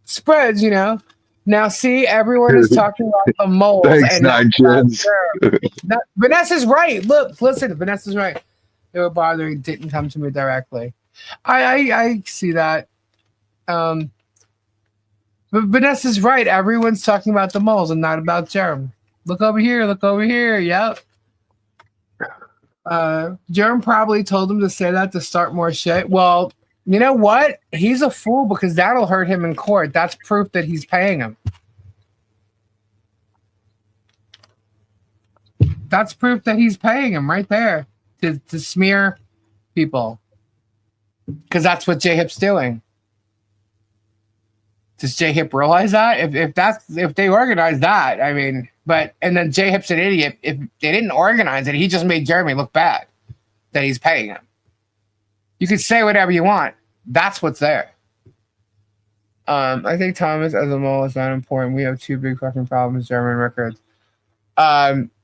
spreads, you know. Now, see, everyone is talking about the moles. Thanks, Nine Chins. Vanessa's right. Look, listen, Vanessa's right. They were bothering, didn't come to me directly. I see that. But Vanessa's right. Everyone's talking about the moles and not about Jerem. Look over here. Look over here. Yep. Jerem probably told him to say that to start more shit. Well, you know what? He's a fool because that'll hurt him in court. That's proof that he's paying him. That's proof that he's paying him right there to smear people. Because that's what J Hip's doing. Does J Hip realize that? If they organize that, I mean, and then J Hip's an idiot. If they didn't organize it, he just made Jeremy look bad that he's paying him. You could say whatever you want. That's what's there. I think Thomas as a mole is not important. We have two big fucking problems, German records.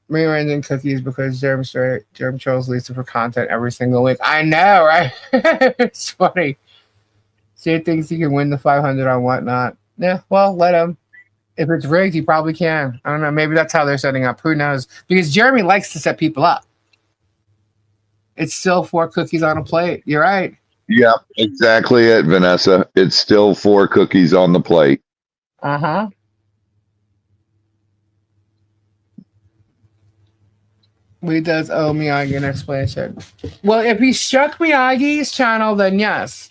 Rearranging cookies because Jerem chose Lisa for content every single week. I know, right? It's funny. Jay thinks he can win the 500 on whatnot. Yeah, well, let him. If it's rigged, he probably can. I don't know. Maybe that's how they're setting up. Who knows? Because Jeremy likes to set people up. It's still 4 cookies on a plate. You're right. Yeah, exactly it, Vanessa. It's still 4 cookies on the plate. Uh-huh. He does owe Miyagi an explanation. Well, if he struck Miyagi's channel, then yes.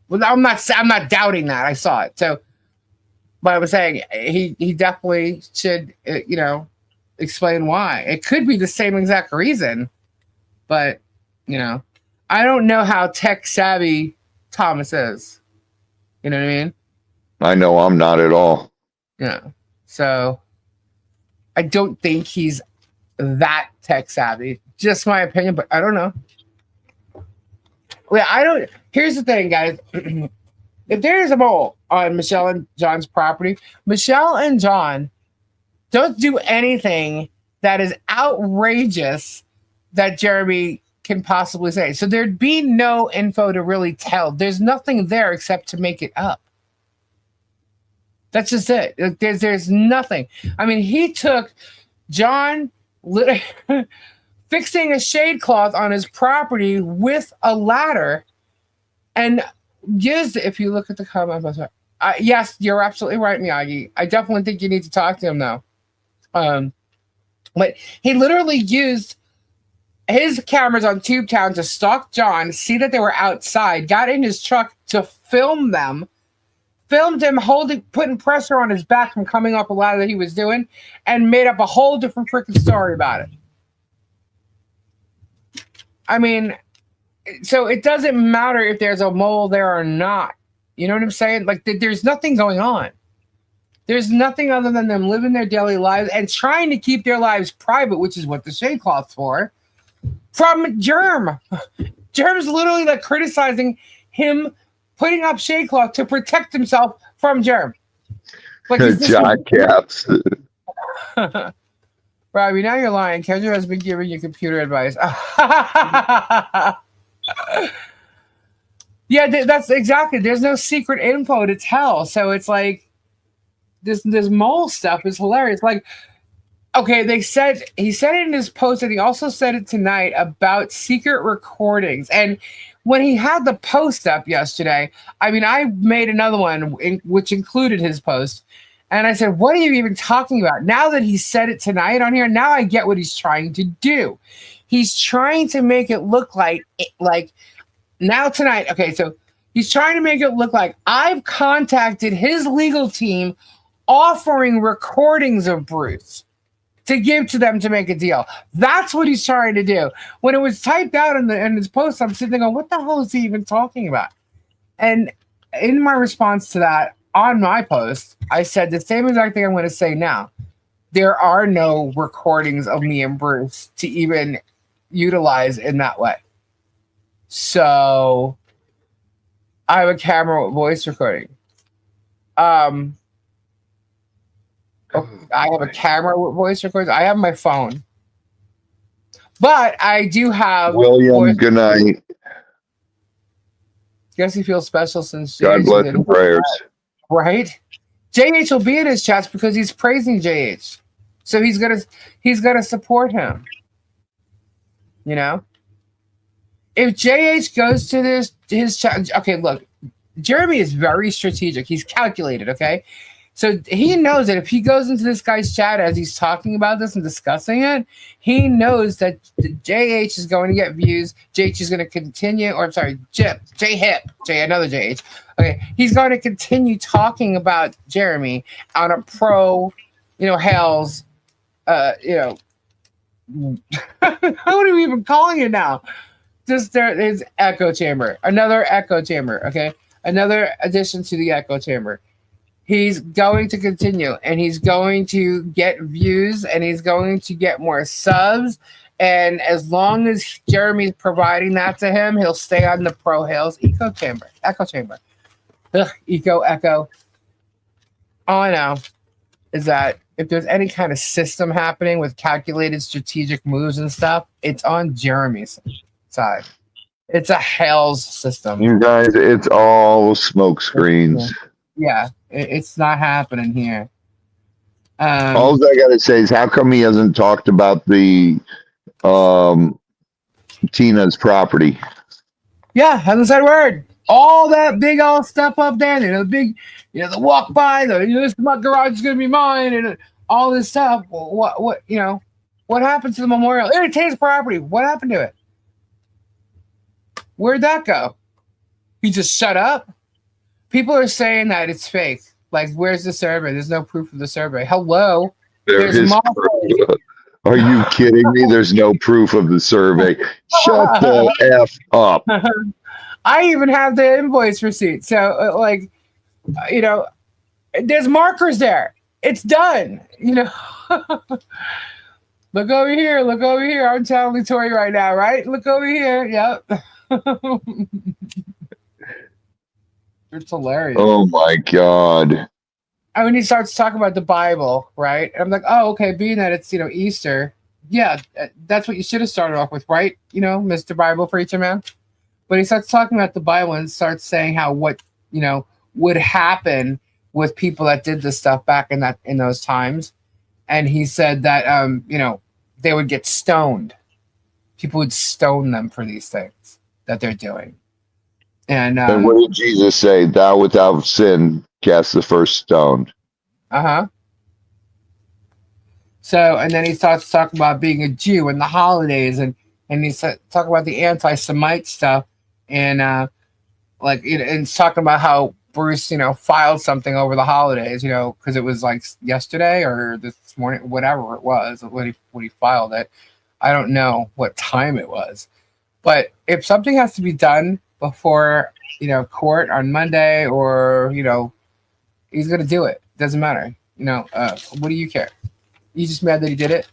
Well, I'm not doubting that. I saw it. So, but I was saying he definitely should, explain why. It could be the same exact reason, but I don't know how tech savvy Thomas is. You know what I mean? I know I'm not at all. Yeah. So I don't think he's that tech savvy. Just my opinion, but I don't know. Well, here's the thing, guys. If there is a mole on Michelle and John's property, Michelle and John don't do anything that is outrageous that Jeremy can possibly say. So there'd be no info to really tell. There's nothing there except to make it up. That's just it. There's nothing. I mean, he took John fixing a shade cloth on his property with a ladder and used it. If you look at the comments, yes, you're absolutely right, Miyagi. I definitely think you need to talk to him now. But he literally used his cameras on Tubetown to stalk John, see that they were outside, got in his truck to film them, filmed him putting pressure on his back from coming up a ladder that he was doing, and made up a whole different freaking story about it. I mean, so it doesn't matter if there's a mole there or not. You know what I'm saying? Like, there's nothing going on. There's nothing other than them living their daily lives and trying to keep their lives private, which is what the shade cloth's for, from Germ. Germ's literally like criticizing him putting up shade cloth to protect himself from Germ. Like John Caps. Robbie, now you're lying. Kendra has been giving you computer advice. Yeah, that's exactly. There's no secret info to tell. So it's like, this mole stuff is hilarious. Like, okay, he said it in his post, and he also said it tonight about secret recordings. And when he had the post up yesterday, I mean, I made another one which included his post, and I said, "What are you even talking about?" Now that he said it tonight on here, now I get what he's trying to do. He's trying to make it look like now tonight. Okay, so he's trying to make it look like I've contacted his legal team, offering recordings of Bruce to give to them to make a deal. That's what he's trying to do. When it was typed out in his post, I'm sitting there going, what the hell is he even talking about? And in my response to that, on my post, I said the same exact thing I'm going to say now. There are no recordings of me and Bruce to even utilize in that way. So I have a camera with voice recording. I have a camera with voice recordings. I have my phone. But I do have William, good night. Guess he feels special since God bless and prayers. Right? JH will be in his chats because he's praising JH. So he's gonna support him. You know? If JH goes to his chat, okay, look, Jeremy is very strategic. He's calculated, okay? So he knows that if he goes into this guy's chat as he's talking about this and discussing it, he knows that JH is going to get views. JH is going to continue, or I'm sorry, another JH. Okay, he's going to continue talking about Jeremy on a pro, Hales, what are we even calling it now? Just there is echo chamber, another echo chamber. Okay, another addition to the echo chamber. He's going to continue, and he's going to get views, and he's going to get more subs. And as long as Jeremy's providing that to him, he'll stay on the Pro Hales echo chamber. Ugh, echo. All I know is that if there's any kind of system happening with calculated strategic moves and stuff, it's on Jeremy's side. It's a Hales system. You guys, it's all smoke screens. Yeah, it's not happening here. All I gotta say is, how come he hasn't talked about the Tina's property? Yeah, hasn't said a word. All that big old stuff up there, the big, the walk by, this my garage is gonna be mine, and all this stuff. What happened to the memorial? It's Tina's property. What happened to it? Where'd that go? He just shut up. People are saying that it's fake. Like, where's the survey? There's no proof of the survey. Hello. There is proof. Are you kidding me? There's no proof of the survey. Shut the F up. I even have the invoice receipt. So, there's markers there. It's done. Look over here. Look over here. I'm telling Tori right now, right? Look over here. Yep. It's hilarious. Oh my God. And when he starts talking about the Bible, right? And I'm like, oh, okay, being that it's, Easter. Yeah, that's what you should have started off with, right? Mr. Bible Preacher Man. But he starts talking about the Bible and starts saying how what would happen with people that did this stuff back in those times. And he said that they would get stoned. People would stone them for these things that they're doing. And what did Jesus say? Thou without sin cast the first stone. Uh-huh. So, and then he starts talking about being a Jew and the holidays, and he's talking about the anti-Semite stuff, and and talking about how Bruce, filed something over the holidays, because it was like yesterday or this morning, whatever it was, when he filed it. I don't know what time it was, but if something has to be done before, court on Monday, or, he's going to do it. Doesn't matter. What do you care? You just mad that he did it?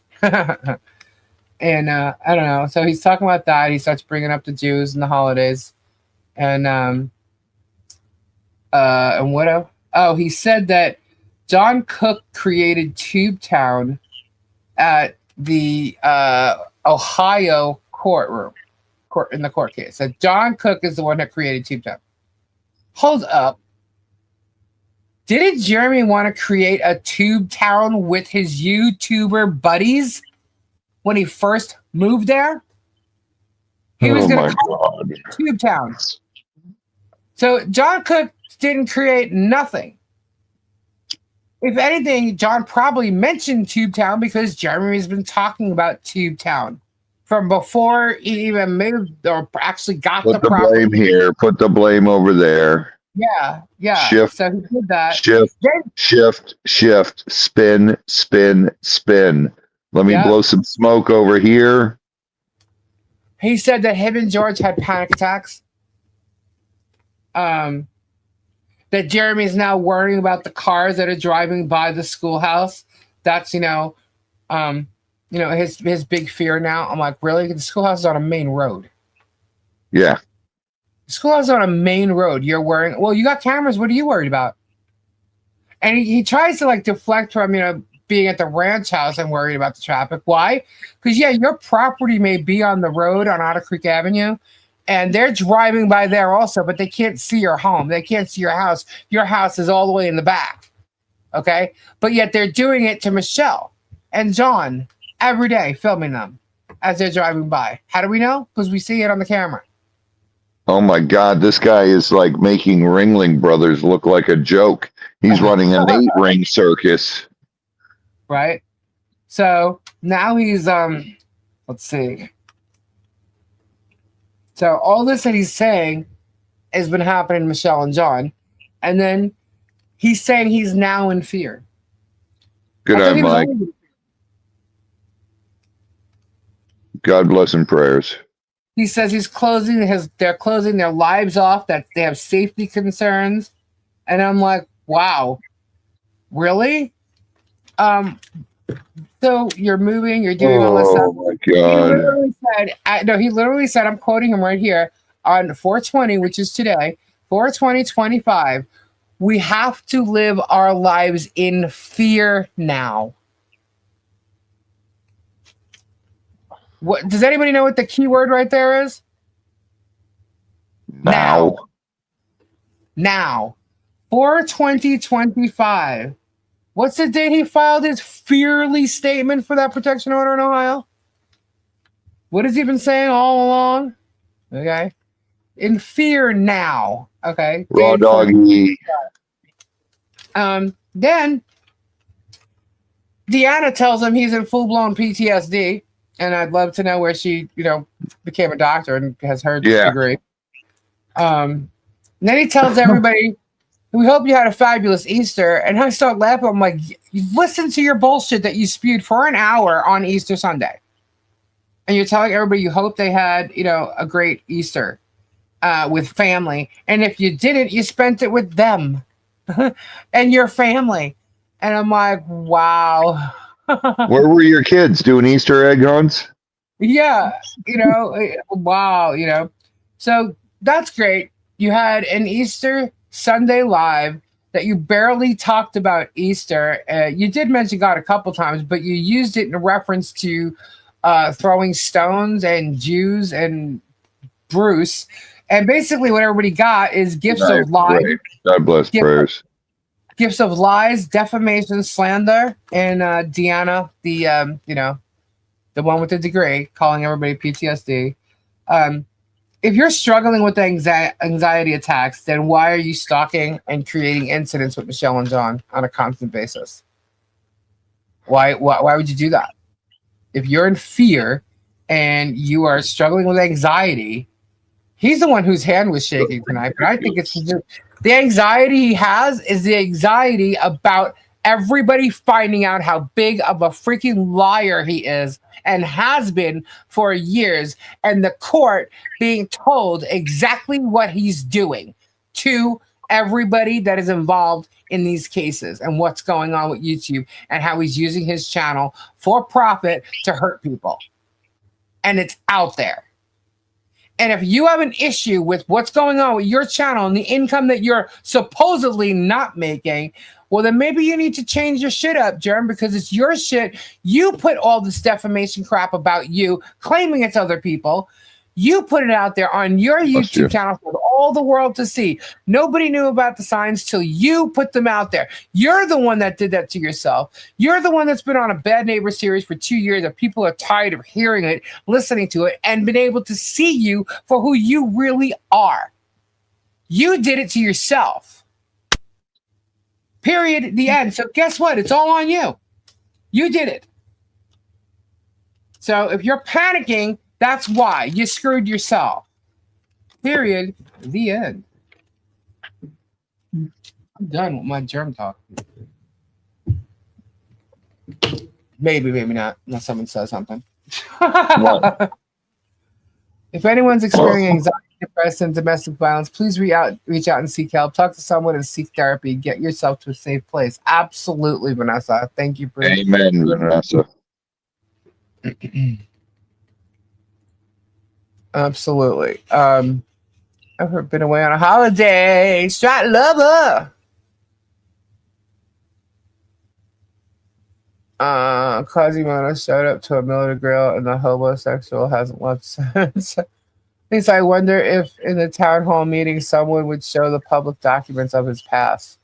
And I don't know. So he's talking about that. He starts bringing up the Jews and the holidays. And what else? Oh, he said that John Cook created Tubetown at the Ohio court in the court case. So John Cook is the one that created Tubetown. Hold up. Didn't Jeremy want to create a Tubetown with his YouTuber buddies when he first moved there? He was going to call it Tubetown. So John Cook didn't create nothing. If anything, John probably mentioned Tubetown because Jeremy's been talking about Tubetown from before he even moved or actually got the property. Put the blame here. Put the blame over there. Yeah. Shift. So he did that. Shift. Spin. Let me blow some smoke over here. He said that him and George had panic attacks. That Jeremy's now worrying about the cars that are driving by the schoolhouse. That's his big fear now. I'm like, really? The schoolhouse is on a main road. Yeah. The schoolhouse is on a main road. You're worrying. Well, you got cameras. What are you worried about? And he tries to deflect from being at the ranch house and worried about the traffic. Why? Because your property may be on the road on Otter Creek Avenue. And they're driving by there also, but they can't see your home. They can't see your house. Your house is all the way in the back. Okay? But yet they're doing it to Michelle and John every day, filming them as they're driving by. How do we know? Because we see it on the camera. Oh my God, this guy is making Ringling Brothers look like a joke. He's running an 8-ring circus. Right? So now he's, let's see. So all this that he's saying has been happening to Michelle and John. And then he's saying he's now in fear. Good night, Mike. God bless and prayers. He says they're closing their lives off, that they have safety concerns. And I'm like, wow, really? So you're moving, you're doing all this stuff. Oh my God. He literally said, I'm quoting him right here on 4/20, which is today, 4/20/25. We have to live our lives in fear now. What does anybody know what the key word right there is? Now. 4/20/25. What's the date he filed his fearly statement for that protection order in Ohio? What has he been saying all along? Okay. In fear now. Okay. Raw doggy. Then Deanna tells him he's in full-blown PTSD. And I'd love to know where she, became a doctor and has her degree. And then he tells everybody, we hope you had a fabulous Easter. And I start laughing. I'm like, listen to your bullshit that you spewed for an hour on Easter Sunday. And you're telling everybody you hope they had, a great Easter with family. And if you didn't, you spent it with them and your family. And I'm like, wow. Where were your kids doing Easter egg hunts? Yeah, wow, So that's great. You had an Easter Sunday live that you barely talked about Easter. You did mention God a couple times, but you used it in reference to throwing stones and Jews and Bruce. And basically what everybody got is gifts of lies. God bless prayers. Gifts of lies, defamation, slander, and Deanna, the one with the degree, calling everybody PTSD. If you're struggling with anxiety attacks, then why are you stalking and creating incidents with Michelle and John on a constant basis? Why would you do that? If you're in fear and you are struggling with anxiety, he's the one whose hand was shaking tonight. But I think it's just The anxiety he has is the anxiety about everybody finding out how big of a freaking liar he is and has been for years, and the court being told exactly what he's doing to everybody that is involved in these cases and what's going on with YouTube and how he's using his channel for profit to hurt people. And it's out there. And if you have an issue with what's going on with your channel and the income that you're supposedly not making, well, then maybe you need to change your shit up, Jerm, because it's your shit. You put all this defamation crap about you, claiming it's other people. You put it out there on your YouTube channel for all the world to see. Nobody knew about the signs till you put them out there. You're the one that did that to yourself. You're the one that's been on a Bad Neighbor series for 2 years that people are tired of hearing it, listening to it, and been able to see you for who you really are. You did it to yourself. Period. The end. So guess what? It's all on you. You did it. So if you're panicking, that's why you screwed yourself. Period. The end. I'm done with my germ talk. Maybe, maybe not. Unless someone says something. If anyone's experiencing anxiety, depression, domestic violence, please reach out and seek help. Talk to someone and seek therapy. Get yourself to a safe place. Absolutely, Vanessa. Thank you for Amen, Vanessa. Absolutely. I've been away on a holiday. Strat lover. Quasimodo showed up to a Miller grill and the homosexual hasn't left since. At least I wonder if in the town hall meeting someone would show the public documents of his past.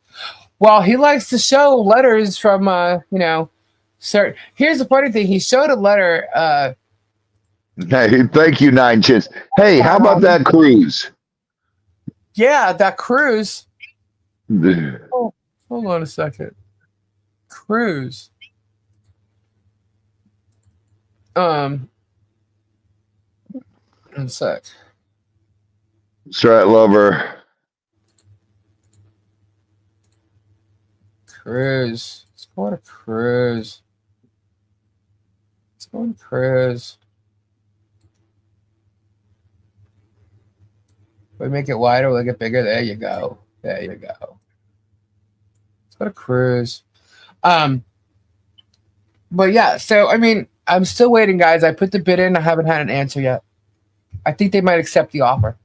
Well, he likes to show letters from certain. Here's the funny thing. He showed a letter. Hey, thank you, 9 Chins. Hey, how about that cruise? Yeah, that cruise. Oh, hold on a second. Cruise. One sec. Strat lover. Cruise. Let's go on a cruise. Let's go on a cruise. We make it wider, we'll get bigger. There you go. There you go. Let's go to cruise. But yeah, so I mean, I'm still waiting, guys. I put the bid in. I haven't had an answer yet. I think they might accept the offer.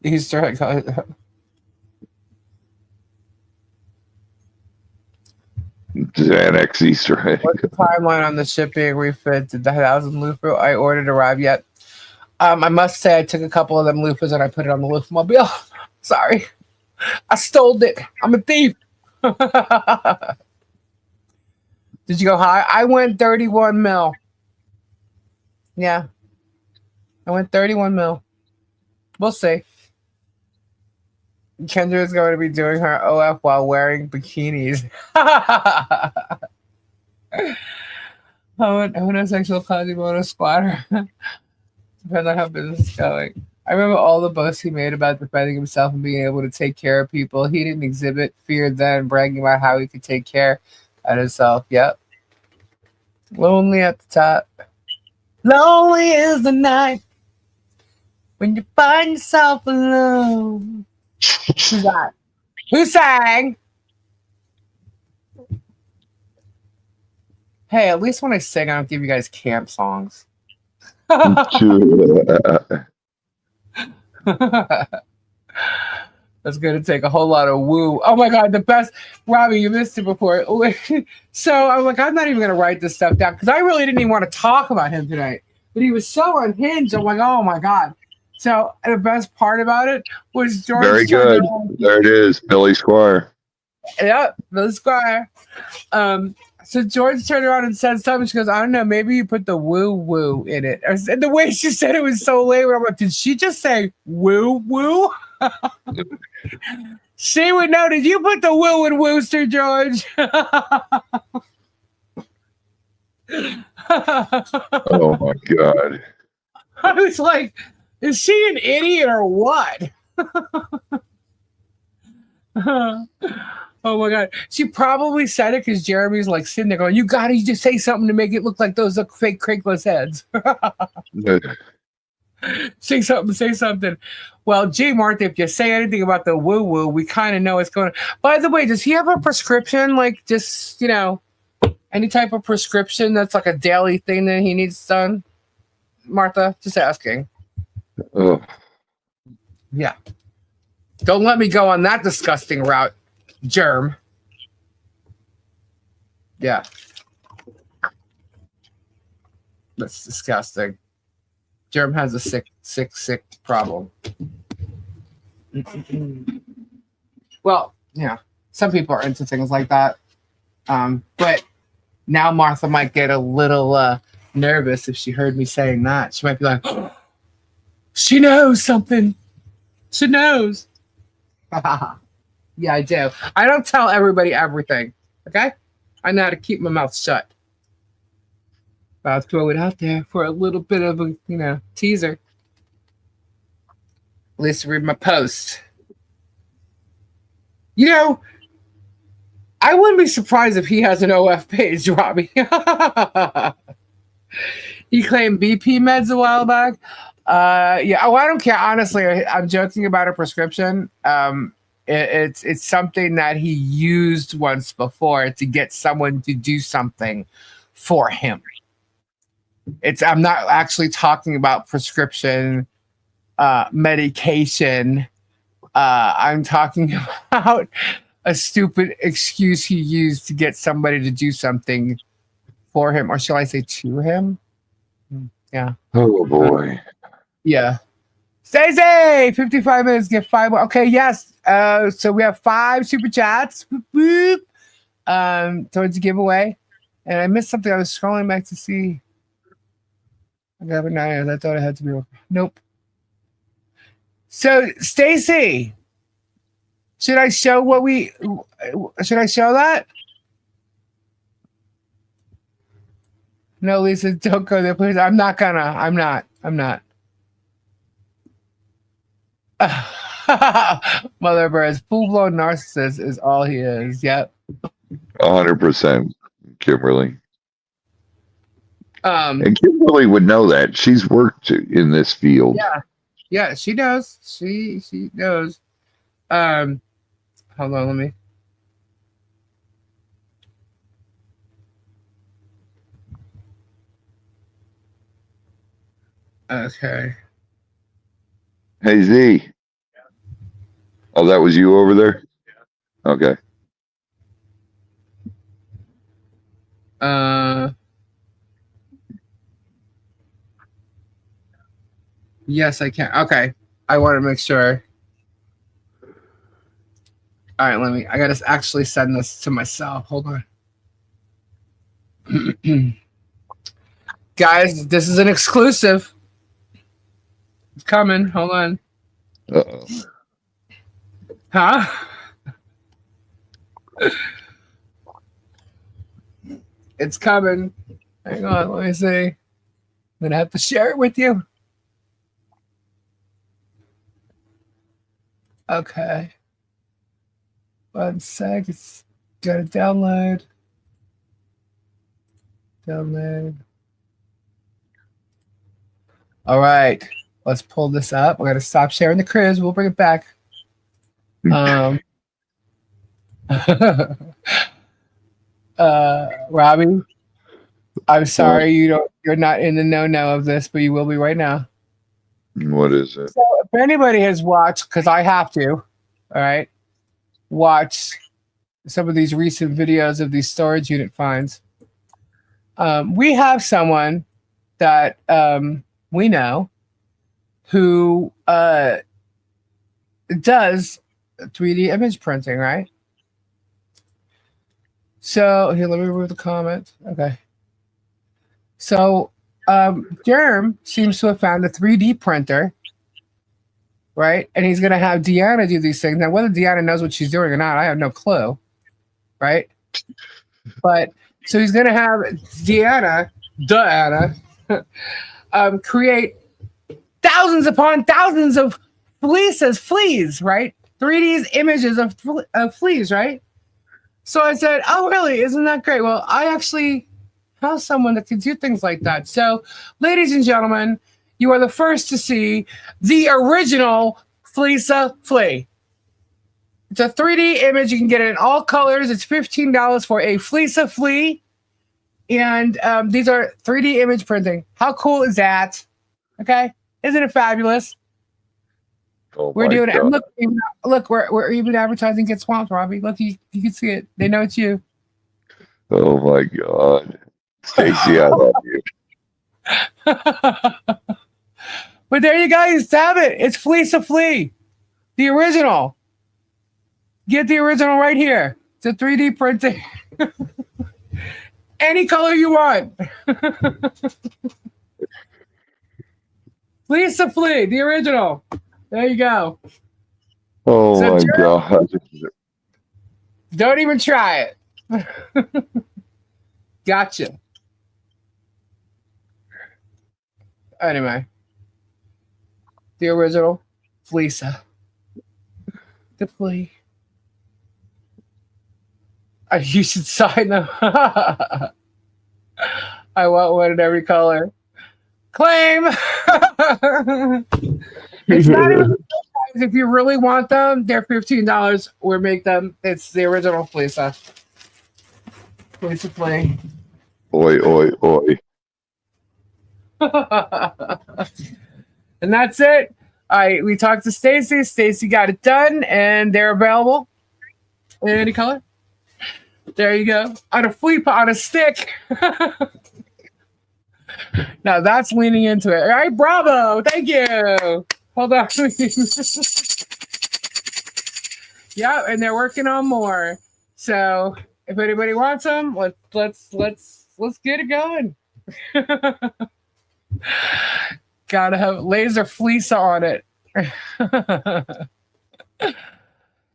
Easter egg. Xanax Easter egg. What's the timeline on the ship being refit? Did the 1,000 loofah I ordered arrive yet? I must say I took a couple of them loofahs and I put it on the loofah-mobile. Sorry. I stole it. I'm a thief. Did you go high? I went 31 mil. Yeah. I went 31 mil. We'll see. Kendra is going to be doing her OF while wearing bikinis. Homosexual Quasimodo squatter. Depends on how business is going. I remember all the boasts he made about defending himself and being able to take care of people. He didn't exhibit fear then, bragging about how he could take care of himself. Yep. Lonely at the top. Lonely is the night when you find yourself alone. Who's that? Who sang? Hey, at least when I sing, I don't give you guys camp songs. That's going to take a whole lot of woo. Oh my God, the best. Robbie, you missed it before. So I'm like, I'm not even going to write this stuff down because I really didn't even want to talk about him tonight. But he was so unhinged. I'm like, oh my God. So the best part about it was George. Very good. There it is, Billy Squire. Yep, Billy Squire. So George turned around and said something. She goes, I don't know, maybe you put the woo-woo in it. And the way she said it was so lame. I'm like, did she just say woo-woo? She would know. Did you put the woo in Wooster, George? Oh my God. I was like, is she an idiot or what? Oh my God. She probably said it because Jeremy's like sitting there going, you gotta just say something to make it look like those are fake Craigslist heads. Say something, say something. Well, gee, Martha, if you say anything about the woo-woo, we kind of know what's going on. By the way, does he have a prescription? Like just, any type of prescription that's like a daily thing that he needs done? Martha, just asking. Oh. Yeah. Don't let me go on that disgusting route, Germ. Yeah. That's disgusting. Germ has a sick problem. Well, yeah, some people are into things like that. But now Martha might get a little nervous if she heard me saying that. She might be like, oh, she knows something. She knows. Yeah, I do. I don't tell everybody everything. Okay? I know how to keep my mouth shut. But I'll throw it out there for a little bit of a, teaser. At least read my post. I wouldn't be surprised if he has an OF page, Robbie. He claimed BP meds a while back. Yeah. Oh, I don't care. Honestly, I'm joking about a prescription. It's something that he used once before to get someone to do something for him. I'm not actually talking about prescription medication. I'm talking about a stupid excuse he used to get somebody to do something for him, or shall I say to him? Yeah. Oh boy. Yeah. Stacey, 55 minutes, get 5. Okay, yes. So we have 5 super chats. Boop, boop. Towards the giveaway. And I missed something. I was scrolling back to see. I got 9. I thought it had to be. Nope. So, Stacey, should I show that? No, Lisa, don't go there, please. I'm not. Mother Birds, full-blown narcissist is all he is. Yep. 100%, Kimberly. And Kimberly would know that. She's worked in this field. Yeah, she knows. She knows. Hold on, let me. Okay. Hey Z. Oh, that was you over there? Okay. Yes, I can. Okay. I want to make sure. All right, I gotta actually send this to myself. Hold on. Guys, this is an exclusive. It's coming. Hold on. Uh-oh. Huh? It's coming. Hang on, let me see. I'm gonna have to share it with you. Okay. 1 sec. It's gotta download. All right. Let's pull this up. We're gonna stop sharing the cribs. We'll bring it back. Robbie, I'm sorry you're not in the no of this, but you will be right now. What is it? So if anybody has watched, because I have to, all right, watch some of these recent videos of these storage unit finds. We have someone that we know who does 3D image printing, right? So here, let me remove the comment. Okay. So Jerm seems to have found a 3D printer, right? And he's gonna have Deanna do these things. Now, whether Deanna knows what she's doing or not, I have no clue, right? But So he's going to have Diana, create thousands upon thousands of fleas, right? 3D images of fleas, right? So I said, oh, really? Isn't that great? Well, I actually have someone that can do things like that. So, ladies and gentlemen, you are the first to see the original Fleesa Flea. It's a 3D image. You can get it in all colors. It's $15 for a Fleesa Flea. And these are 3D image printing. How cool is that? Okay. Isn't it fabulous? Oh, we're doing it. Look, we're even advertising Get Swamped, Robbie. Look, you can see it. They know it's you. Oh my God. Stacy, I love you. But there you guys have it. It's Fleesa Flea. The original. Get the original right here. It's a 3D printing. Any color you want. Fleesa Flea, the original. There you go. Oh so my God. Don't even try it. Gotcha. Anyway. The original Fleesa. The Flea. You should sign them. I want one in every color. Claim. It's not even if you really want them, they're $15. We'll make them. It's the original Fleesa. Fleesa Flea. Oi, oi, oi. And that's it. We talked to Stacy. Stacy got it done, and they're available in any color. There you go. On a flea on a stick. Now that's leaning into it. All right, bravo. Thank you. Hold on. Yeah, and they're working on more. So if anybody wants them, let's get it going. Gotta have laser Fleesa on it.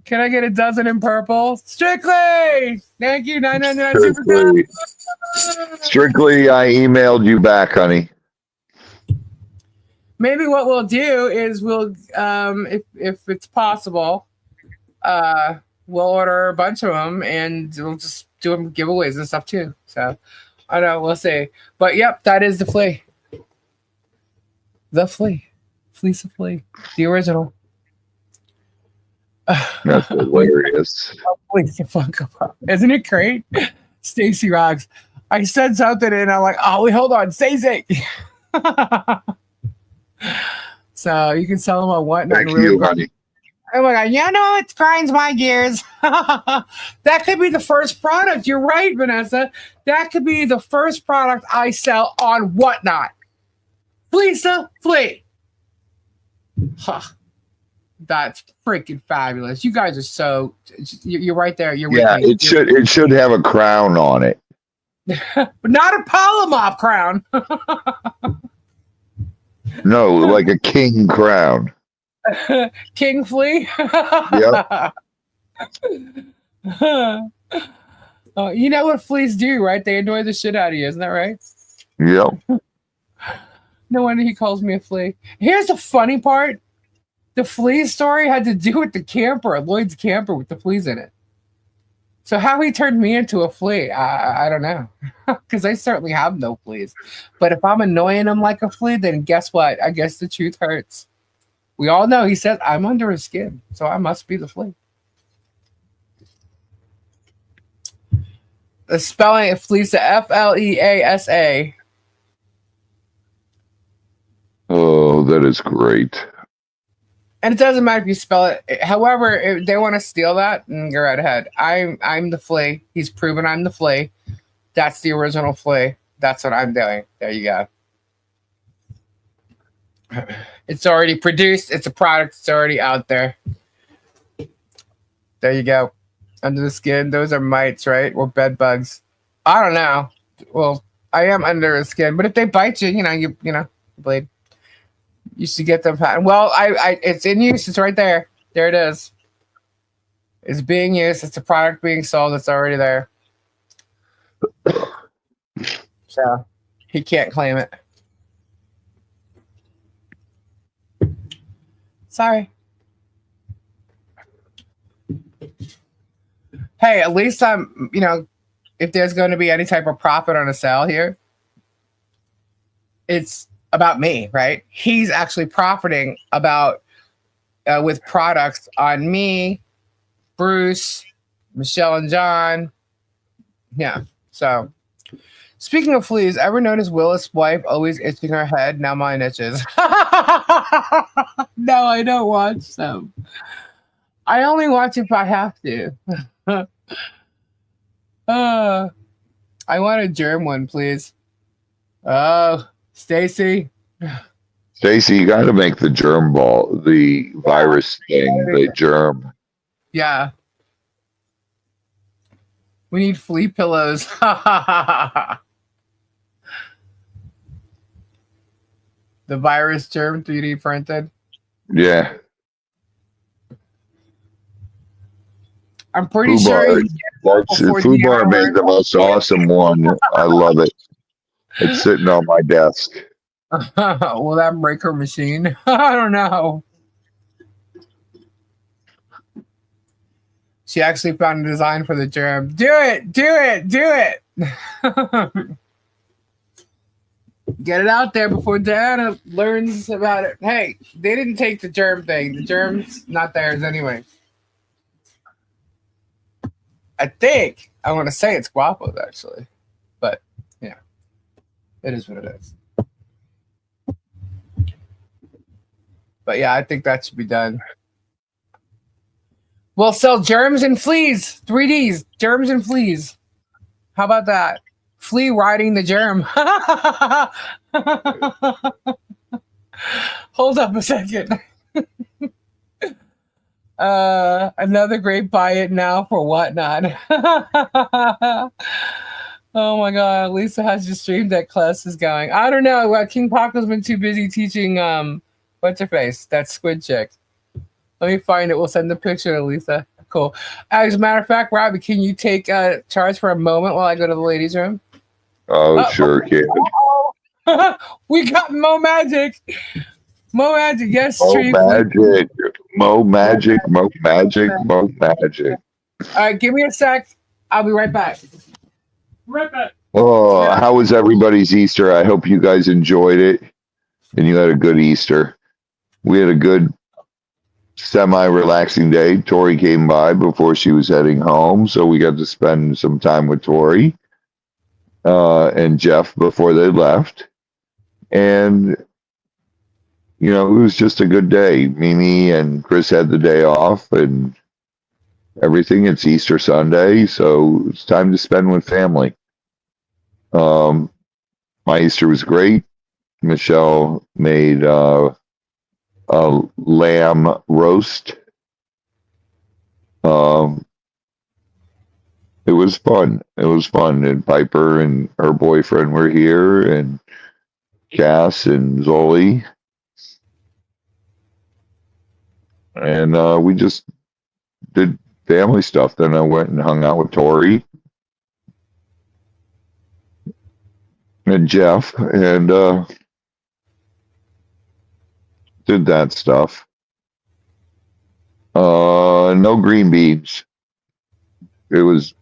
Can I get a dozen in purple? Strictly! Thank you, 999 Super. Strictly, I emailed you back, honey. Maybe what we'll do is we'll, if it's possible, we'll order a bunch of them and we'll just do them giveaways and stuff too. So I don't know, we'll see. But yep, that is the flea. The flea. Fleesa Flea. The original. That's hilarious. Isn't it great? Stacy rocks. I said something and I'm like, oh, wait, hold on, Stacy. So you can sell them on whatnot. Thank you, honey. Oh my God, it grinds my gears. That could be the first product. You're right, Vanessa. That could be the first product I sell on whatnot. Fleesa Flea. Huh. That's freaking fabulous. You guys are so. You're right there. You're it should have a crown on it, but not a Polymop crown. No, like a king crown. King Flea. Yep. Oh, you know what fleas do, right? They annoy the shit out of you, isn't that right? Yep. No wonder he calls me a flea. Here's the funny part. The flea story had to do with the camper, Lloyd's camper with the fleas in it. So how he turned me into a flea, I don't know. Because I certainly have no fleas. But if I'm annoying him like a flea, then guess what? I guess the truth hurts. We all know he says, I'm under his skin, so I must be the flea. The spelling of Fleesa, F-L-E-A-S-A. Oh, that is great. And it doesn't matter if you spell it. However, if they want to steal that, go right ahead. I'm the flea. He's proven I'm the flea. That's the original flea. That's what I'm doing. There you go. It's already produced. It's a product. It's already out there. There you go. Under the skin. Those are mites, right? Or bed bugs. I don't know. Well, I am under the skin, but if they bite you, you bleed. You should get them. Well, it's in use. It's right there. There it is. It's being used. It's a product being sold. It's already there. So he can't claim it. Sorry. Hey, at least I'm, if there's going to be any type of profit on a sale here, it's about me, right? He's actually profiting about with products on me, Bruce, Michelle, and John. Yeah. So, speaking of fleas, ever notice Willis' wife always itching her head? Now mine itches. No, I don't watch them. I only watch if I have to. I want a germ one, please. Oh, Stacy. Stacy, you got to make the germ ball, the virus thing, the germ. Yeah. We need flea pillows. The virus germ 3D printed. Yeah. I'm pretty sure Fubar made the most awesome one. I love it. It's sitting on my desk. Will that break her machine? I don't know. She actually found a design for the germ. Do it! Do it! Do it! Get it out there before Diana learns about it. Hey, they didn't take the germ thing. The germ's not theirs anyway. I think I want to say it's Guapo's actually, but yeah, it is what it is. But yeah, I think that should be done. We'll sell germs and fleas, 3Ds, germs and fleas. How about that? Flea riding the germ. Hold up a second. Another great buy it now for whatnot. Oh my god, Lisa has just streamed that class is going. I don't know. King Paco's been too busy teaching what's her face? That squid chick. Let me find it. We'll send the picture to Lisa. Cool. As a matter of fact, Robbie, can you take charge for a moment while I go to the ladies' room? Oh, sure can. We got Mo Magic. Mo Magic, yes. Mo Magic. Mo Magic. Mo Magic. Mo Magic. All right, give me a sec. I'll be right back. Right back. Oh, how was everybody's Easter? I hope you guys enjoyed it and you had a good Easter. We had a good semi-relaxing day. Tori came by before she was heading home, so we got to spend some time with Tori and Jeff before they left. And, it was just a good day. Mimi and Chris had the day off and everything. It's Easter Sunday, so it's time to spend with family. My Easter was great. Michelle made a lamb roast. It was fun. It was fun. And Piper and her boyfriend were here, and Cass and Zoli. And we just did family stuff. Then I went and hung out with Tori and Jeff and did that stuff. No green beans. It was,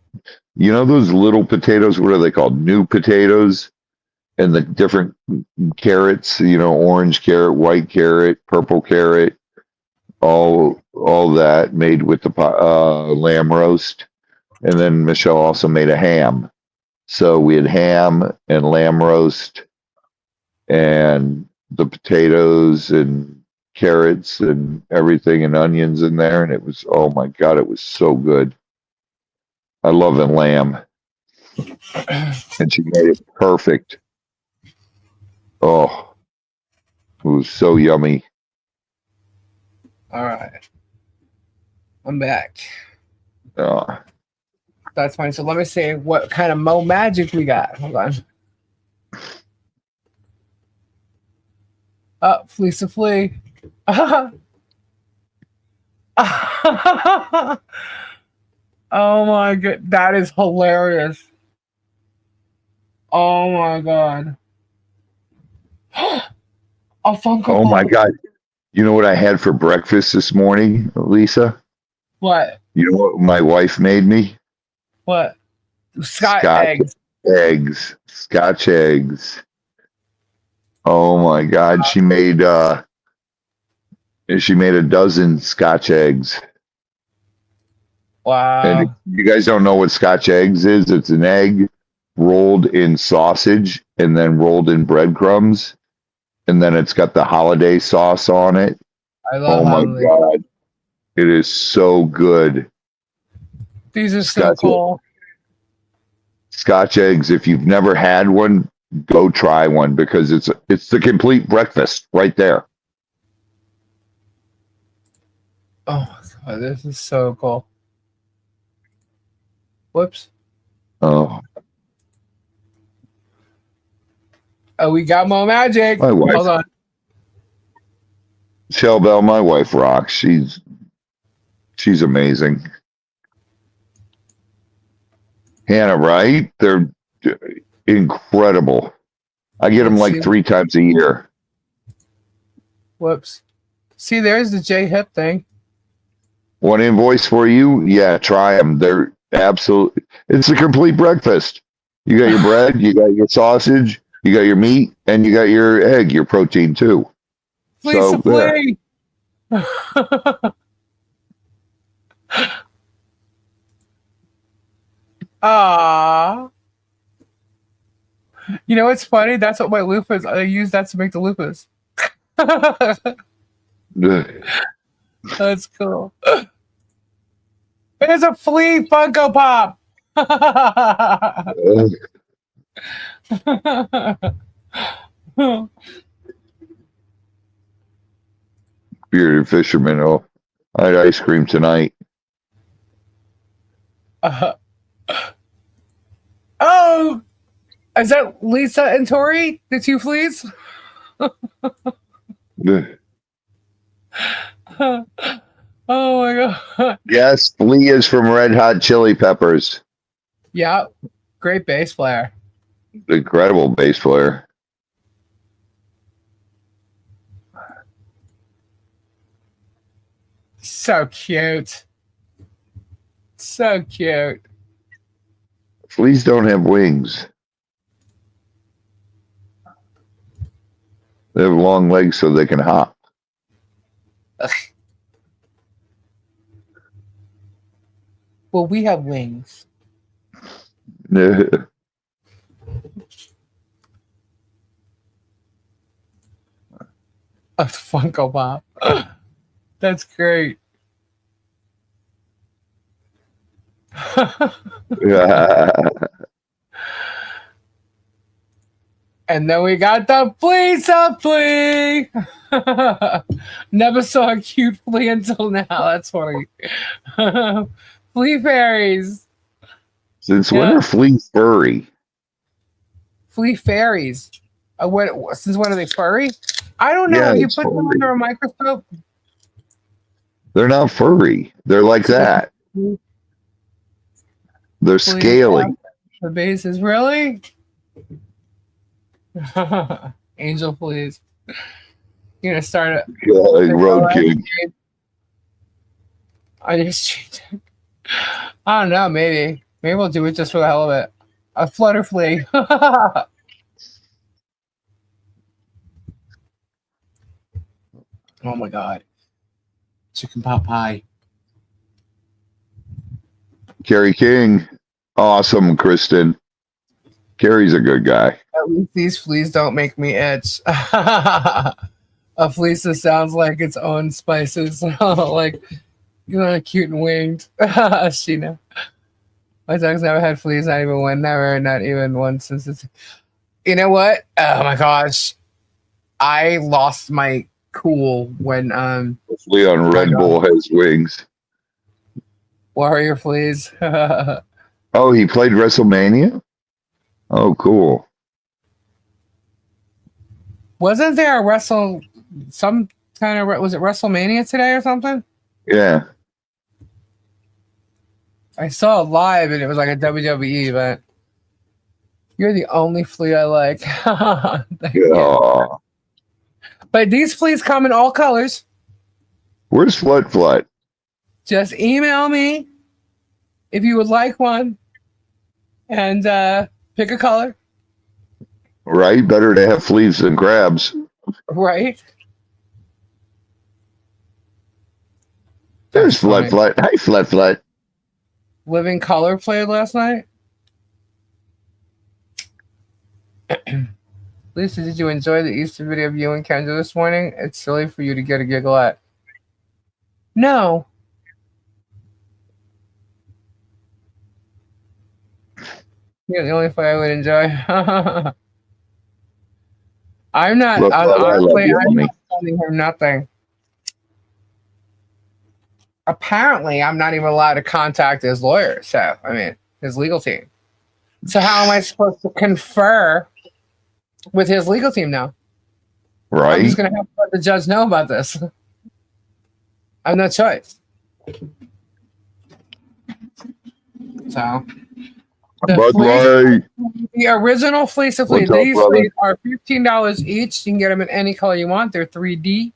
those little potatoes, what are they called? New potatoes, and the different carrots, orange carrot, white carrot, purple carrot, all that made with the lamb roast. And then Michelle also made a ham. So we had ham and lamb roast and the potatoes and carrots and everything and onions in there. And it was, oh my God, it was so good. I love the lamb. And she made it perfect. Oh, it was so yummy. All right. I'm back. Uh, That's fine. So let me see what kind of Mo Magic we got. Hold on. Fleece Flea. Oh my god, that is hilarious. Oh my god. A Funko Oh my Pop. God. You know what I had for breakfast this morning, Lisa? What? You know what my wife made me? What? Scott Scotch eggs. eggs. Scotch eggs. Oh my God. She made a dozen Scotch eggs. And if Wow. you guys don't know what Scotch eggs is, it's an egg rolled in sausage and then rolled in breadcrumbs. And then it's got the holiday sauce on it. I love Oh my holiday. God. It is so good. These are so cool. Scotch eggs. If you've never had one, go try one because it's the complete breakfast right there. Oh my god, this is so cool. Whoops. Oh, Oh, we got more magic. my wife, Hold on. Shell Bell, my wife rocks. She's amazing. Hannah, right? They're incredible. I get them Let's like see. 3 times a year. Whoops. See, there's the J Hip thing. One invoice for you? Yeah, try them. They're absolute. It's a complete breakfast. You got your bread, you got your sausage, you got your meat, and you got your egg, your protein too. Please, So, flea. Ah. You know what's funny? That's what my loofahs. I use that to make the loofahs. That's cool. There's a flea Funko Pop. Bearded fisherman. Oh, I had ice cream tonight. Oh, is that Lisa and Tori, the 2 fleas? Oh my god. Yes, Flea is from Red Hot Chili Peppers. Yeah, great bass player. Incredible bass player. So cute. So cute. Fleas don't have wings. They have long legs so they can hop. Ugh. Well, we have wings. A Funko Pop. That's great. And then we got the flea. Never saw a cute flea until now. That's funny. Flea fairies. Since when are fleas furry? Flea fairies. Since when are they furry? I don't know. Yeah, You it's put them furry. under a microscope. They're not furry. They're like that. They're scaly. The base is really angel fleas. You're gonna start it. Yeah, like Road King. I just I don't know, maybe we'll do it just for the hell of it. A flutter flea. Oh my god. Chicken pot pie. Kerry King. Awesome, Kristen. Kerry's a good guy. At least these fleas don't make me itch. A fleece that sounds like its own spices. Like, you know, cute and winged. Sheena. My dog's never had fleas, not even one, never, not even one since it's. You know what? Oh my gosh. I lost my cool when Leon Red Bull has wings. Warrior fleas. Oh, he played WrestleMania? Oh, cool. Wasn't there a some kind of, was it WrestleMania today or something? Yeah. I saw it live and it was like a WWE event. You're the only flea I like. Thank Yeah. you. But these fleas come in all colors. Where's Flut? Just email me if you would like one and pick a color. Right? Better to have fleas than crabs. Right? There's Flut. Hi, Flut. Living Color played last night. Lisa, did you enjoy the Easter video of you and Kendra this morning? It's silly for you to get a giggle at. No. You're the only play I would enjoy. I'm not. Look, honestly, I'm you, not sending him nothing. Apparently, I'm not even allowed to contact his lawyer. So, I mean, his legal team. So, how am I supposed to confer with his legal team now? Right. I'm just going to have to let the judge know about this. I have no choice. So, the original fleece of fleece. These fleece are $15 each. You can get them in any color you want. They're 3D.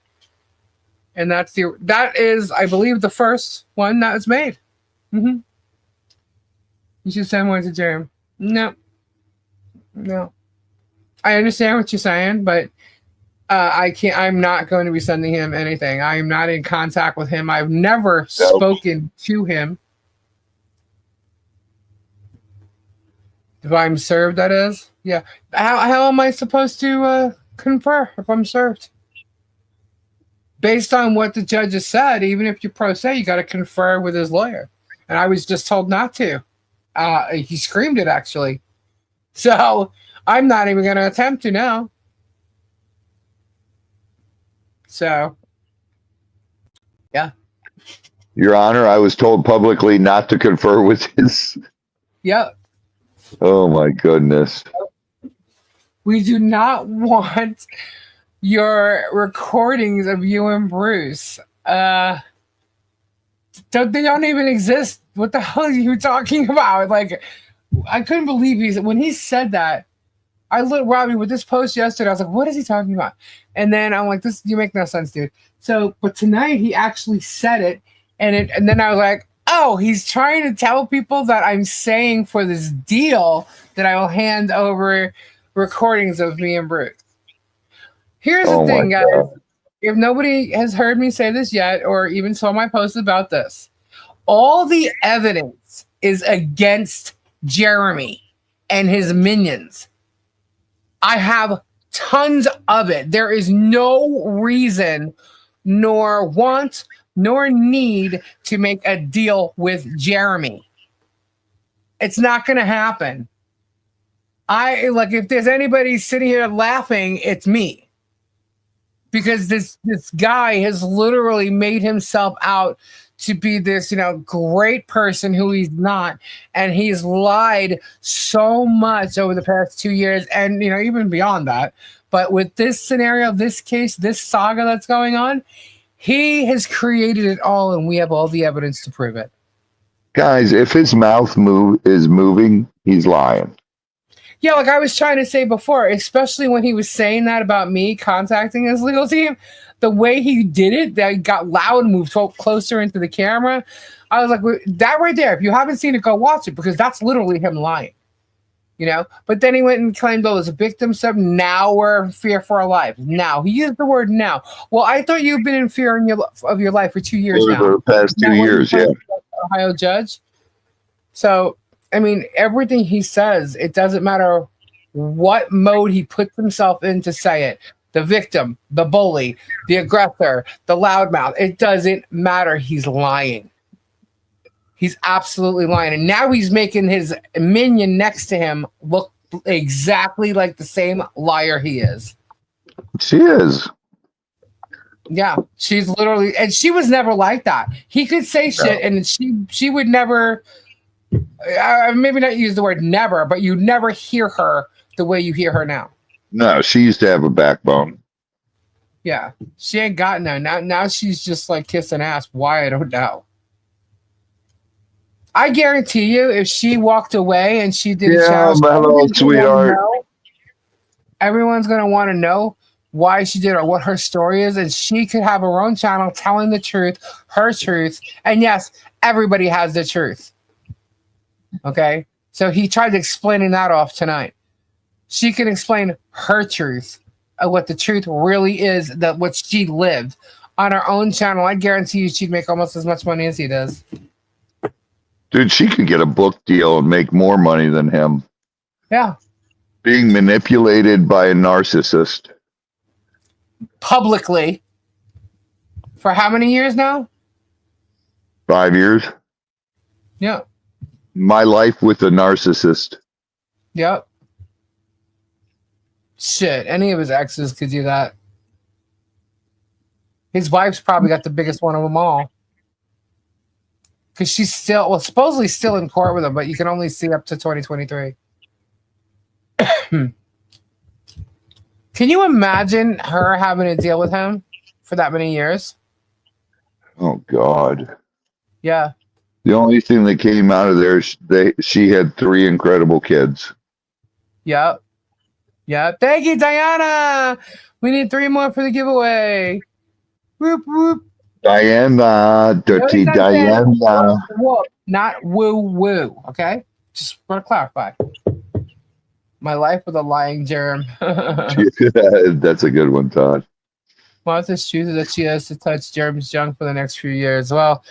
And that is, I believe, the first one that was made. Mm-hmm. You should send one to Jeremy. No. I understand what you're saying, but I can't. I'm not going to be sending him anything. I'm not in contact with him. I've never spoken to him. If I'm served, that is. Yeah. How am I supposed to confer if I'm served? Based on what the judge has said, even if you're pro se, you got to confer with his lawyer. And I was just told not to. He screamed it, actually. So I'm not even going to attempt to now. So, yeah. Your Honor, I was told publicly not to confer with his. Yep. Oh, my goodness. We do not want your recordings of you and Bruce. They don't even exist. What the hell are you talking about? Like, I couldn't believe when he said that. I looked Robbie with this post yesterday. I was like, what is he talking about? And then I'm like, you make no sense, dude. So, but tonight he actually said it, and then I was like, oh, he's trying to tell people that I'm saying for this deal that I will hand over recordings of me and Bruce. Here's the thing, guys. If nobody has heard me say this yet, or even saw my post about this, all the evidence is against Jeremy and his minions. I have tons of it. There is no reason, nor want, nor need to make a deal with Jeremy. It's not going to happen. If there's anybody sitting here laughing, it's me. Because this guy has literally made himself out to be this, great person who he's not. And he's lied so much over the past 2 years and, even beyond that. But with this scenario, this case, this saga that's going on, he has created it all and we have all the evidence to prove it. Guys, if his mouth is moving, he's lying. Yeah, like I was trying to say before, especially when he was saying that about me contacting his legal team, the way he did it, that he got loud and moved closer into the camera. I was like, that right there, if you haven't seen it, go watch it, because that's literally him lying. But then he went and claimed, it was a victim sub. Now we're in fear for our lives. Now. He used the word now. Well, I thought you've been in fear of your life for 2 years now. For the past 2 years, yeah. Ohio judge. So, everything he says, it doesn't matter what mode he puts himself in to say it. The victim, the bully, the aggressor, the loudmouth. It doesn't matter. He's lying. He's absolutely lying. And now he's making his minion next to him look exactly like the same liar he is. She is. Yeah, she's literally, and she was never like that. He could say shit and she would never, maybe not use the word never, but you never hear her the way you hear her now. No, she used to have a backbone. Yeah, she ain't got none. Now she's just like kissing ass. Why? I don't know. I guarantee you, if she walked away and she did a Yeah, challenge, hello, sweetheart. everyone's going to want to know why she did or what her story is, and she could have her own channel telling the truth, her truth. And yes, everybody has the truth. Okay? So he tried explaining that off tonight. She can explain her truth of what the truth really is, that what she lived on her own channel. I guarantee you she'd make almost as much money as he does. Dude, she could get a book deal and make more money than him. Yeah. Being manipulated by a narcissist. Publicly. For how many years now? 5 years. Yeah. My life with a narcissist. Yep. Shit, any of his exes could do that. His wife's probably got the biggest one of them all. Because she's still, well, supposedly still in court with him, but you can only see up to 2023. Can you imagine her having to deal with him for that many years? Oh, God. Yeah. The only thing that came out of there, she had 3 incredible kids. Yep. Yep. Thank you, Diana. We need 3 more for the giveaway. Whoop, whoop. Diana, dirty Diana. Whoop, not woo woo. Okay, just want to clarify. My life with a lying germ. That's a good one, Todd. Martha chooses that she has to touch Germ's junk for the next few years. Well,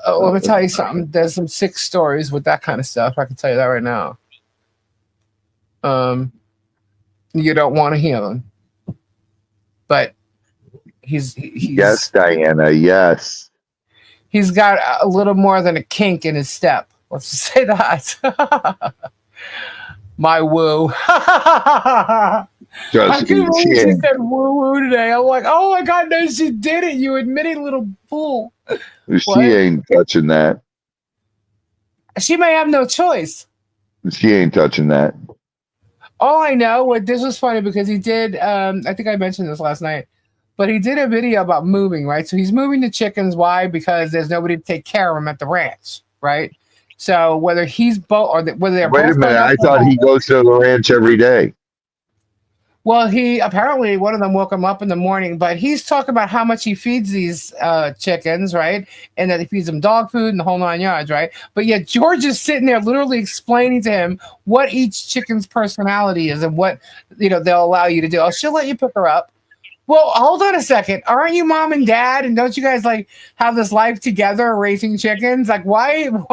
let me tell you something. There's some sick stories with that kind of stuff. I can tell you that right now. You don't want to hear them, but he's yes, Diana. Yes. He's got a little more than a kink in his step. Let's just say that. My woo. I couldn't believe she said woo woo today. I'm like, oh my God, no, she did it. You admitted, little fool. She ain't touching that. She may have no choice. She ain't touching that. All I know, this was funny because he did, I think I mentioned this last night, but he did a video about moving, right? So he's moving the chickens. Why? Because there's nobody to take care of them at the ranch, right? So whether he's both or whether they're wait both. a minute, I thought he goes to the ranch every day. Well, he apparently one of them woke him up in the morning, but he's talking about how much he feeds these chickens, right? And that he feeds them dog food and the whole 9 yards, right? But yet George is sitting there literally explaining to him what each chicken's personality is and what they'll allow you to do. Oh, she'll let you pick her up. Well, hold on a second. Aren't you mom and dad? And don't you guys like have this life together raising chickens? Like, why? Do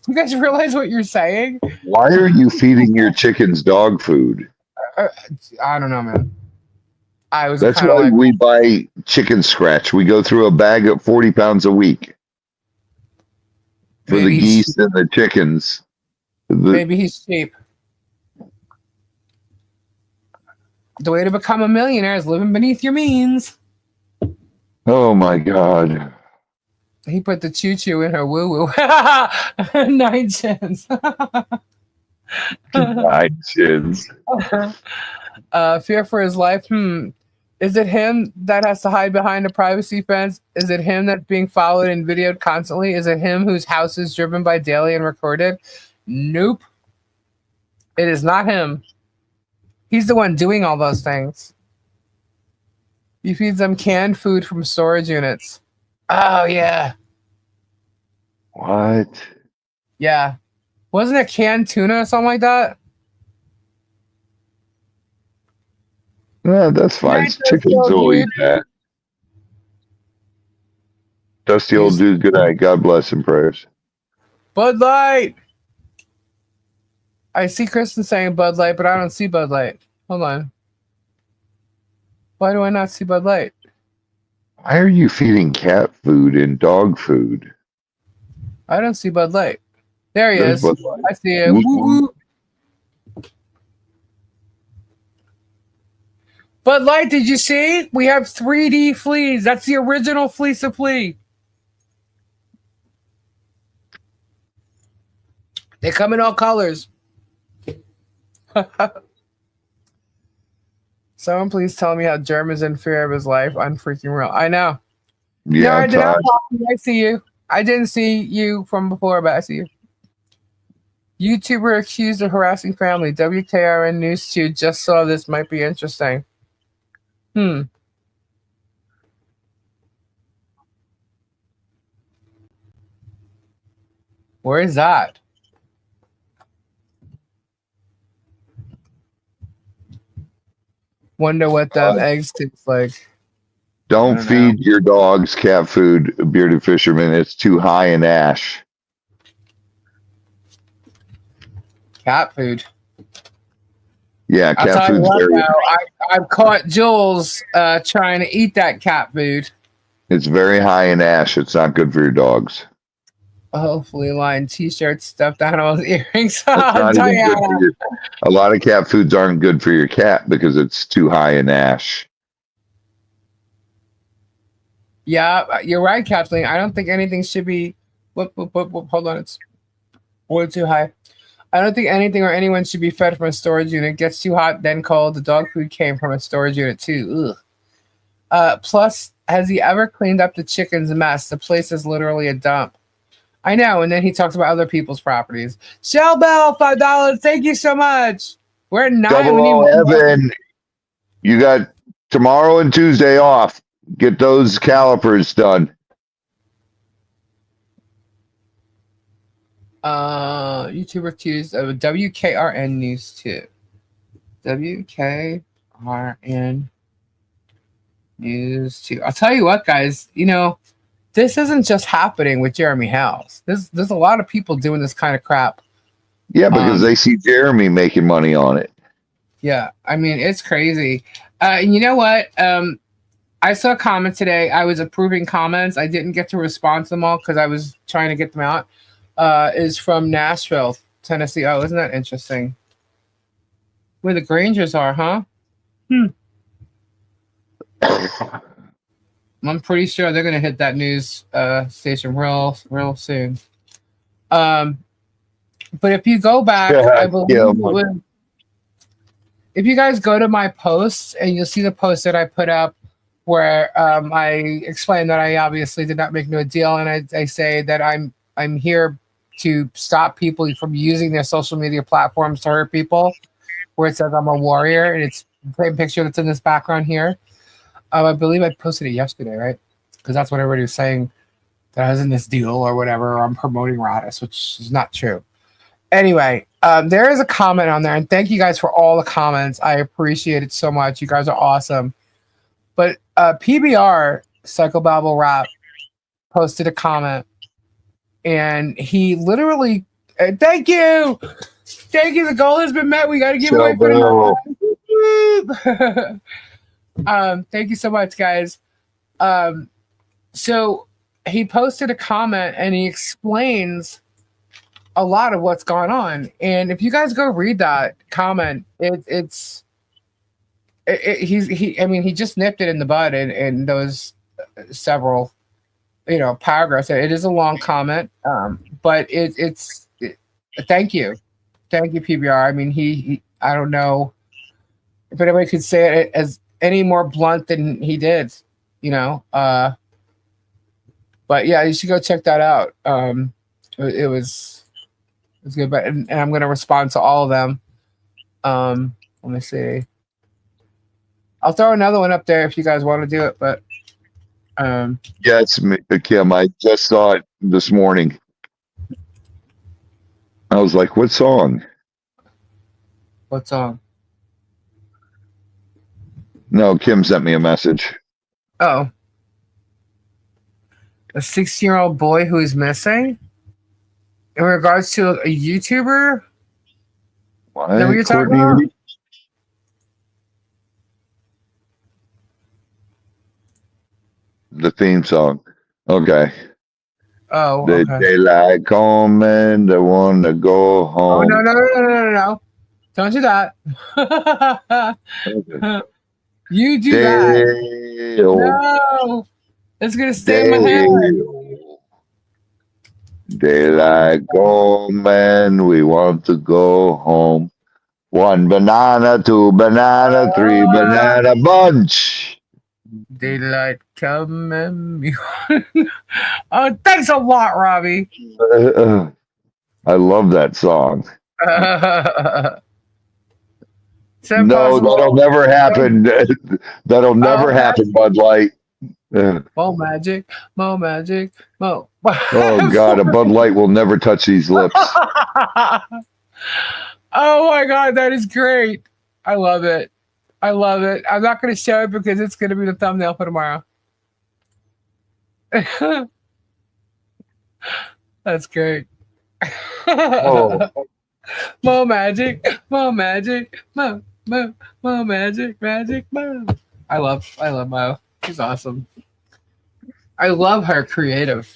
you guys realize what you're saying? Why are you feeding your chickens dog food? I don't know, man. That's why we buy chicken scratch. We go through a bag of 40 pounds a week for the geese and the chickens. Maybe he's cheap. The way to become a millionaire is living beneath your means. Oh my God. He put the choo-choo in her woo-woo. 9 cents. 9 cents. Fear for his life. Is it him that has to hide behind a privacy fence? Is it him that's being followed and videoed constantly? Is it him whose house is driven by daily and recorded? Nope. It is not him. He's the one doing all those things. He feeds them canned food from storage units. Oh, yeah. What? Yeah. Wasn't it canned tuna or something like that? Yeah, that's fine. Chickens will eat that. Dusty old dude, good night. God bless and prayers. Bud Light. I see Kristen saying Bud Light, but I don't see Bud Light. Hold on. Why do I not see Bud Light? Why are you feeding cat food and dog food? I don't see Bud Light. There he is. I see it. Woo woo. Bud Light, did you see? We have 3D fleas. That's the original fleece of flea. They come in all colors. Someone please tell me how Germ is in fear of his life. Unfreaking real. I know. Yeah, no, I see you. I didn't see you from before, but I see you. YouTuber accused of harassing family. WKRN News 2 just saw this. Might be interesting. Where is that? Wonder what the eggs taste like. Don't feed your dogs cat food, bearded fisherman. It's too high in ash. Cat food. Yeah, cat food's very. I've caught Jules trying to eat that cat food. It's very high in ash. It's not good for your dogs. Hopefully, line T-shirts, stuffed animals, earrings. A lot of cat foods aren't good for your cat because it's too high in ash. Yeah, you're right, Kathleen. I don't think anything should be. Whoop, hold on, it's way too high. I don't think anything or anyone should be fed from a storage unit. It gets too hot, then cold. The dog food came from a storage unit too. Ugh. Plus, has he ever cleaned up the chicken's mess? The place is literally a dump. I know. And then he talks about other people's properties. Shell Bell, $5. Thank you so much. We're at 9. We need Evan, you got tomorrow and Tuesday off. Get those calipers done. YouTuber accused of WKRN News 2. WKRN News 2. I'll tell you what, guys. You know, this isn't just happening with Jeremy Hales. There's a lot of people doing this kind of crap. Yeah, because they see Jeremy making money on it. Yeah, I mean, it's crazy. And you know what? I saw a comment today. I was approving comments. I didn't get to respond to them all because I was trying to get them out. Is from Nashville, Tennessee. Oh, isn't that interesting? Where the Grangers are, huh? I'm pretty sure they're gonna hit that news station real soon. But if you go back, I believe if you guys go to my posts and you'll see the post that I put up where I explain that I obviously did not make no deal, and I say that I'm here to stop people from using their social media platforms to hurt people, where it says I'm a warrior, and it's the same picture that's in this background here. I believe I posted it yesterday, right? Because that's what everybody was saying, that I was in this deal or whatever, or I'm promoting Radis, which is not true. Anyway, there is a comment on there, and thank you guys for all the comments. I appreciate it so much. You guys are awesome. But PBR, Psychobabble Rap, posted a comment, and he literally, thank you. The goal has been met. We got to give away for the thank you so much, guys. So he posted a comment and he explains a lot of what's going on. And if you guys go read that comment, he just nipped it in the bud in those several, paragraphs. It is a long comment, but thank you, PBR. I mean, he I don't know if anybody could say it as any more blunt than he did, but yeah, you should go check that out. It was good, but and I'm going to respond to all of them. Let me see. I'll throw another one up there if you guys want to do it, but yeah, it's me, Kim. I just saw it this morning. I was like, what song? What song? No, Kim sent me a message. Oh. A 16-year-old boy who is missing? In regards to a YouTuber? What? Is that what you're talking about? The theme song. Okay. Oh, okay. The daylight come and I want to go home. Oh, no. Don't do that. Okay. You do that. No. It's going to stay in my head. Daylight come and we want to go home. 1 banana, 2 banana, 3 banana bunch. Daylight come and we... Oh, thanks a lot, Robbie. I love that song. No, that'll never happen. That'll never happen, Bud Light. Mo magic, mo magic, mo. Oh God, a Bud Light will never touch these lips. Oh my God, that is great. I love it. I love it. I'm not going to show it because it's going to be the thumbnail for tomorrow. That's great. Oh. Mo magic, mo magic, mo magic, mo. I love Mo. She's awesome. I love her creative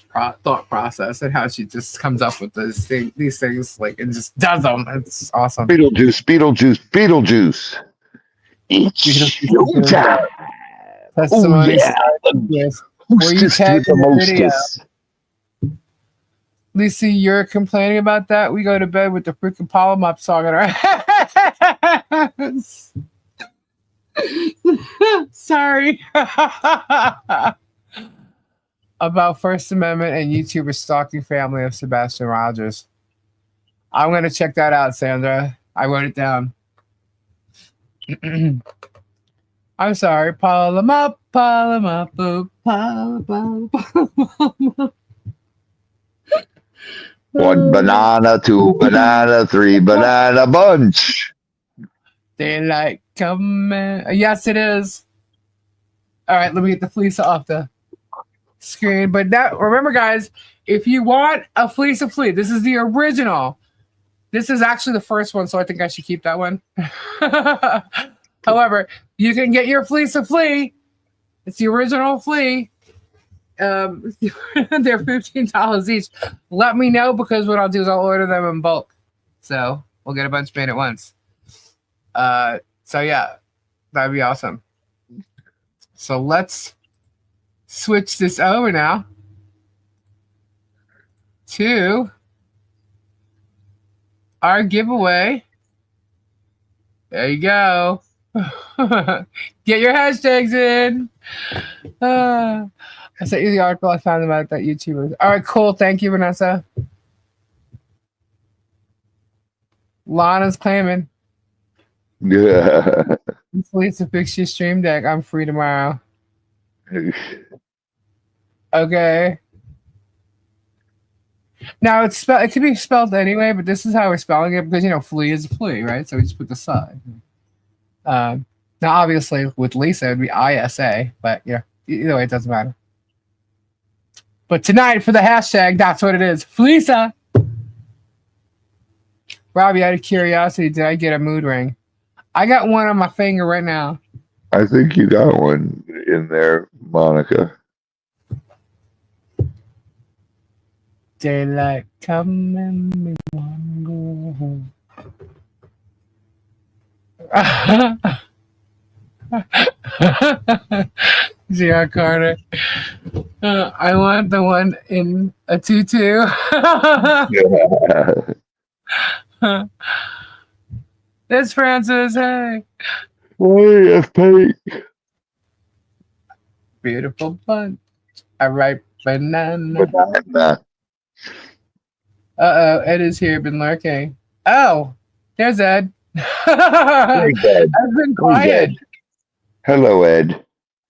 thought process and how she just comes up with these things like and just does them. It's awesome. Beetlejuice. It's showtime. Testimony. Oh, yeah. Were you tagged in the video? Lisa, you're complaining about that? We go to bed with the freaking Pollen Up song in our heads. Sorry. About First Amendment and YouTuber stalking family of Sebastian Rogers. I'm going to check that out, Sandra. I wrote it down. I'm sorry. Pile them up, boop, pile up. One banana, two banana, three banana bunch. Daylight coming. Yes, it is. All right, let me get the fleece off the screen. But that, remember, guys, if you want a flea, this is the original. This is actually the first one, so I think I should keep that one. However, you can get your flea. It's the original flea. They're $15 each. Let me know, because what I'll do is I'll order them in bulk. So we'll get a bunch made at once. So yeah, that'd be awesome. So let's switch this over now to our giveaway. There you go. Get your hashtags in. I sent you the article I found about that YouTuber. All right, cool. Thank you, Vanessa. Lana's claiming. Yeah. Please to fix your stream deck. I'm free tomorrow. Okay. Now it could be spelled anyway, but this is how we're spelling it because flea is a flea, right? So we just put the side. Now obviously with Lisa it'd be ISA, but either way it doesn't matter. But tonight for the hashtag, that's what it is. Fleesa. Robbie, out of curiosity, did I get a mood ring? I got one on my finger right now. I think you got one in there, Monica. Daylight coming, me wanna go home. G.R. Carter. I want the one in a tutu. Yeah. It's Francis. Hey. Boy, pink. Beautiful bunch. A ripe banana. Ed is here. Been lurking. Oh, there's Ed. I've been quiet. Hello, Ed.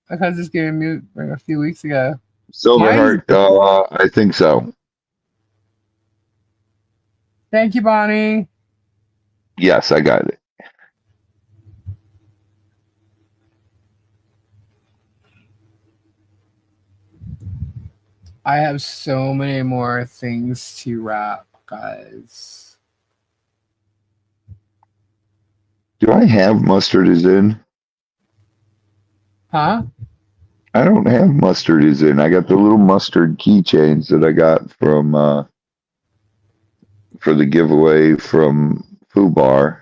Because it's getting mute a few weeks ago. Silverheart, I think so. Thank you, Bonnie. Yes, I got it. I have so many more things to wrap, guys. Do I have mustard is in? Huh? I don't have mustard is in. I got the little mustard keychains that I got from for the giveaway from Fubar.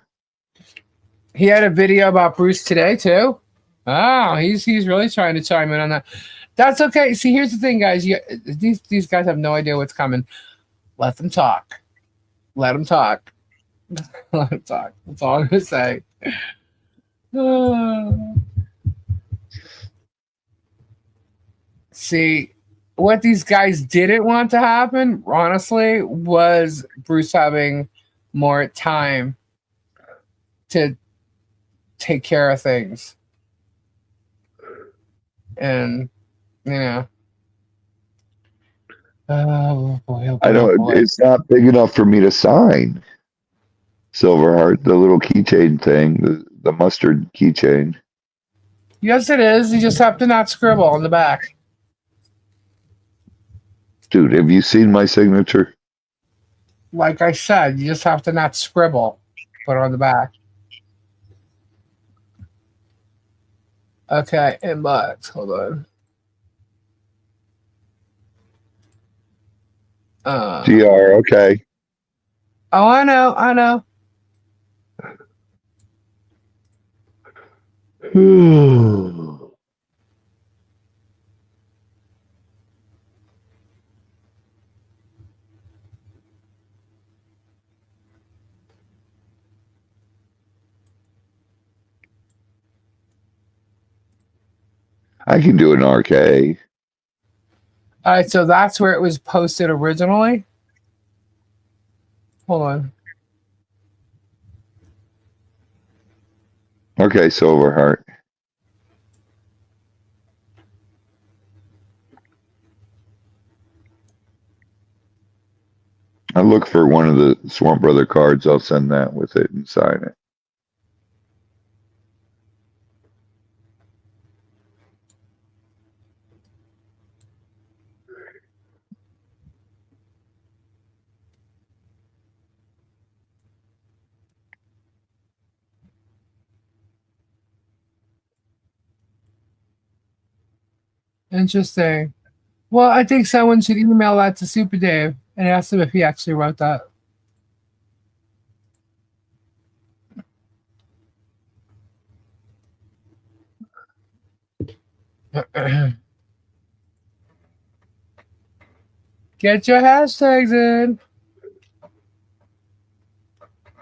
He had a video about Bruce today too. Oh, he's really trying to chime in on that. That's okay. See, here's the thing, guys. These guys have no idea what's coming. Let them talk. Let them talk. Let them talk. That's all I'm gonna say. See, what these guys didn't want to happen, honestly, was Bruce having more time to take care of things. And, you know. Oh boy, oh boy, I don't. oh boy. It's not big enough for me to sign. Silverheart, the little keychain thing, the mustard keychain. Yes, it is. You just have to not scribble on the back. Dude, have you seen my signature? Like I said, you just have to not scribble. Put it on the back. Okay, inbox. Hold on. GR, okay. Oh, I know. I can do an RK. All right, so that's where it was posted originally. Hold on. Okay, Silverheart. I look for one of the Swamp Brother cards. I'll send that with it and sign it. Interesting. Well, I think someone should email that to Super Dave and ask him if he actually wrote that. Get your hashtags in.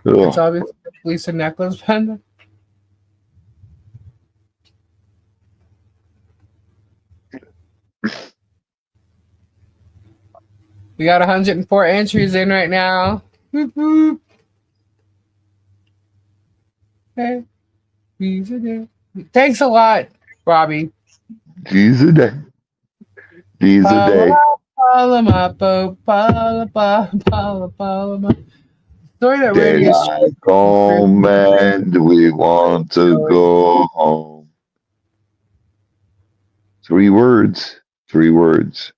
It's Ugh. obviously Lisa necklace pendant. We got 104 entries in right now. Boop, boop. Hey, thanks a lot, Robbie. G's a day. G's a day. Story that Randy is Daylight home and we want to go home. 3 words. 3 words.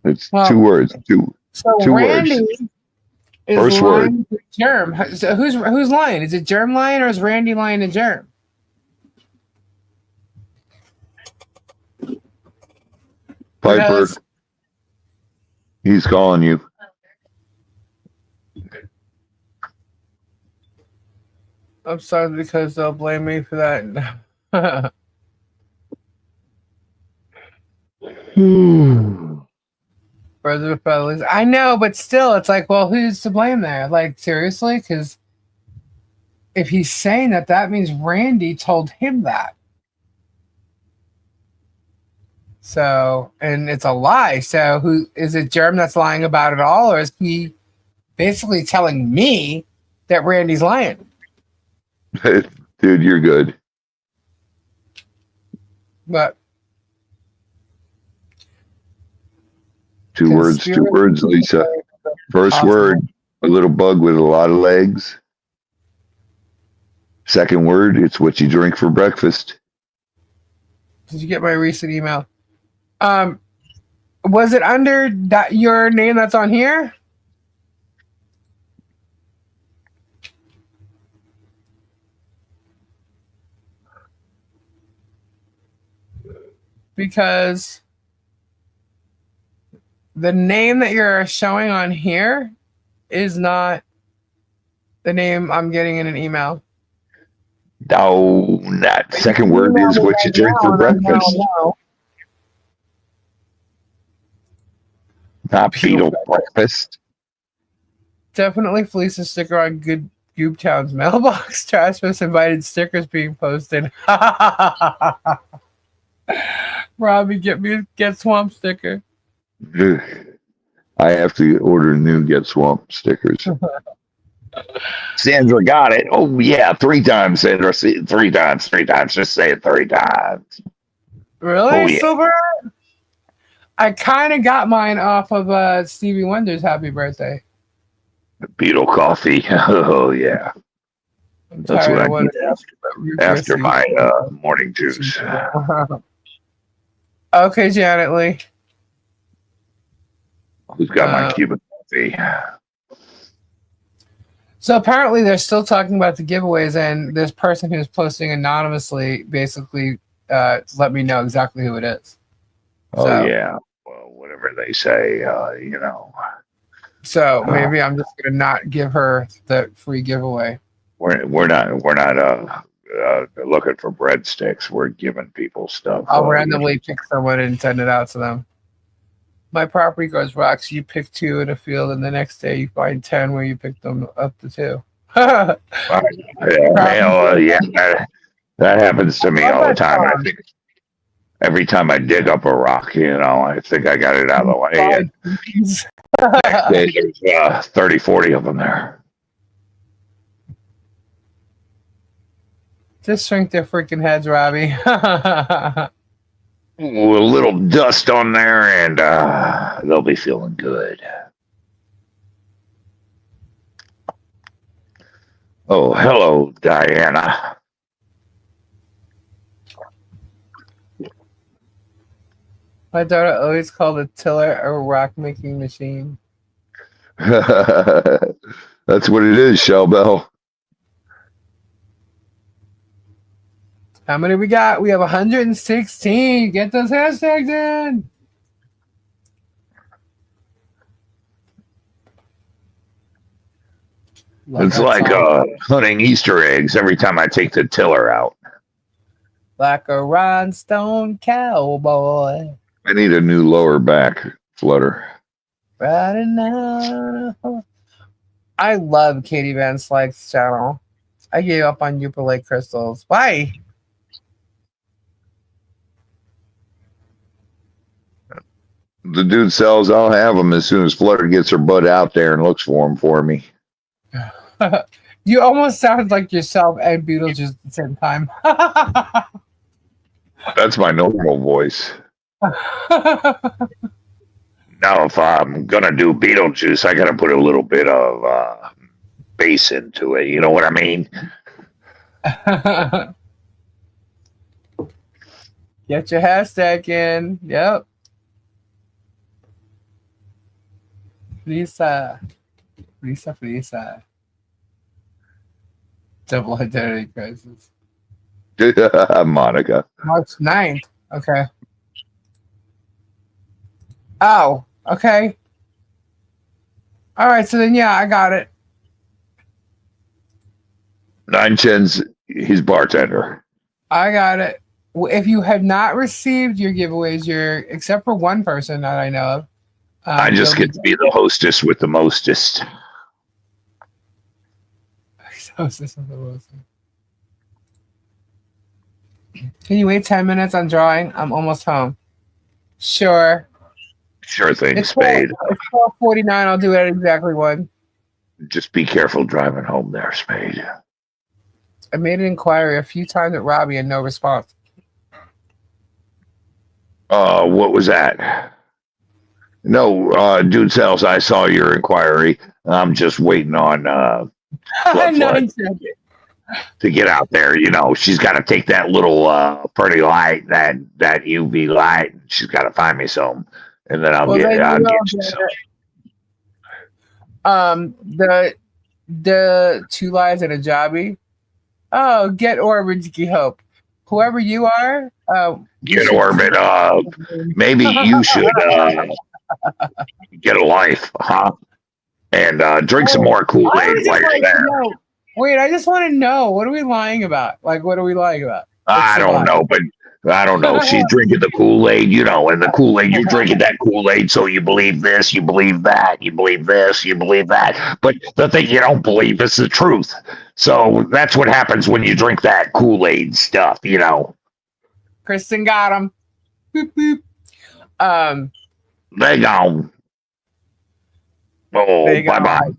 It's 2 words. Two Randy words. is First word. lying to Germ. So who's lying? Is it Germ lying or is Randy lying to Germ? Piper. He's calling you. I'm sorry because they'll blame me for that. Brothers with fellas. I know, but still, it's like, well, who's to blame there? Like, seriously? Because if he's saying that, that means Randy told him that. So, and it's a lie. So, who is it? Germ that's lying about it all, or is he basically telling me that Randy's lying? Dude, you're good. But 2 words, Lisa. First word, a little bug with a lot of legs. Second word, it's what you drink for breakfast. Did you get my recent email? Was it under that your name that's on here? Because the name that you're showing on here is not the name I'm getting in an email. No, that second word is what you drink for breakfast. Not beetle breakfast. Definitely fleece a sticker on good Gooptown's mailbox. Trash was invited stickers being posted. Robbie, get swamp sticker. I have to order new Get Swamp stickers. Sandra got it. Oh yeah, 3 times, Sandra. 3 times. Just say it 3 times. Really, Oh, yeah. Silver? I kind of got mine off of Stevie Wonder's Happy Birthday. Beetle coffee. Oh yeah, I'm that's tired what I need after my morning juice. Okay, Janet Lee. Who's got my Cuban coffee? So apparently they're still talking about the giveaways, and this person who's posting anonymously basically let me know exactly who it is. Oh So, yeah, well, whatever they say, you know. So maybe I'm just gonna not give her the free giveaway. We're not looking for breadsticks. We're giving people stuff. I'll randomly pick someone and send it out to them. My property grows rocks. You pick 2 in a field, and the next day you find 10 where you picked them up to 2. Yeah, that happens to me all the time. I think every time I dig up a rock, you know, I think I got it out of the way. There's 30, 40 of them there. Just shrink their freaking heads, Robbie. A little dust on there, and they'll be feeling good. Oh, hello, Diana. My daughter always called a tiller a rock-making machine. That's what it is, Shellbell. How many we got? We have 116. Get those hashtags in. It's like hunting Easter eggs every time I take the tiller out. Like a rhinestone cowboy. I need a new lower back flutter. Riding now. I love Katie Van Slyke's channel. I gave up on ukulele crystals. Why? The dude sells. I'll have them as soon as Flutter gets her butt out there and looks for them for me. You almost sound like yourself and Beetlejuice at the same time. That's my normal voice. Now, if I'm gonna do Beetlejuice, I gotta put a little bit of bass into it. You know what I mean? Get your hashtag in. Yep. Lisa. Double identity crisis. Monica. March 9th. Okay. Oh, okay. All right, so then, yeah, I got it. 9 Chins, he's bartender. I got it. If you have not received your giveaways, except for one person that I know of. I just get to be the hostess with the mostest. Can you wait 10 minutes on drawing? I'm almost home. Sure. Sure thing, It's Spade. It's 12:49. I'll do it at exactly 1. Just be careful driving home there, Spade. I made an inquiry a few times at Robbie and no response. What was that? No, dude sells. I saw your inquiry. I'm just waiting on to get out there. You know, she's got to take that little pretty light, that UV light. She's got to find me some, and then I'll get you some. The 2 lives and a jobby. Oh, get Orbit Hope. Whoever you are, get Orbit. Maybe you should get a life, huh? And drink some more Kool-Aid while you're there. Wait, I just want to know, what are we lying about? Like, what are we lying about? I don't know, but I don't know. She's drinking the Kool-Aid, you know, and the Kool-Aid, you're drinking that Kool-Aid, so you believe this, you believe that, you believe this, you believe that. But the thing you don't believe is the truth. So that's what happens when you drink that Kool-Aid stuff, you know. Kristen got him. Boop, boop. They gone. Oh, bye-bye.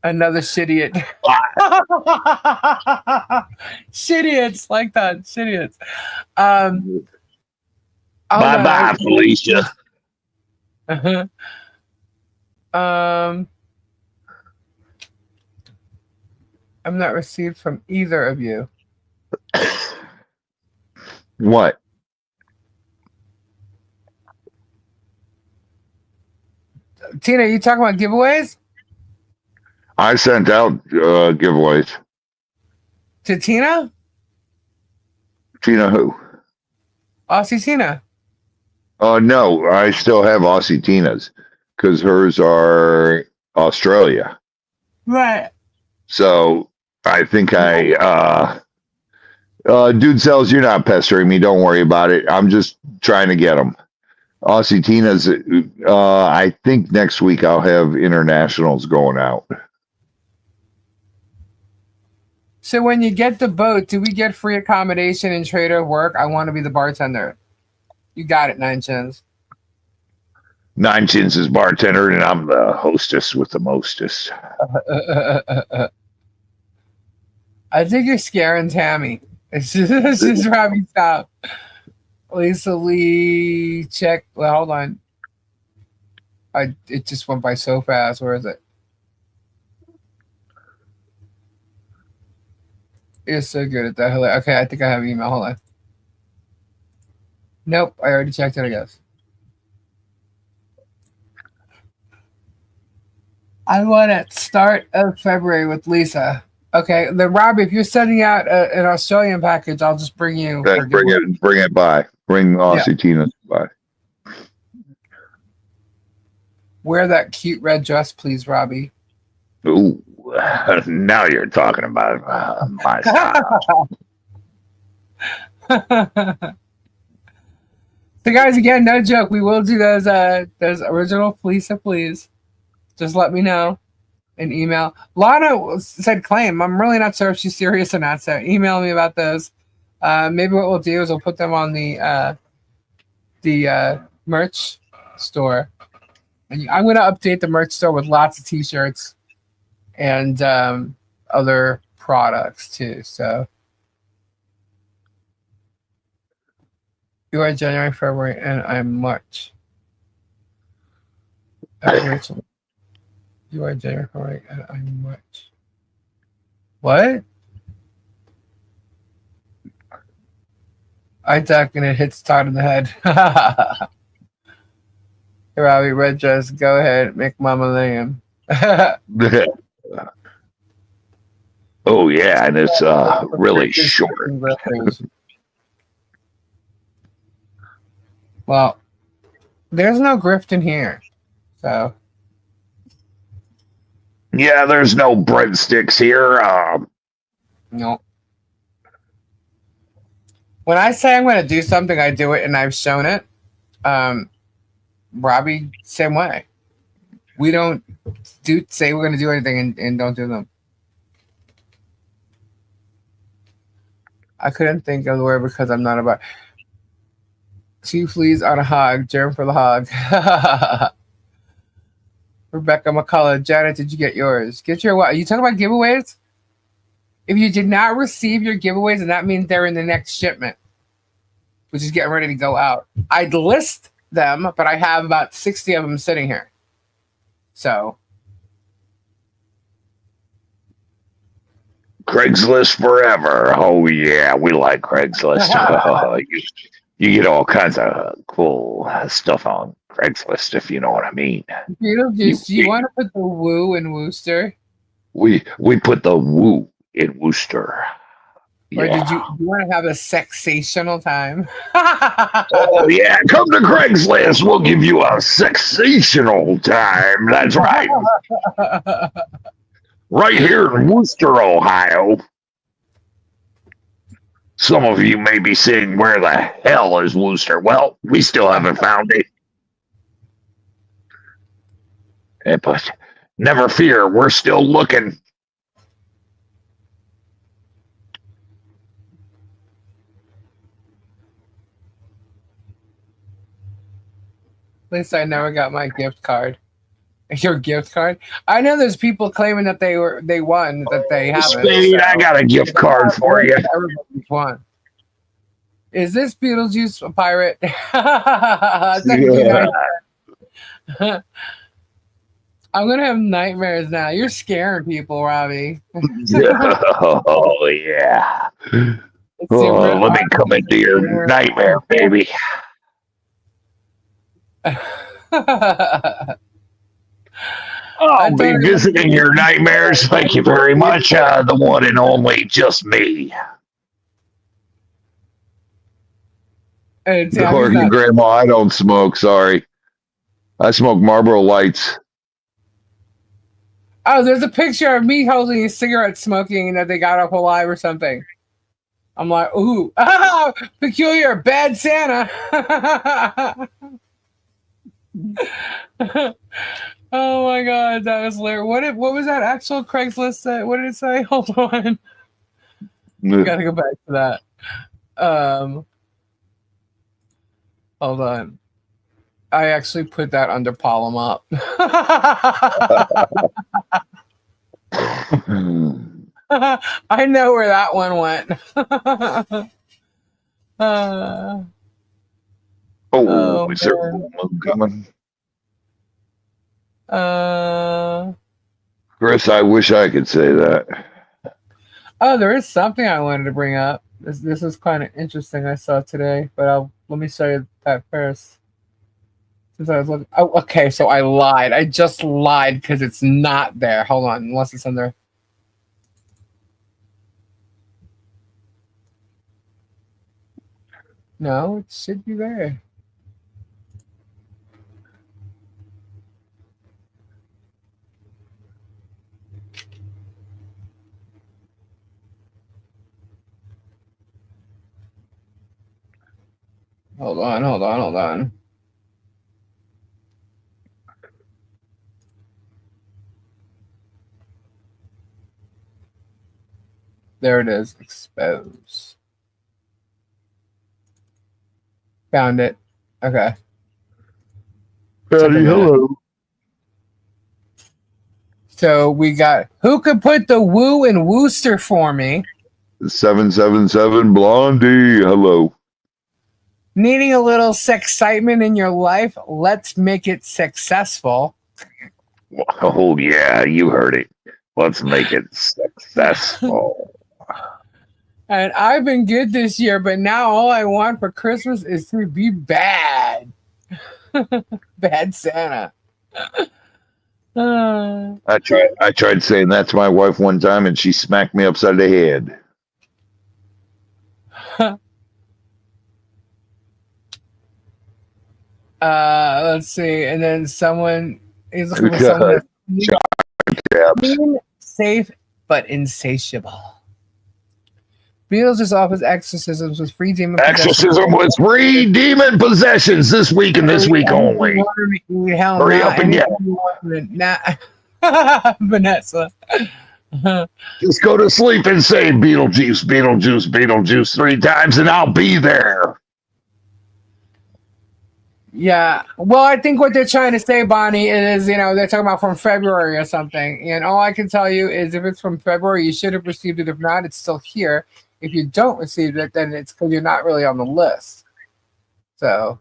Another shittiot. Shitiots like that. Shitiots. Bye-bye, Felicia. I'm not received from either of you. What? Tina, you talking about giveaways? I sent out giveaways. To Tina? Tina who? Aussie Tina. No, I still have Aussie Tina's because hers are Australia. Right. So I think Dude Sells, you're not pestering me. Don't worry about it. I'm just trying to get them. Aussie Tina's, I think next week I'll have internationals going out. So when you get the boat, do we get free accommodation and trader work? I want to be the bartender. You got it, 9 Chins. 9 Chins is bartender, and I'm the hostess with the mostest. I think you're scaring Tammy. It's just Robbie, stop. Lisa Lee, check. Well, hold on. It just went by so fast. Where is it? You're so good at that. Okay, I think I have email. Hold on. Nope, I already checked it, I guess. I want it start of February with Lisa. Okay, then Robbie, if you're sending out an Australian package, I'll just bring you. Bring it by. Bring Aussie Tina by. Wear that cute red dress, please, Robbie. Ooh, now you're talking about my style. So, guys, again, no joke. We will do those original fleece of fleas. Just let me know. An email. Lana said claim. I'm really not sure if she's serious or not. So email me about those. Maybe what we'll do is we'll put them on the merch store. And I'm going to update the merch store with lots of t-shirts and other products too. So you are January, February, and I'm March. Rachel. You are January, February, and I'm March. What? I duck and it hits Todd in the head. Hey, Robbie, red dress. Go ahead, make Mama lamb. Oh yeah, and it's really short. Well, there's no grift in here, so. Yeah, there's no breadsticks here. No. When I say I'm going to do something, I do it, and I've shown it. Robbie, same way. We don't say we're going to do anything and don't do them. I couldn't think of the word because I'm not about 2 fleas on a hog, germ for the hog. Rebecca McCullough, Janet, did you get yours? Get your what? Are you talking about giveaways? If you did not receive your giveaways, then that means they're in the next shipment, which is getting ready to go out. I'd list them, but I have about 60 of them sitting here. So. Craigslist forever. Oh, yeah, we like Craigslist. You get all kinds of cool stuff on Craigslist, if you know what I mean. Do you want to put the woo in Worcester? We put the woo in Worcester. Or do you want to have a sexational time? Oh, yeah. Come to Craigslist. We'll give you a sexational time. That's right. Right here in Worcester, Ohio. Some of you may be saying, where the hell is Wooster? Well, we still haven't found it. But never fear, we're still looking. At least I never got my gift card. Your gift card? I know there's people claiming that they won, that they haven't. Spade, I got a gift card for you. Everybody's won. Is this Beetlejuice a pirate? Yeah. I'm gonna have nightmares now. You're scaring people, Robbie. Oh yeah. Oh, let me come into your nightmare, baby. I'll be visiting your nightmares. Thank you very much. The one and only Just Me. Sorry, Grandma, I don't smoke. Sorry. I smoke Marlboro Lights. Oh, there's a picture of me holding a cigarette smoking that they got up alive or something. I'm like, ooh, peculiar, bad Santa. Oh my God, that was hilarious. What was that actual Craigslist say? What did it say? Hold on. Gotta go back to that. Hold on. I actually put that under Palm Up. I know where that one went. Is there a woman coming? Chris, I wish I could say that. Oh, there is something I wanted to bring up. This is kind of interesting I saw today, but let me show you that first. Since I was looking, okay, so I lied. I just lied because it's not there. Hold on, unless it's in there. No, it should be there. Hold on. There it is. Expose. Found it. Okay. Hello. So we got, who could put the woo in Wooster for me? 777 Blondie. Hello. Needing a little sexcitement in your life? Let's make it successful. Oh, yeah, you heard it. Let's make it successful. And I've been good this year, but now all I want for Christmas is to be bad. Bad Santa. I tried saying that to my wife one time, and she smacked me upside the head. Let's see. And then someone is looking for someone that's safe but insatiable. Beatles just offers exorcisms with free demon Exorcism with free demon possessions this week and this week only. Hurry up and get it. Vanessa. Just go to sleep and say Beetlejuice, Beetlejuice, Beetlejuice 3 times and I'll be there. Yeah. Well, I think what they're trying to say, Bonnie, is, they're talking about from February or something. And all I can tell you is if it's from February, you should have received it. If not, it's still here. If you don't receive it, then it's because you're not really on the list. So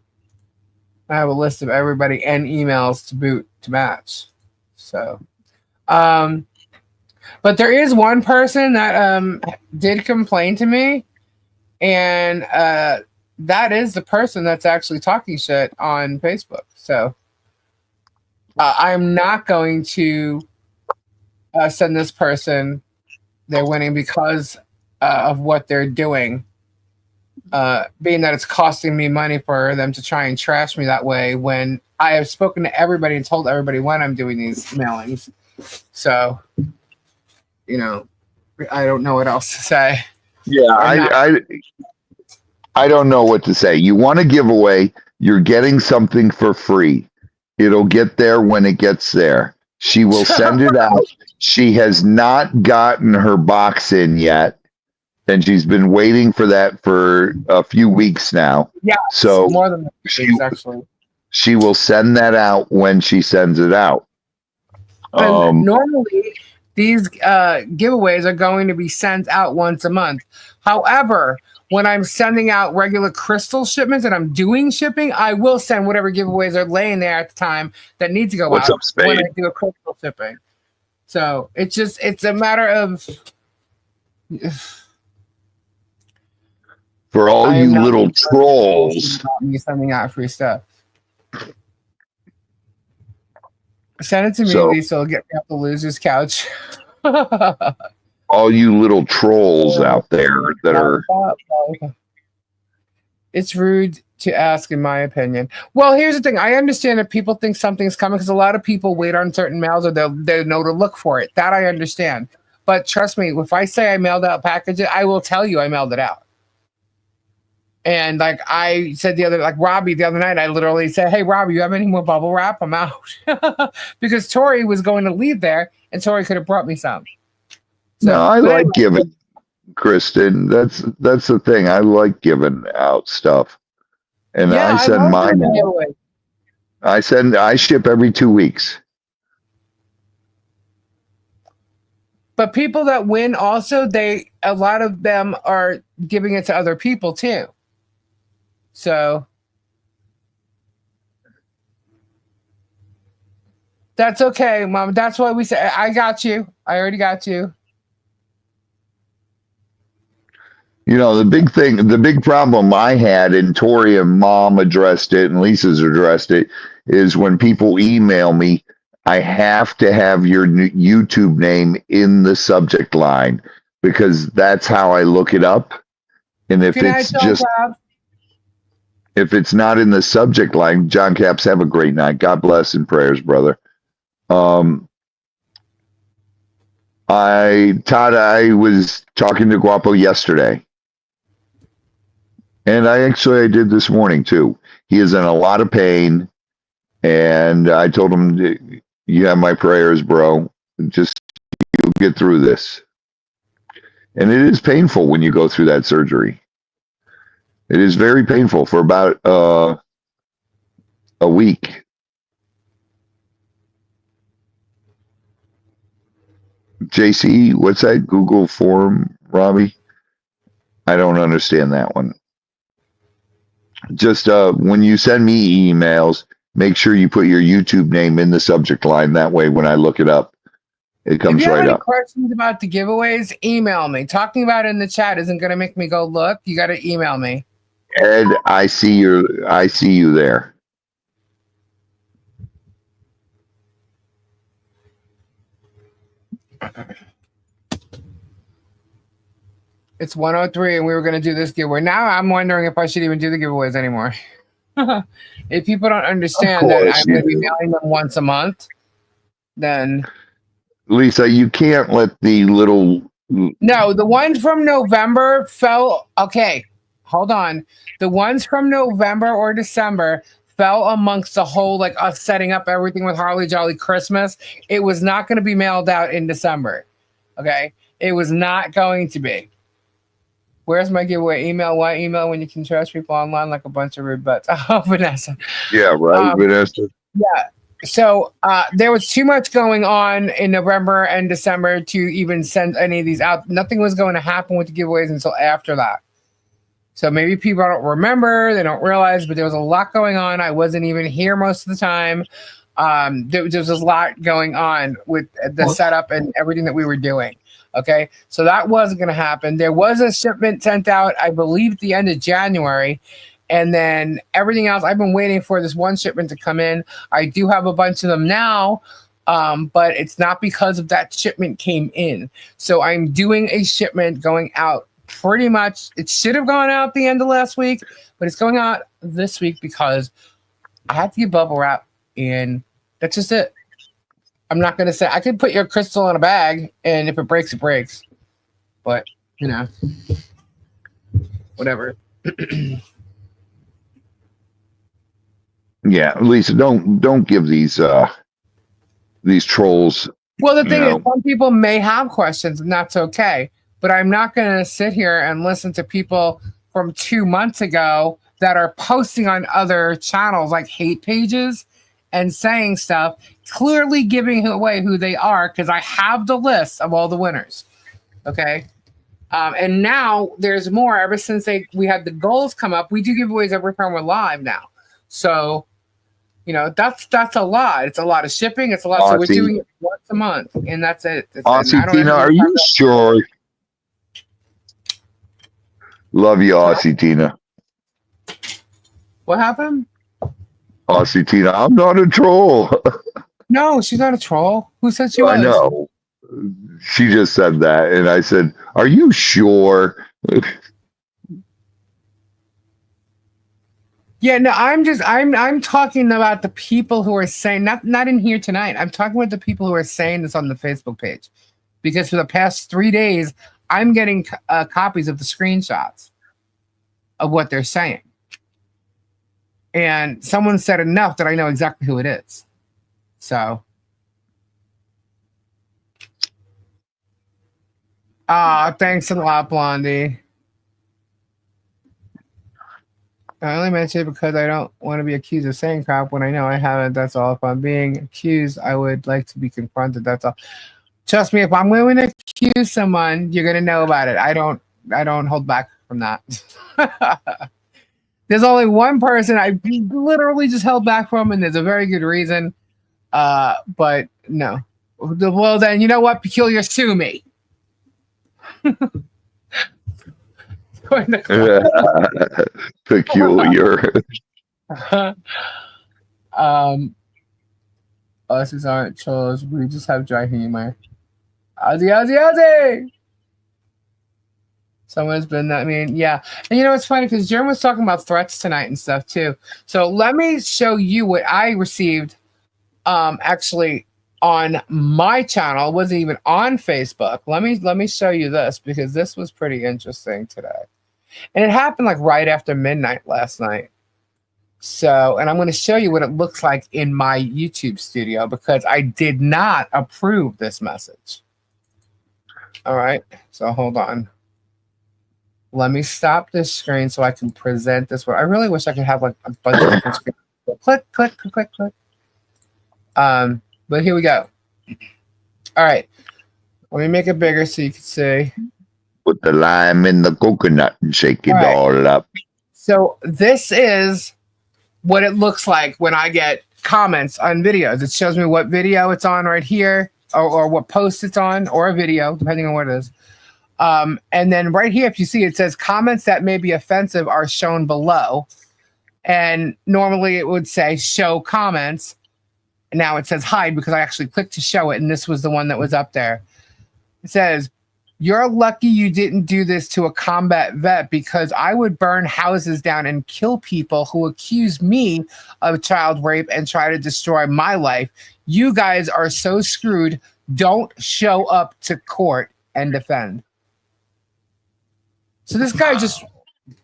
I have a list of everybody and emails to boot to match. So, but there is one person that did complain to me, and that is the person that's actually talking shit on Facebook. So I'm not going to send this person their winning because of what they're doing, being that it's costing me money for them to try and trash me that way when I have spoken to everybody and told everybody when I'm doing these mailings. So, I don't know what else to say. Yeah, I don't know what to say. You want a giveaway, you're getting something for free. It'll get there when it gets there. She will send it out. She has not gotten her box in yet, and she's been waiting for that for a few weeks now. Yeah, so more than weeks, actually. She will send that out when she sends it out. Normally, these giveaways are going to be sent out once a month. However, when I'm sending out regular crystal shipments and I'm doing shipping, I will send whatever giveaways are laying there at the time that need to go What's out up, Spade? when I do a crystal shipping. So it's a matter of for all you little trolls. Me sending out free stuff. Send it to me, Lisa. It'll get me off the loser's couch. All you little trolls out there that are. It's rude to ask, in my opinion. Well, here's the thing. I understand that people think something's coming because a lot of people wait on certain mails or they know to look for it. That I understand. But trust me, if I say I mailed out packages, I will tell you I mailed it out. And like I said Robbie the other night, I literally said, "Hey, Robbie, you have any more bubble wrap? I'm out." Because Tori was going to leave there and Tori could have brought me some. So, no, I like giving, Kristen. That's the thing. I like giving out stuff. And I send mine out. I ship every 2 weeks. But people that win also, a lot of them are giving it to other people too. So that's okay, Mom. That's why we say, I got you. I already got you. You know, the big problem I had, and Tori and Mom addressed it, and Lisa's addressed it, is when people email me, I have to have your YouTube name in the subject line because that's how I look it up. And if if it's not in the subject line, John Caps, have a great night. God bless and prayers, brother. Todd, I was talking to Guapo yesterday. And I did this morning too. He is in a lot of pain. And I told him, you have my prayers, bro. Just, you'll get through this. And it is painful when you go through that surgery. It is very painful for about a week. JC, what's that Google form, Robbie? I don't understand that one. Just when you send me emails, make sure you put your YouTube name in the subject line. That way, when I look it up, it comes right up. If you have any questions about the giveaways, email me. Talking about it in the chat isn't going to make me go look. You got to email me. Ed, I see you there. It's 1:03 and we were going to do this giveaway. Now I'm wondering if I should even do the giveaways anymore. If people don't understand that I'm going to be mailing them once a month, then... Lisa, you can't let the little... No, the ones from November fell... Okay, hold on. The ones from November or December fell amongst the whole, like us setting up everything with Harley Jolly Christmas. It was not going to be mailed out in December. Okay? It was not going to be. Where's my giveaway? Email? Why email when you can trust people online like a bunch of rude butts? Oh, Vanessa. Yeah, right, Vanessa. Yeah. So there was too much going on in November and December to even send any of these out. Nothing was going to happen with the giveaways until after that. So maybe people don't remember, they don't realize, but there was a lot going on. I wasn't even here most of the time. There was a lot going on with the setup and everything that we were doing. Okay, so that wasn't going to happen. There was a shipment sent out, I believe, at the end of January. And then everything else, I've been waiting for this one shipment to come in. I do have a bunch of them now, but it's not because of that shipment came in. So I'm doing a shipment going out pretty much. It should have gone out the end of last week, but it's going out this week because I have to get bubble wrap, and that's just it. I'm not going to say, I could put your crystal in a bag, and if it breaks, it breaks. But, you know. whatever. Yeah, Lisa, don't give these trolls. Well, the thing is, some people may have questions, and that's okay. But I'm not going to sit here and listen to people from 2 months ago that are posting on other channels like hate pages and saying stuff, clearly giving away who they are, because I have the list of all the winners. Okay. And now there's more. Ever since we had the goals come up, we do giveaways every time we're live now. So, that's a lot. It's a lot of shipping. It's a lot. So we're doing it once a month, and that's it. Aussie Tina, are you sure? Love you, Aussie Tina. What happened? Aussie Tina, I'm not a troll. No, she's not a troll. Who said she was? I know. She just said that, and I said, "Are you sure?" Yeah, no, I'm talking about the people who are saying, not in here tonight. I'm talking about the people who are saying this on the Facebook page, because for the past 3 days, I'm getting copies of the screenshots of what they're saying. And someone said enough that I know exactly who it is. So. Thanks a lot, Blondie. I only mention it because I don't want to be accused of saying crap when I know I haven't. That's all. If I'm being accused, I would like to be confronted. That's all. Trust me, if I'm willing to accuse someone, you're gonna know about it. I don't hold back from that. There's only one person I literally just held back from, and there's a very good reason. But no. Well, then you know what? Peculiar, sue me. Peculiar. Us aren't trolls. We just have dry humor. Ozzy. Someone's been that mean. Yeah. And it's funny because Jeremy was talking about threats tonight and stuff too. So let me show you what I received actually on my channel. It wasn't even on Facebook. Let me show you this, because this was pretty interesting today. And it happened like right after midnight last night. So, and I'm going to show you what it looks like in my YouTube studio, because I did not approve this message. All right. So hold on. Let me stop this screen so I can present this one. I really wish I could have like a bunch of different screens. Click. But here we go. All right. Let me make it bigger so you can see. Put the lime in the coconut and shake it all up. So this is what it looks like when I get comments on videos. It shows me what video it's on right here, or what post it's on, or a video, depending on what it is. And then right here, if you see, it says comments that may be offensive are shown below. And normally it would say show comments. And now it says hide, because I actually clicked to show it. And this was the one that was up there. It says, "You're lucky you didn't do this to a combat vet, because I would burn houses down and kill people who accuse me of child rape and try to destroy my life. You guys are so screwed. Don't show up to court and defend." So this guy just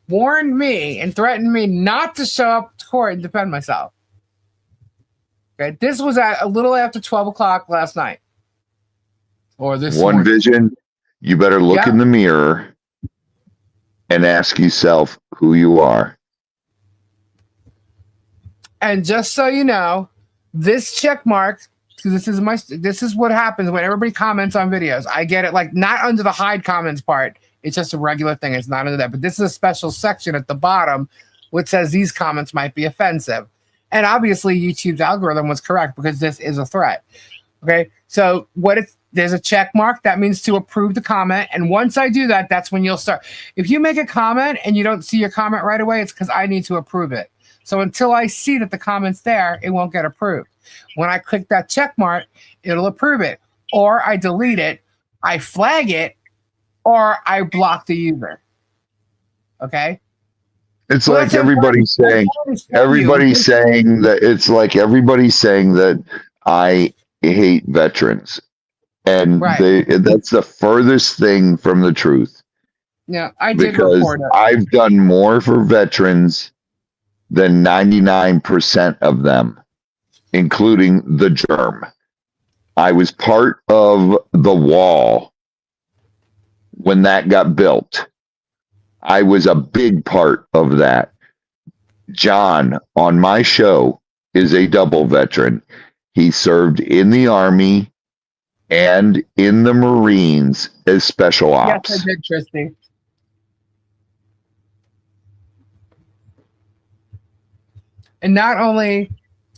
warned me and threatened me not to show up to court and defend myself. Okay, this was at a little after 12 o'clock last night. Or this one morning. Vision. You better look in the mirror and ask yourself who you are. And just so you know, this check mark, because this is what happens when everybody comments on videos. I get it, like, not under the hide comments part. It's just a regular thing. It's not under that. But this is a special section at the bottom which says these comments might be offensive. And obviously YouTube's algorithm was correct, because this is a threat. Okay, so there's a check mark. That means to approve the comment. And once I do that, that's when you'll start. If you make a comment and you don't see your comment right away, it's because I need to approve it. So until I see that the comment's there, it won't get approved. When I click that check mark, it'll approve it. Or I delete it, I flag it, or I block the user. Okay? It's like everybody's saying that it's like everybody's saying that I hate veterans. And that's the furthest thing from the truth. Yeah, I did because report it. I've done more for veterans than 99% of them, including the germ. I was part of the wall when that got built. I was a big part of that. John on my show is a double veteran. He served in the Army and in the Marines as special ops. Yes, I did, Tristy. And not only,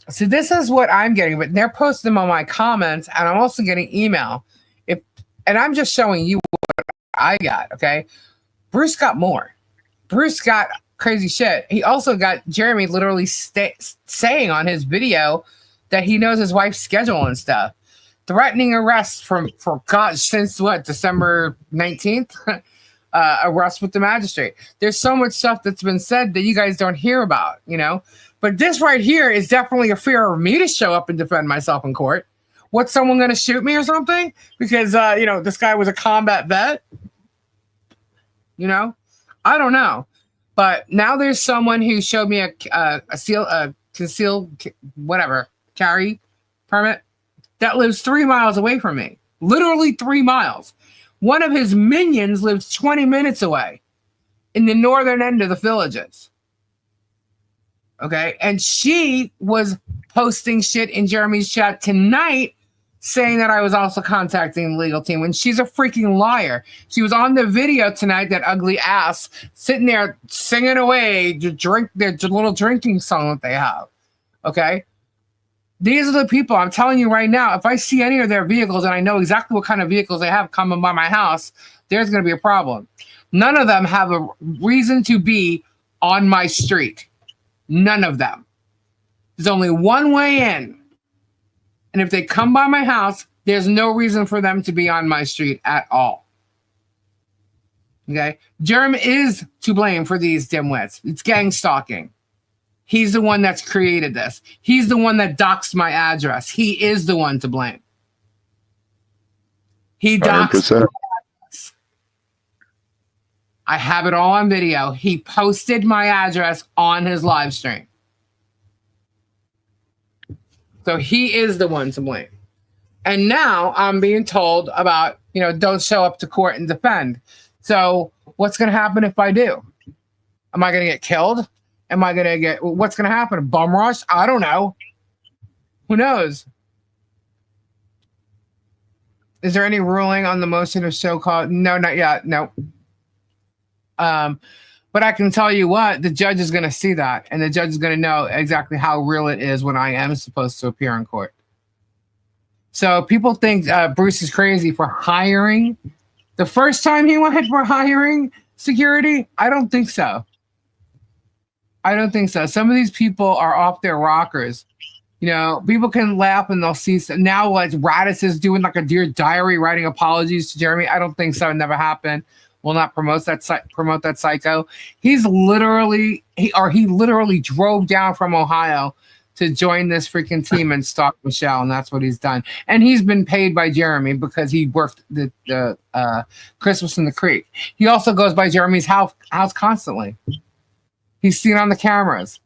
so this is what I'm getting, but they're posting them on my comments, and I'm also getting email. And I'm just showing you what I got, okay? Bruce got more. Bruce got crazy shit. He also got Jeremy literally saying on his video that he knows his wife's schedule and stuff. Threatening arrest for God, since what, December 19th? Arrest with the magistrate. There's so much stuff that's been said that you guys don't hear about, you know? But this right here is definitely a fear of me to show up and defend myself in court. What's someone going to shoot me or something? Because, you know, this guy was a combat vet. You know? I don't know. But now there's someone who showed me a concealed, whatever, carry permit that lives 3 miles away from me. Literally 3 miles. One of his minions lives 20 minutes away in the northern end of the villages. Okay? And she was posting shit in Jeremy's chat tonight saying that I was also contacting the legal team when she's a freaking liar. She was on the video tonight, that ugly ass, sitting there singing away to drink their little drinking song that they have. Okay? These are the people, I'm telling you right now, if I see any of their vehicles and I know exactly what kind of vehicles they have coming by my house, there's going to be a problem. None of them have a reason to be on my street. None of them. There's only one way in. And if they come by my house, there's no reason for them to be on my street at all. Okay? Jerem is to blame for these dimwits. It's gang stalking. He's the one that's created this. He's the one that doxed my address. He is the one to blame. He doxed my address. I have it all on video. He posted my address on his live stream. So he is the one to blame. And now I'm being told about, you know, don't show up to court and defend. So what's going to happen if I do? Am I going to get killed? Am I going to get, what's going to happen? A bum rush? I don't know. Who knows? Is there any ruling on the motion of show cause? No, not yet. No. But I can tell you what, the judge is going to see that, and the judge is going to know exactly how real it is when I am supposed to appear in court. So people think Bruce is crazy for hiring. The first time he went for hiring security, I don't think so. I don't think so. Some of these people are off their rockers. You know, people can laugh and they'll see. Now, like Radis is doing like a Dear Diary, writing apologies to Jeremy. I don't think so. It never happened. Will not promote that psycho. He's literally he literally drove down from Ohio to join this freaking team and stalk Michelle, and that's what he's done. And he's been paid by Jeremy because he worked the Christmas in the Creek. He also goes by Jeremy's house constantly. He's seen on the cameras.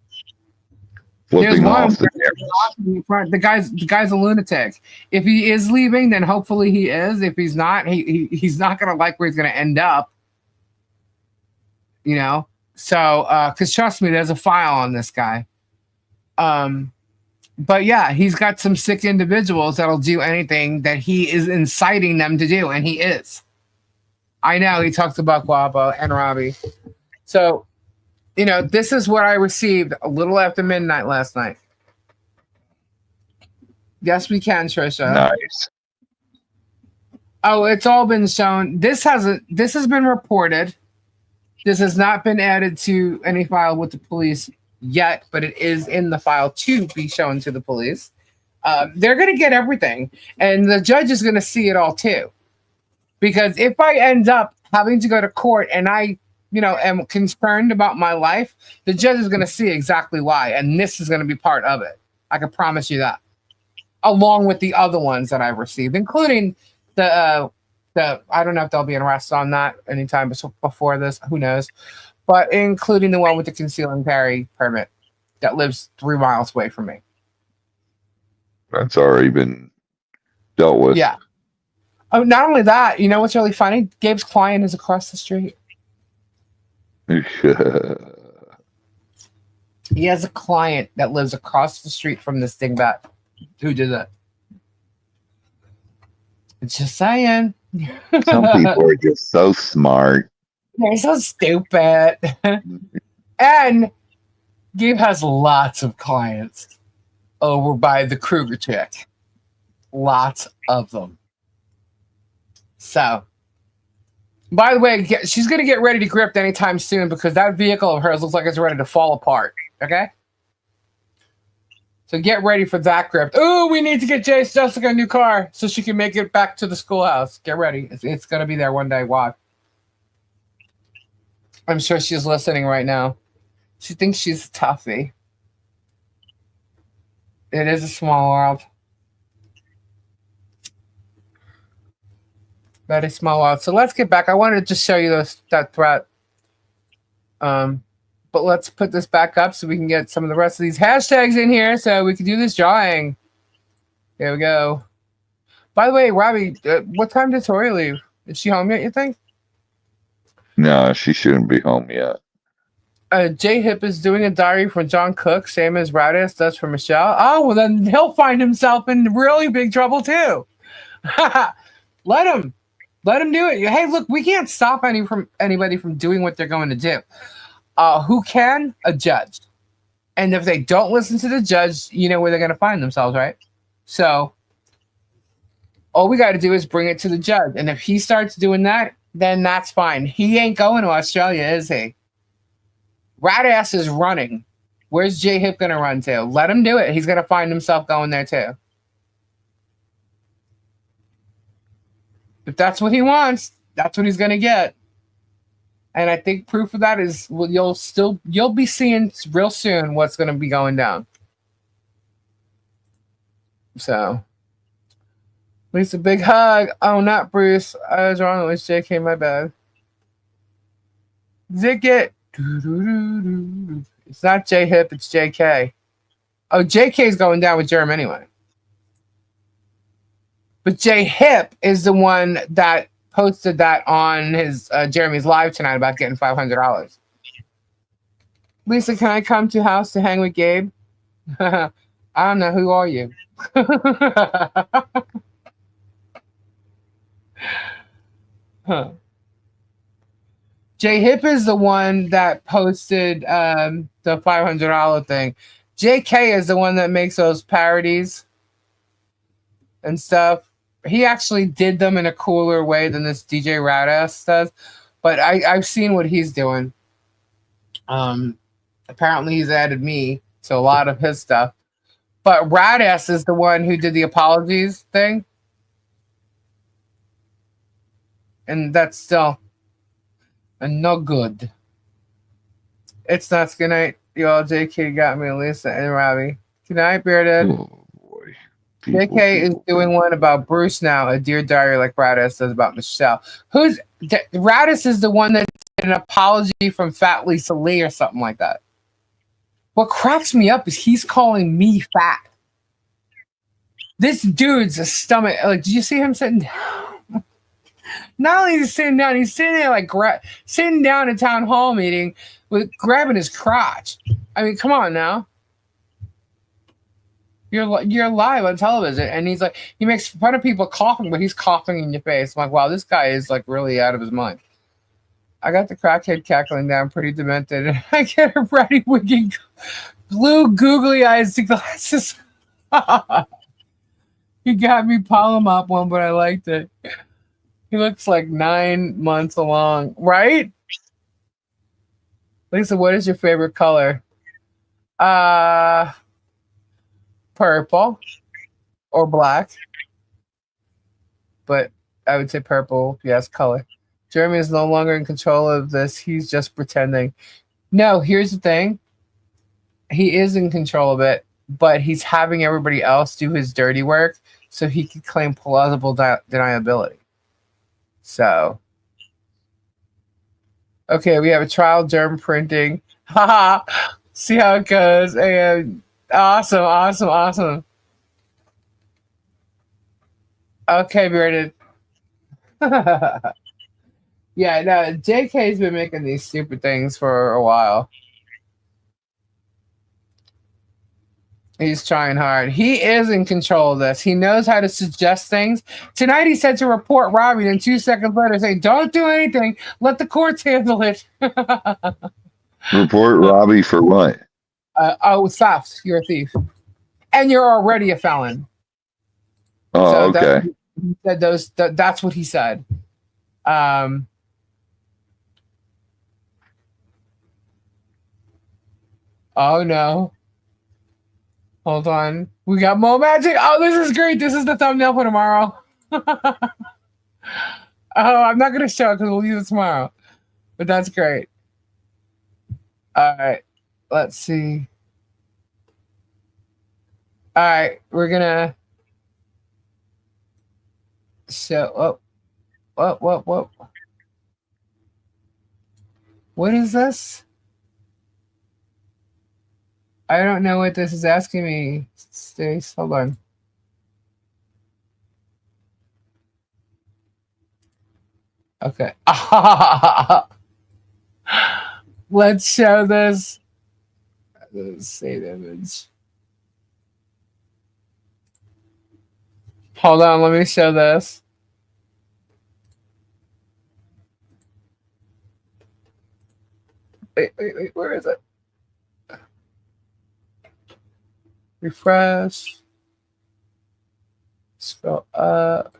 There's one the guy's a lunatic. If he is leaving, then hopefully he is. If he's not, he's not gonna like where he's gonna end up. You know? So because trust me, there's a file on this guy. But yeah, he's got some sick individuals that'll do anything that he is inciting them to do, and he is. I know he talks about Guapo and Robbie. So you know, this is what I received a little after midnight last night. Yes, we can, Trisha. Nice. Oh, it's all been shown. This has been reported. This has not been added to any file with the police yet, but it is in the file to be shown to the police. They're going to get everything, and the judge is going to see it all too. Because if I end up having to go to court and I am concerned about my life, the judge is going to see exactly why, and this is going to be part of it. I can promise you that, along with the other ones that I've received, including the I don't know if they'll be arrested on that anytime before this. Who knows? But including the one with the conceal and carry permit that lives 3 miles away from me. That's already been dealt with. Yeah. Oh, not only that, you know what's really funny? Gabe's client is across the street. He has a client that lives across the street from this dingbat. Who did that? Just saying. Some people are just so smart. They're so stupid. And Gabe has lots of clients over by the Kruger chick. Lots of them. So, by the way, she's going to get ready to grip anytime soon because that vehicle of hers looks like it's ready to fall apart. Okay? So get ready for that grip. Oh, we need to get Jessica a new car so she can make it back to the schoolhouse. Get ready. It's going to be there one day. Watch. I'm sure she's listening right now. She thinks she's a toughie. It is a small world. Very small world. So let's get back. I wanted to just show you that threat. But let's put this back up so we can get some of the rest of these hashtags in here so we can do this drawing. There we go. By the way, Robbie, what time did Tori leave? Is she home yet, you think? No, she shouldn't be home yet. J Hip is doing a diary for John Cook, same as Radis does for Michelle. Oh, well, then he'll find himself in really big trouble, too. Let him do it. Hey, look, we can't stop anybody from doing what they're going to do. Who can? A judge. And if they don't listen to the judge, you know where they're going to find themselves, right? So all we got to do is bring it to the judge. And if he starts doing that, then that's fine. He ain't going to Australia, is he? Radass is running. Where's J Hip going to run to? Let him do it. He's going to find himself going there too. If that's what he wants, that's what he's going to get. And I think proof of that is you'll be seeing real soon what's going to be going down. So, Lisa, big hug. Oh, not Bruce. I was wrong. It was JK. My bad. Zick it. It's not J Hip. It's JK. Oh, JK is going down with Jerem anyway. But J Hip is the one that posted that on his Jeremy's live tonight about getting $500. Lisa, can I come to house to hang with Gabe? I don't know. Who are you? Huh. J Hip is the one that posted the $500 thing. JK is the one that makes those parodies and stuff. He actually did them in a cooler way than this DJ Radass does, but I've seen what he's doing. Apparently he's added me to a lot of his stuff, but Radass is the one who did the apologies thing, and that's still no good. It's nuts. Good night, y'all. JK got me, Lisa and Robbie. Good night, Bearded. Oh boy. JK is doing one about Bruce now, a Dear Diary like Radis does about Michelle. Radis is the one that did an apology from Fat Lisa Lee or something like that. What cracks me up is he's calling me fat. This dude's a stomach. Like, did you see him sitting down? Not only is he sitting down, he's sitting there like sitting down at a town hall meeting with grabbing his crotch. I mean, come on now. You're live on television, and he's like, he makes fun of people coughing, but he's coughing in your face. I'm like, wow, this guy is like really out of his mind. I got the crackhead cackling down, pretty demented, and I get her ready wigging blue googly eyes and glasses. He got me palm up one, but I liked it. He looks like 9 months along, right? Lisa, what is your favorite color? Purple or black, but I would say purple. Yes, color. Jeremy is no longer in control of this. He's just pretending. No, here's the thing. He is in control of it, but he's having everybody else do his dirty work so he can claim plausible deniability. So, okay, we have a trial germ printing. Haha. See how it goes. And awesome. Okay, Bearded. Yeah, no, JK's been making these stupid things for a while. He's trying hard. He is in control of this. He knows how to suggest things. Tonight he said to report Robbie, and 2 seconds later saying, "Don't do anything. Let the courts handle it." Report Robbie for what? Theft. You're a thief, and you're already a felon. Oh, So okay. he said those. That's what he said. Oh no. Hold on. We got more magic. Oh, this is great. This is the thumbnail for tomorrow. Oh, I'm not going to show it because we'll use it tomorrow. But that's great. All right. Let's see. All right. We're going to show. Whoa. What is this? I don't know what this is asking me. Stace, hold on. Okay. Let's show this. Save image. Hold on, let me show this. Wait, where is it? Refresh. Scroll up.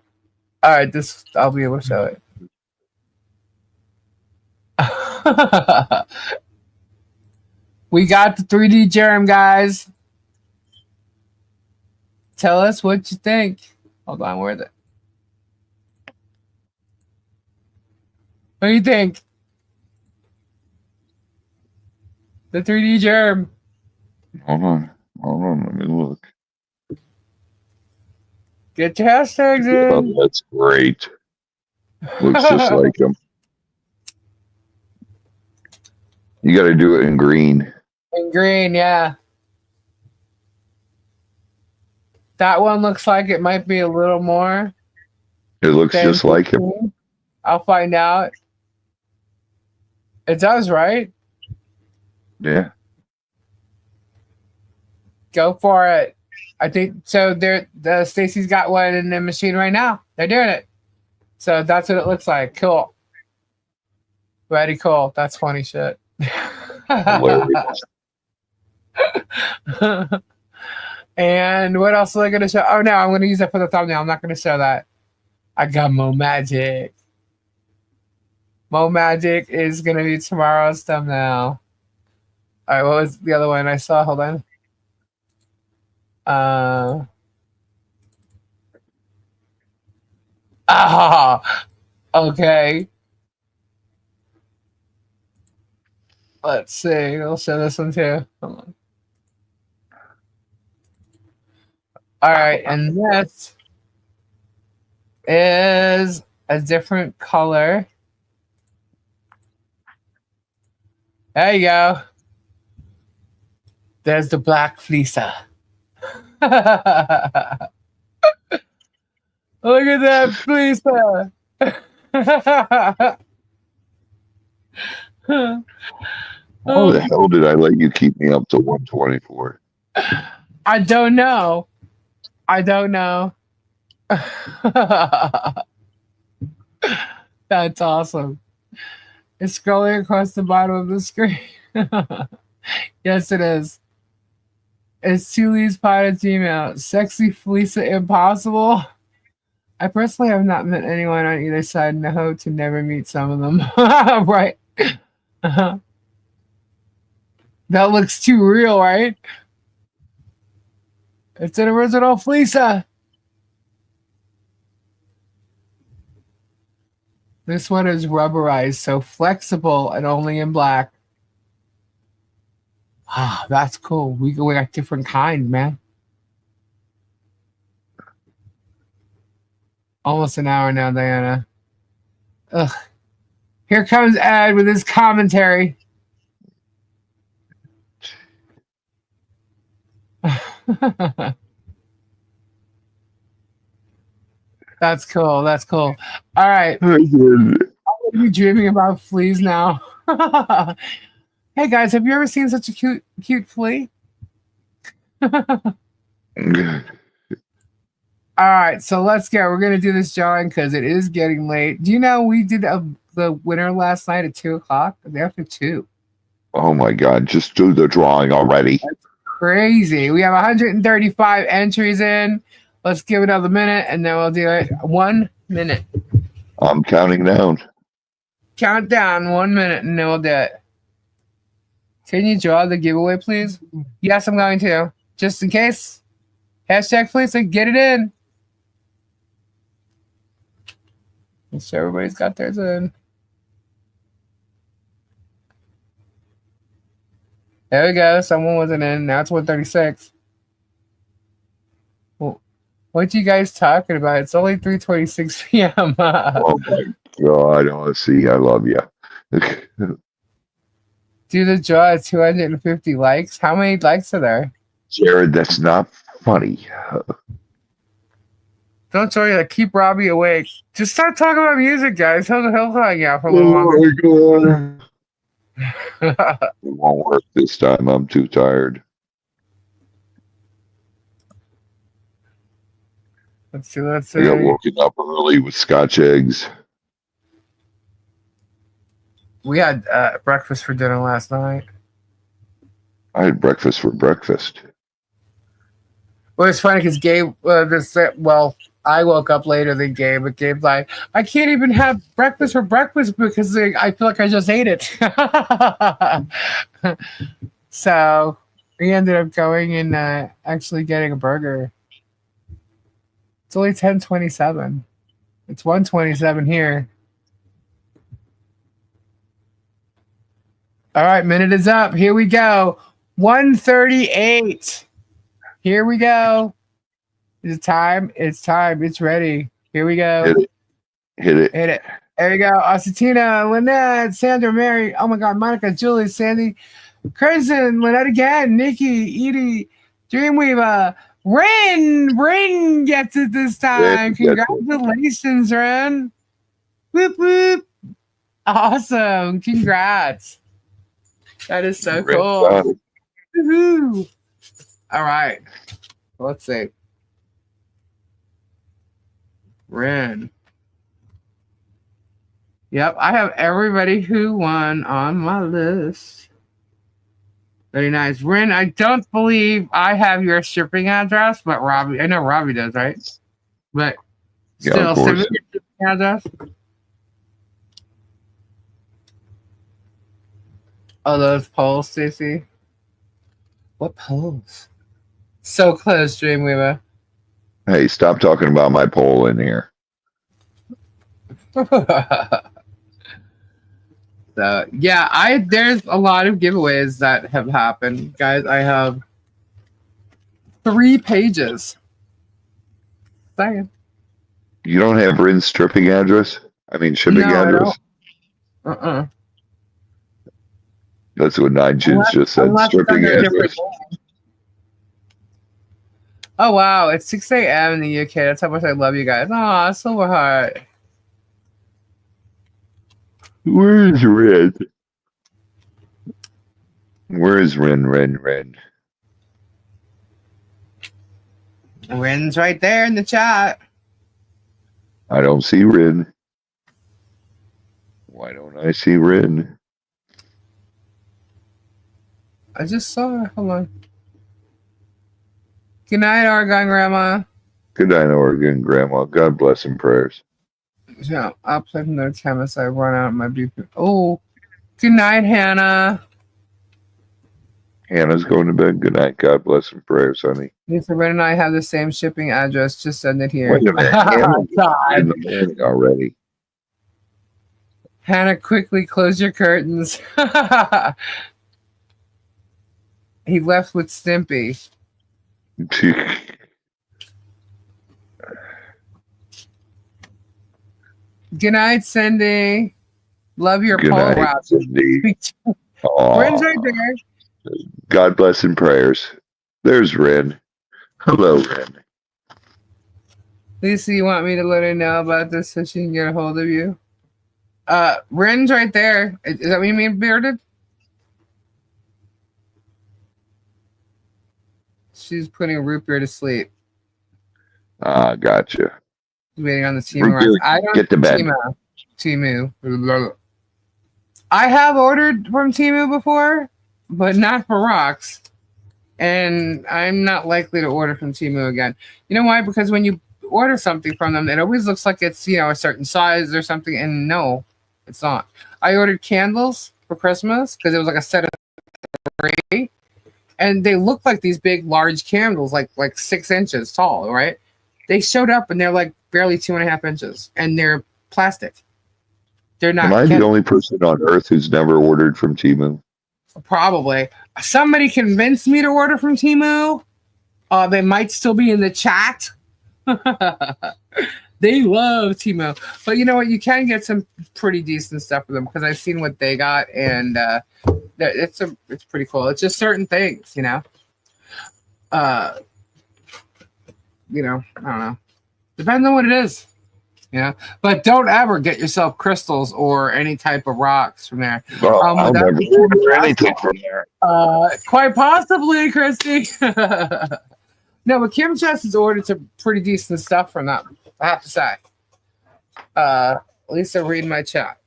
All right, this I'll be able to show it. We got the 3D germ, guys. Tell us what you think. Hold on, where is it? What do you think? The 3D germ. Hold on, let me look. Get your hashtags in. Oh, that's great. Looks just like him. You got to do it in green. In green, yeah. That one looks like it might be a little more. It looks just like him. I'll find out. It does, right? Yeah. Go for it. I think so. Stacy's got one in the machine right now. They're doing it. So that's what it looks like. Cool. Very cool. That's funny shit. Hilarious. And what else am I going to show? Oh, no, I'm going to use that for the thumbnail. I'm not going to show that. I got Mo Magic. Mo Magic is going to be tomorrow's thumbnail. All right, what was the other one I saw? Hold on. Okay. Let's see. I'll show this one too. Hold on. All right, and this is a different color. There you go. There's the black fleecer. Look at that fleecer. How the hell did I let you keep me up to 124? I don't know. That's awesome. It's scrolling across the bottom of the screen. Yes, it is. It's Tully's Pod at Gmail. Sexy Felicia Impossible. I personally have not met anyone on either side and I hope to never meet some of them. Right. That looks too real, right? It's an original Felicia. This one is rubberized, so flexible and only in black. Ah, that's cool. We got different kind, man. Almost an hour now, Diana. Ugh. Here comes Ed with his commentary. That's cool. That's cool. All right. I'm be dreaming about fleas now. Hey guys, have you ever seen such a cute flea? All right, so let's go. We're gonna do this drawing because it is getting late. Do you know we did the winner last night at 2:00? After 2. Oh my God! Just do the drawing already. That's crazy. We have 135 entries in. Let's give it another minute, and then we'll do it. 1 minute. I'm counting down. Count down 1 minute, and then we'll do it. Can you draw the giveaway, please? Yes, I'm going to. Just in case. Hashtag please, so get it in. Make sure everybody's got theirs in. There we go. Someone wasn't in. Now it's 1:36. Well, what you guys talking about? It's only 3:26 p.m. Oh my God! Oh, see, I love you. Do the draw at 250 likes. How many likes are there? Jared, that's not funny. Don't show you that. Keep Robbie awake. Just start talking about music, guys. He'll hang out for a little longer. Oh my God. It won't work this time. I'm too tired. Let's see. Let's I see. got woken up early with Scotch eggs. We had breakfast for dinner last night. I had breakfast for breakfast. Well, it's funny because Gabe, I woke up later than Gabe, but Gabe's like, I can't even have breakfast for breakfast because I feel like I just ate it. So we ended up going and actually getting a burger. It's only 10:27. It's 1:27 here. All right, minute is up. Here we go. 1:38. Here we go. Is it time? It's time. It's ready. Here we go. Hit it. Hit it. Hit it. There you go. Asatina, Lynette, Sandra, Mary. Oh my God. Monica, Julie, Sandy, Kristen, Lynette again, Nikki, Edie, Dreamweaver, Ren gets it this time. Congratulations, Ren. Whoop, whoop. Awesome. Congrats. That is so cool. Woo-hoo. All right. Let's see. Ren. Yep, I have everybody who won on my list. Very nice. Ren, I don't believe I have your shipping address, but Robbie, I know Robbie does, right? But still, send me your shipping address. Oh, those polls, Stacey. What polls? So close, Dreamweaver. Hey, stop talking about my poll in here. So yeah, there's a lot of giveaways that have happened, guys. I have 3 pages. Second. You don't have Rin's shipping address? I mean, shipping address? That's what 9Gins just said. Shipping address. Oh wow, it's 6 a.m. in the UK. That's how much I love you guys. Aw, Silverheart. Where is Ren? Where is Ren? Ren's right there in the chat. I don't see Ren. Why don't I see Ren? I just saw her. Hold on. Good night, Oregon Grandma. Good night, Oregon Grandma. God bless and prayers. Yeah, I'll play from the time as I run out of my BP. Oh, good night, Hannah. Hannah's going to bed. Good night. God bless and prayers, honey. Lisa, Ren and I have the same shipping address. Just send it here. Wait a minute. Hannah's in the morning already. Hannah, quickly close your curtains. He left with Stimpy. Good night, Cindy. Love your Good pole night, wrap. Cindy. Ren's right Aw. there. God bless and prayers. There's Ren. Hello, Ren. Lisa, you want me to let her know about this so she can get a hold of you? Ren's right there. Is that what you mean, bearded? She's putting root beer to sleep. Gotcha. Waiting on the Timu Root beer, rocks. I don't get to bed. Timu. I have ordered from Timu before, but not for rocks. And I'm not likely to order from Timu again. You know why? Because when you order something from them, it always looks like it's, a certain size or something. And no, it's not. I ordered candles for Christmas because it was like a set of 3. And they look like these big, large candles, like 6 inches tall, right? They showed up and they're like barely 2.5 inches, and they're plastic. They're not. Am I the only person on earth who's never ordered from Temu? Probably. Somebody convinced me to order from Temu. They might still be in the chat. They love Temu. But you know what? You can get some pretty decent stuff for them because I've seen what they got, and it's pretty cool. It's just certain things, I don't know. Depends on what it is. But don't ever get yourself crystals or any type of rocks from there. Well, I'll never order anything from there. Quite possibly, Christy. No, but Kim Chess has ordered some pretty decent stuff from them, I have to say. Lisa, read my chat.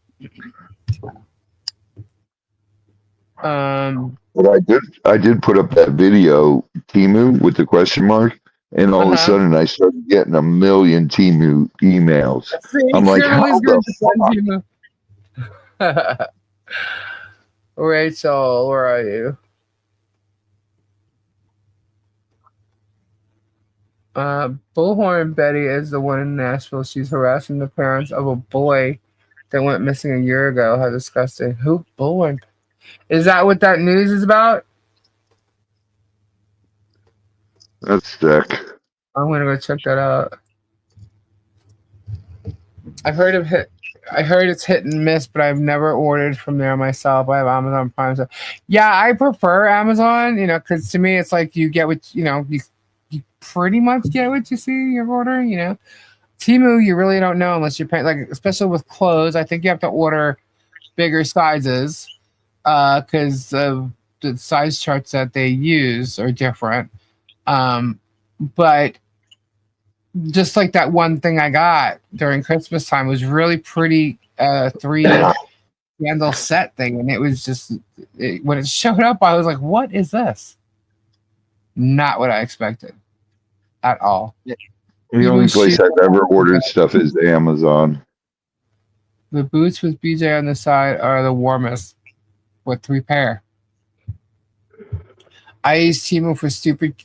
But I did put up that video, Temu, with the question mark. And all of a sudden, I started getting a million Temu emails. I'm like, how the fuck? Rachel, where are you? Bullhorn Betty is the one in Nashville. She's harassing the parents of a boy that went missing a year ago. How disgusting. Who? Bullhorn? Is that what that news is about? That's sick. I'm gonna go check that out. I heard it's hit and miss, but I've never ordered from there myself. I have Amazon Prime. So yeah, I prefer Amazon, because to me it's like you get what you pretty much get what you see you're ordering, Temu, you really don't know unless you're paying, like, especially with clothes. I think you have to order bigger sizes because of the size charts that they use are different. But just like that one thing I got during Christmas time was really pretty 3 candle set thing, and it was just when it showed up, I was like, "What is this?" Not what I expected at all. The only place I've ever ordered stuff is Amazon. The boots with BJ on the side are the warmest, with 3 pair. I use Temu for stupid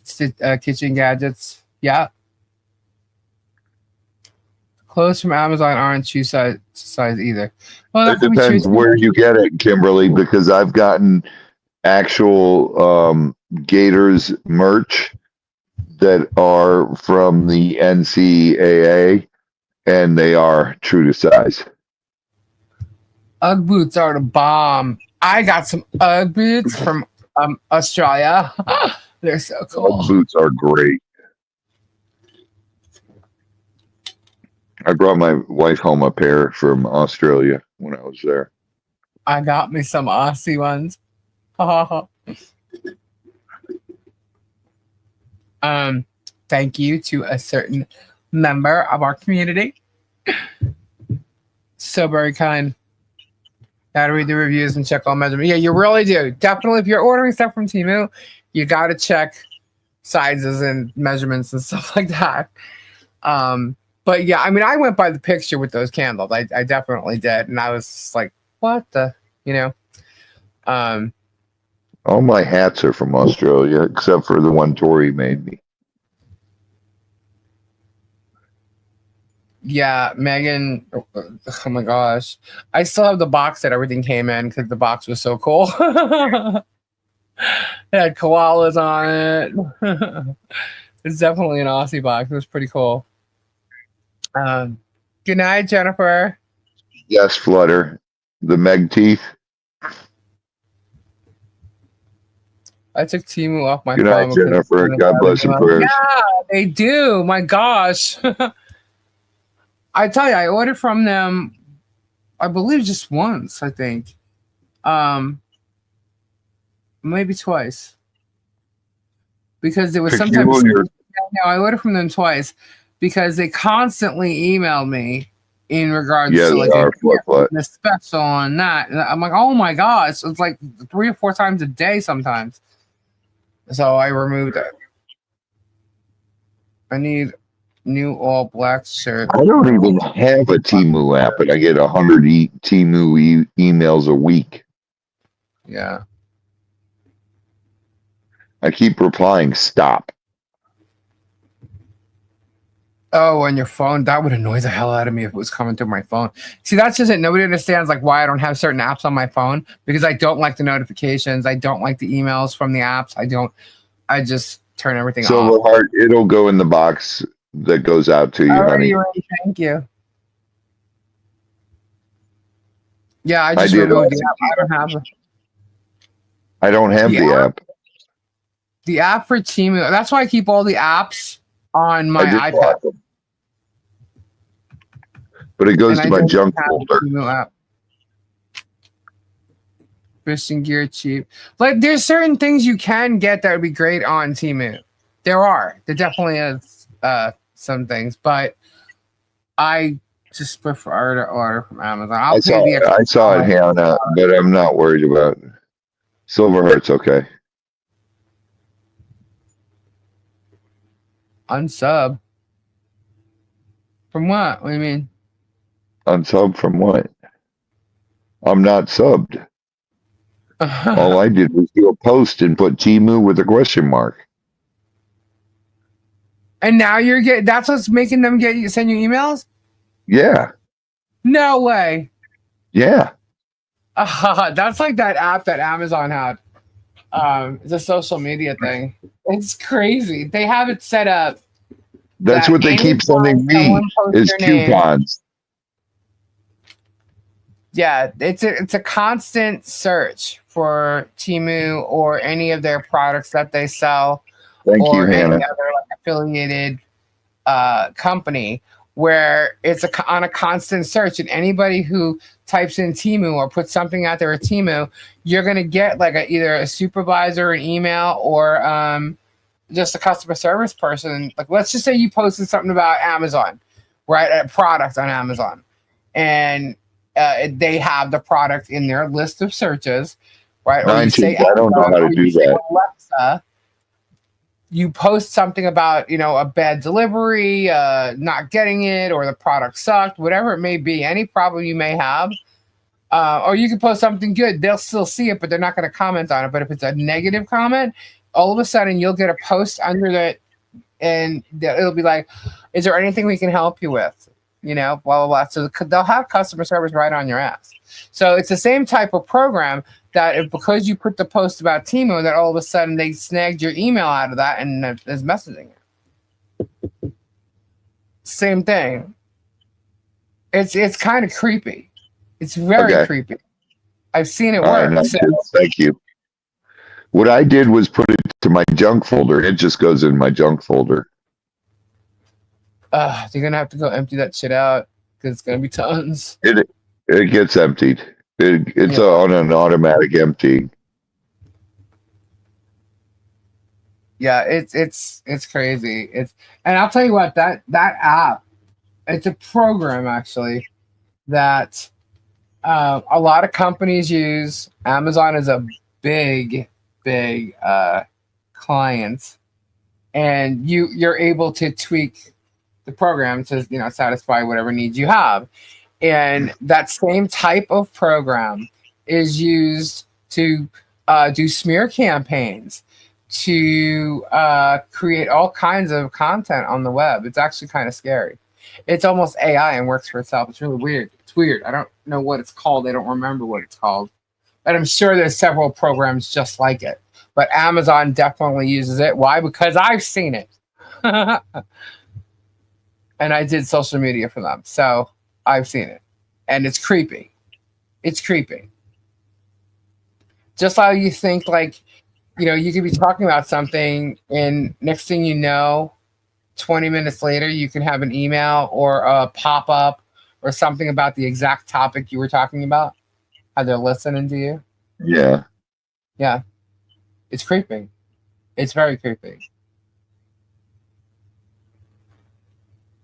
kitchen gadgets. Yeah. Clothes from Amazon aren't shoe size either. Well, it depends where you get it, Kimberly, because I've gotten actual Gators merch that are from the NCAA, and they are true to size. Ugg boots are the bomb. I got some Ugg boots from Australia. They're so cool. Ugg boots are great. I brought my wife home a pair from Australia when I was there. I got me some Aussie ones. Thank you to a certain member of our community. So very kind. Gotta read the reviews and check all measurements. Yeah, you really do. Definitely, if you're ordering stuff from Temu, you gotta check sizes and measurements and stuff like that. But yeah, I mean, I went by the picture with those candles. I definitely did, and I was just like, "What the?" All my hats are from Australia, except for the one Tori made me. Yeah, Megan. Oh my gosh, I still have the box that everything came in because the box was so cool. It had koalas on it. It's definitely an Aussie box. It was pretty cool. Good night, Jennifer. Yes, Flutter. The Meg teeth. I took Temu off my Good night, phone. Jennifer. God bless and prayers. Yeah, they do. My gosh. I tell you, I ordered from them, I believe just once, I think. Maybe twice. Because there was some type of... No, I ordered from them twice because they constantly emailed me in regards to like a special on that. And I'm like, oh my gosh, it's like 3 or 4 times a day sometimes. So I removed it. I need new all black shirt. I don't even have a Temu app, and I get 100 Temu emails a week. Yeah. I keep replying, stop. Oh, on your phone, that would annoy the hell out of me if it was coming through my phone. See, that's just it. Nobody understands like why I don't have certain apps on my phone, because I don't like the notifications. I don't like the emails from the apps. I just turn everything off. Silverheart, it'll go in the box that goes out to you, honey. Thank you. Yeah, I just removed the app. I don't have the app. The app for Temu. That's why I keep all the apps on my iPad. But it goes to my junk folder. Fishing gear cheap. Like there's certain things you can get that would be great on Temu. There definitely is some things, but I just prefer to order from Amazon. I saw it, Hannah, but I'm not worried about it. Silverheart's okay. Unsub. From what? What do you mean? Unsub from what? I'm not subbed. All I did was do a post and put Temu with a question mark. And now you're getting, that's what's making them send you emails? Yeah. No way. Yeah. That's like that app that Amazon had. It's a social media thing. It's crazy. They have it set up. That's what they keep sending me is coupons. Yeah, it's a constant search for Temu or any of their products that they sell. Thank you, Hannah. Any other like affiliated company where it's on a constant search, and anybody who types in Temu or puts something out there with Temu, you're gonna get like either a supervisor, an email, or just a customer service person. Like let's just say you posted something about Amazon, right? A product on Amazon, and they have the product in their list of searches, right? Or you say, I don't know how to do that. Alexa, you post something about, a bad delivery, not getting it, or the product sucked, whatever it may be, any problem you may have. Or you can post something good. They'll still see it, but they're not going to comment on it. But if it's a negative comment, all of a sudden you'll get a post under that, and it'll be like, is there anything we can help you with? Blah, blah, blah. So they'll have customer service right on your ass. So it's the same type of program that because you put the post about Temu, that all of a sudden they snagged your email out of that and is messaging you. Same thing. It's kind of creepy. It's very creepy. I've seen it work. Right, thank you. What I did was put it to my junk folder. It just goes in my junk folder. You're gonna have to go empty that shit out because it's gonna be tons. It gets emptied. It's on an automatic empty. Yeah, it's crazy. And I'll tell you what, that app, it's a program actually that a lot of companies use. Amazon is a big client, and you're able to tweak the program to satisfy whatever needs you have. And that same type of program is used to do smear campaigns, to create all kinds of content on the web. It's actually kind of scary. It's almost AI and works for itself. It's really weird. It's weird. I don't know what it's called. I don't remember what it's called. But I'm sure there's several programs just like it. But Amazon definitely uses it. Why? Because I've seen it. And I did social media for them. So I've seen it. and it's creepy. It's creepy. Just how you think, like, you could be talking about something, and next thing you know, 20 minutes later, you can have an email or a pop up or something about the exact topic you were talking about. How they're listening to you. Yeah. Yeah. It's creepy. It's very creepy.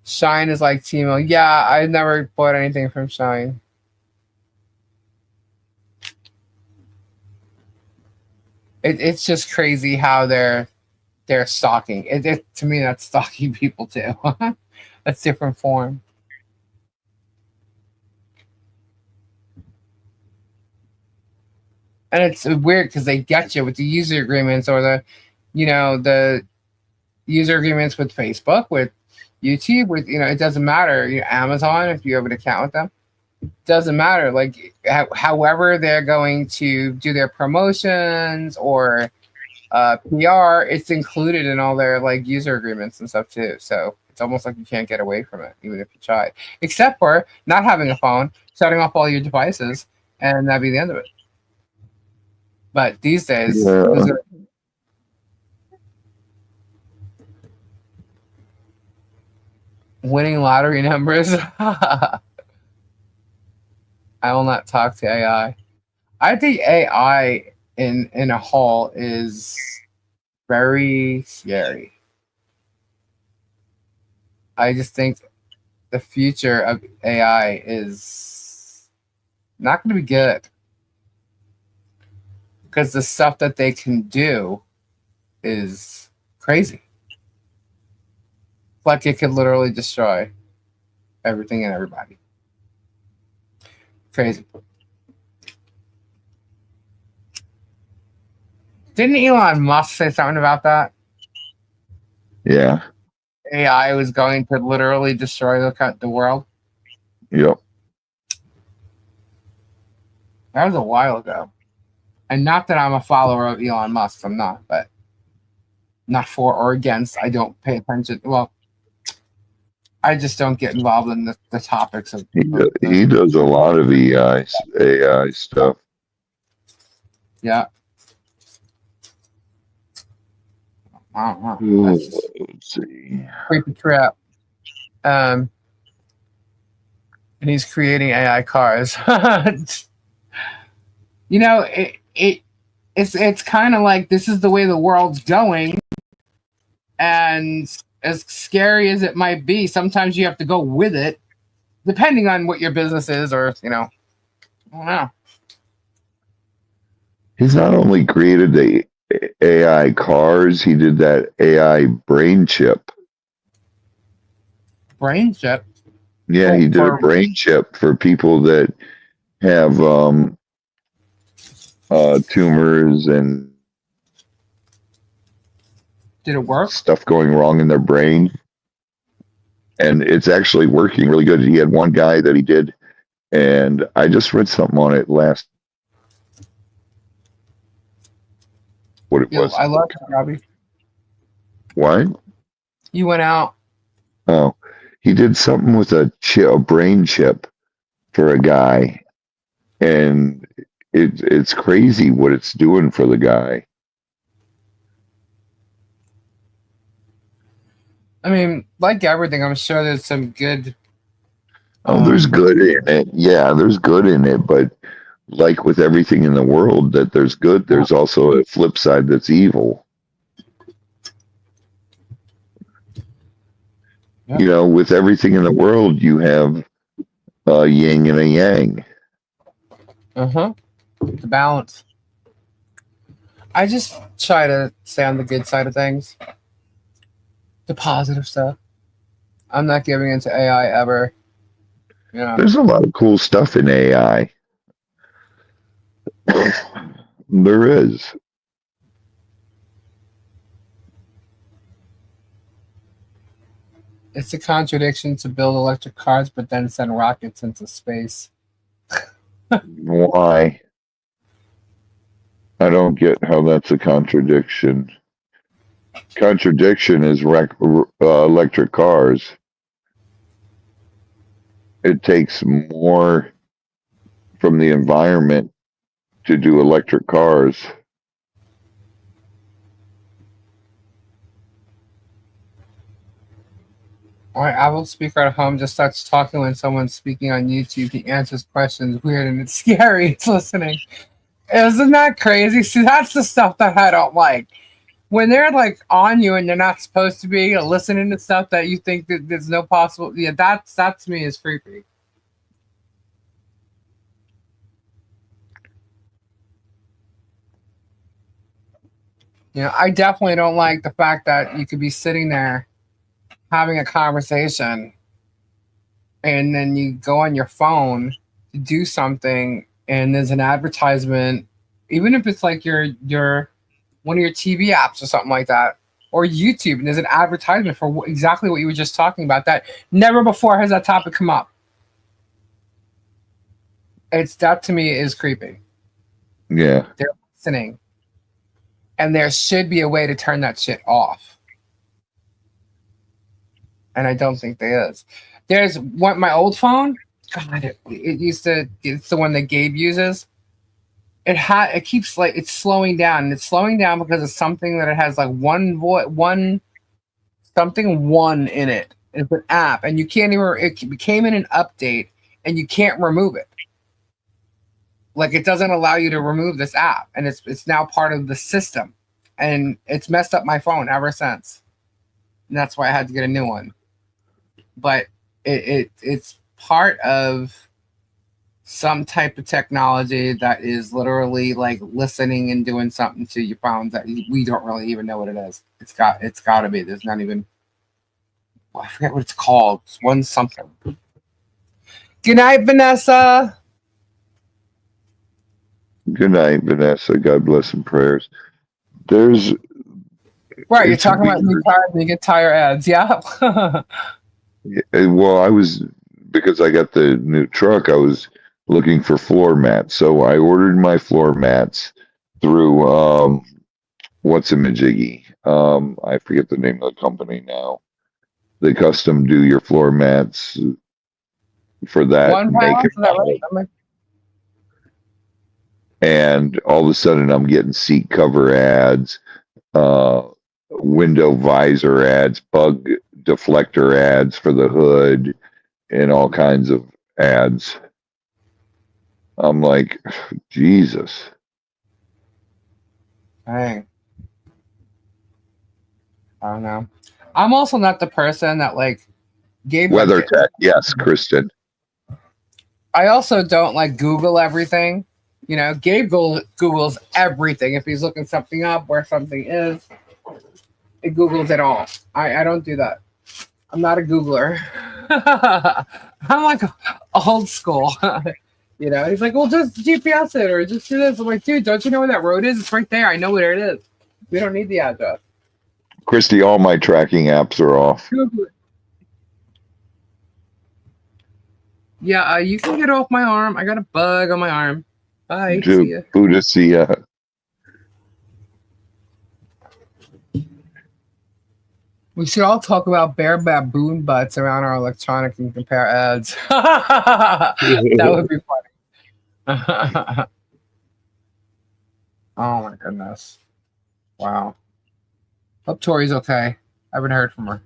Shine is like Timo. Yeah, I've never bought anything from Shine. It's just crazy how they're stalking. To me, that's stalking people too. That's different form. And it's weird because they get you with the user agreements or the user agreements with Facebook, with YouTube, with it doesn't matter. Amazon, if you have an account with them, doesn't matter. Like however they're going to do their promotions or PR, it's included in all their like user agreements and stuff too. So it's almost like you can't get away from it, even if you try. Except for not having a phone, shutting off all your devices, and that'd be the end of it. But these days, winning lottery numbers. I will not talk to AI. I think AI in a whole is very scary. I just think the future of AI is not going to be good. Because the stuff that they can do is crazy. Like it could literally destroy everything and everybody. Crazy. Didn't Elon Musk say something about that? Yeah. AI was going to literally destroy the world? Yep. That was a while ago. And not that I'm a follower of Elon Musk, I'm not, but not for or against. I don't pay attention. Well, I just don't get involved in the topics of. He does a lot of AI stuff. Yeah. I don't know. Let's see. Creepy crap. And he's creating AI cars. It's kind of like this is the way the world's going, and as scary as it might be, sometimes you have to go with it, depending on what your business is, or I don't know. He's not only created the AI cars, he did that AI brain chip. Brain chip? Yeah, he did a brain chip for people that have tumors and did it work? Stuff going wrong in their brain. And it's actually working really good. He had one guy that he did, and I just read something on it last. What it was. I love it, Robbie. What? You went out. Oh, he did something with a brain chip for a guy, and it's crazy what it's doing for the guy. I mean, like everything, I'm sure there's some good. There's good in it. Yeah, there's good in it, but like with everything in the world that there's good, there's also a flip side that's evil. Yeah. With everything in the world, you have a yin and a yang. The balance. I just try to stay on the good side of things. The positive stuff. I'm not giving into AI ever. There's a lot of cool stuff in AI. There is. It's a contradiction to build electric cars, but then send rockets into space. Why? I don't get how that's a contradiction. Contradiction is electric cars. it takes more from the environment to do electric cars. My Apple speaker at home just starts talking when someone's speaking on YouTube. He answers questions weird and it's scary. It's listening. Isn't that crazy? See, that's the stuff that I don't like. When they're like on you and they're not supposed to be listening to stuff that you think that there's no possible. Yeah, that to me is creepy. You know, I definitely don't like the fact that you could be sitting there having a conversation and then you go on your phone to do something and there's an advertisement, even if it's like your one of your TV apps or something like that, or YouTube, and there's an advertisement for exactly what you were just talking about. That never before has that topic come up. It's that to me is creepy. Yeah. They're listening. And there should be a way to turn that shit off. And I don't think there is. There's one, my old phone. God, it used to. It's the one that Gabe uses. It keeps like it's slowing down, and it's slowing down because of something that it has like one in it. It's an app, and you can't even. It became in an update, and you can't remove it. Like it doesn't allow you to remove this app, and it's now part of the system, and it's messed up my phone ever since. And that's why I had to get a new one. But it's part of some type of technology that is literally like listening and doing something to your phone that we don't really even know what it is. It's got to be. There's not even. I forget what it's called. It's one something. Good night, Vanessa. Good night, Vanessa. God bless and prayers. There's right. You're talking about new tires and you get tire ads. Yeah. Well, I was because I got the new truck. I was looking for floor mats, so I ordered my floor mats through what's a majiggy? I forget the name of the company now. They custom do your floor mats for that. One pound, is that right? And all of a sudden, I'm getting seat cover ads, window visor ads, bug deflector ads for the hood, and all kinds of ads. I'm like, Jesus. Dang. I don't know. I'm also not the person that like gave weather tech. Yes, Kristen. I also don't like Google everything. You know, Gabe Googles everything. If he's looking something up where something is, it Googles it all. I don't do that. I'm not a Googler. I'm like old school. You know, he's like, well, just GPS it or just do this. I'm like, dude, don't you know where that road is? It's right there. I know where it is. We don't need the address. Christy, all my tracking apps are off. Google it. Yeah, you can get off my arm. I got a bug on my arm. Bye. Dude, See ya. Buddha, see ya. We should all talk about bare baboon butts around our electronic and compare ads. That would be funny. Oh my goodness. Wow. Hope Tori's okay. I haven't heard from her.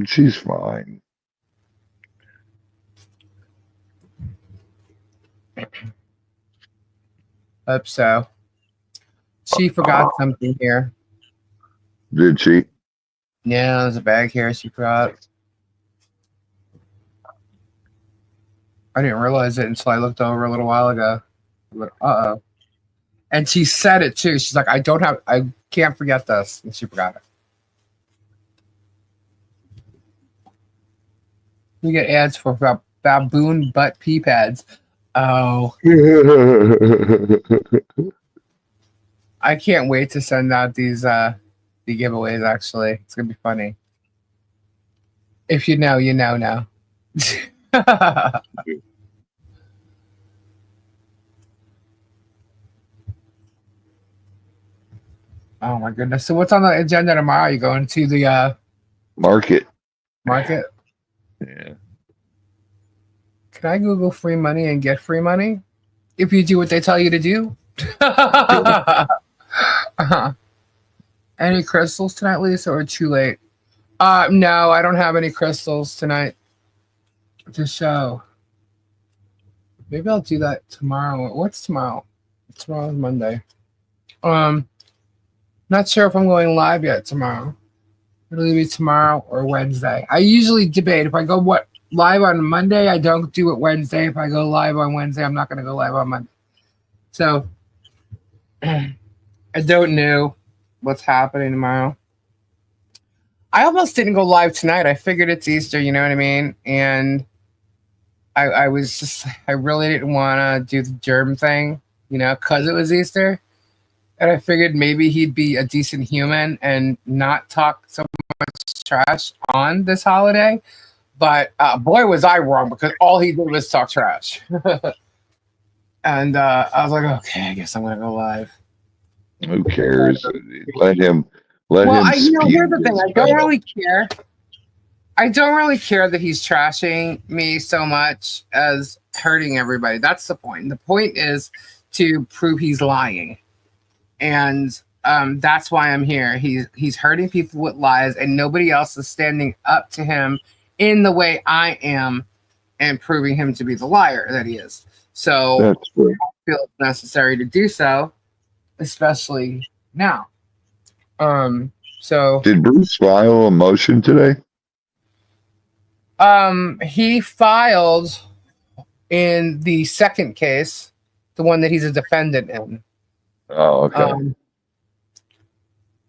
She's fine. Hope so. She forgot something here. Did she? Yeah, there's a bag here she forgot. I didn't realize it until I looked over a little while ago. Uh-oh. And she said it too. She's like, I can't forget this. And she forgot it. We get ads for baboon butt pee pads. Oh. I can't wait to send out these the giveaways, actually. It's gonna be funny. If you know, you know now. Oh my goodness. So what's on the agenda tomorrow? You going to the market? Market? Yeah. Can I Google free money and get free money? If you do what they tell you to do. uh-huh. Any crystals tonight, Lisa, or too late? No, I don't have any crystals tonight to show. Maybe I'll do that tomorrow. What's tomorrow? Tomorrow's Monday. Not sure if I'm going live yet tomorrow. It'll either be tomorrow or Wednesday. I usually debate. If I go live on Monday, I don't do it Wednesday. If I go live on Wednesday, I'm not going to go live on Monday. So I don't know what's happening tomorrow. I almost didn't go live tonight. I figured it's Easter, you know what I mean? And I really didn't want to do the germ thing, because it was Easter. And I figured maybe he'd be a decent human and not talk so much trash on this holiday. But boy, was I wrong, because all he did was talk trash. And I was like, okay, I guess I'm going to go live. Who cares? Let him. Here's the thing. I don't really care. I don't really care that he's trashing me so much as hurting everybody. That's the point. The point is to prove he's lying. And that's why I'm here. He's hurting people with lies, and nobody else is standing up to him in the way I am and proving him to be the liar that he is. So I feel it's necessary to do so, especially now. So did Bruce file a motion today? He filed in the second case, the one that he's a defendant in. Oh, okay.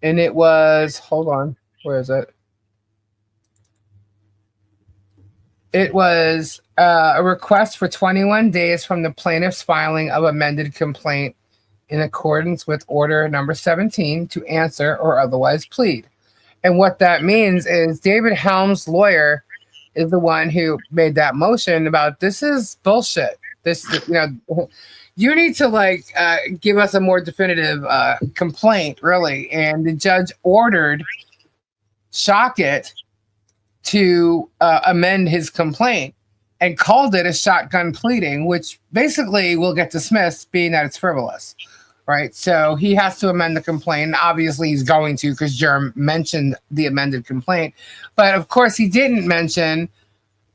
And it was, hold on, where is it? It was a request for 21 days from the plaintiff's filing of amended complaint in accordance with order number 17 to answer or otherwise plead. And what that means is David Helm's lawyer is the one who made that motion about this is bullshit. This, you need to give us a more definitive complaint, really. And the judge ordered Shockett to amend his complaint and called it a shotgun pleading, which basically will get dismissed, being that it's frivolous, right? So he has to amend the complaint. Obviously, he's going to, because Germ mentioned the amended complaint. But of course, he didn't mention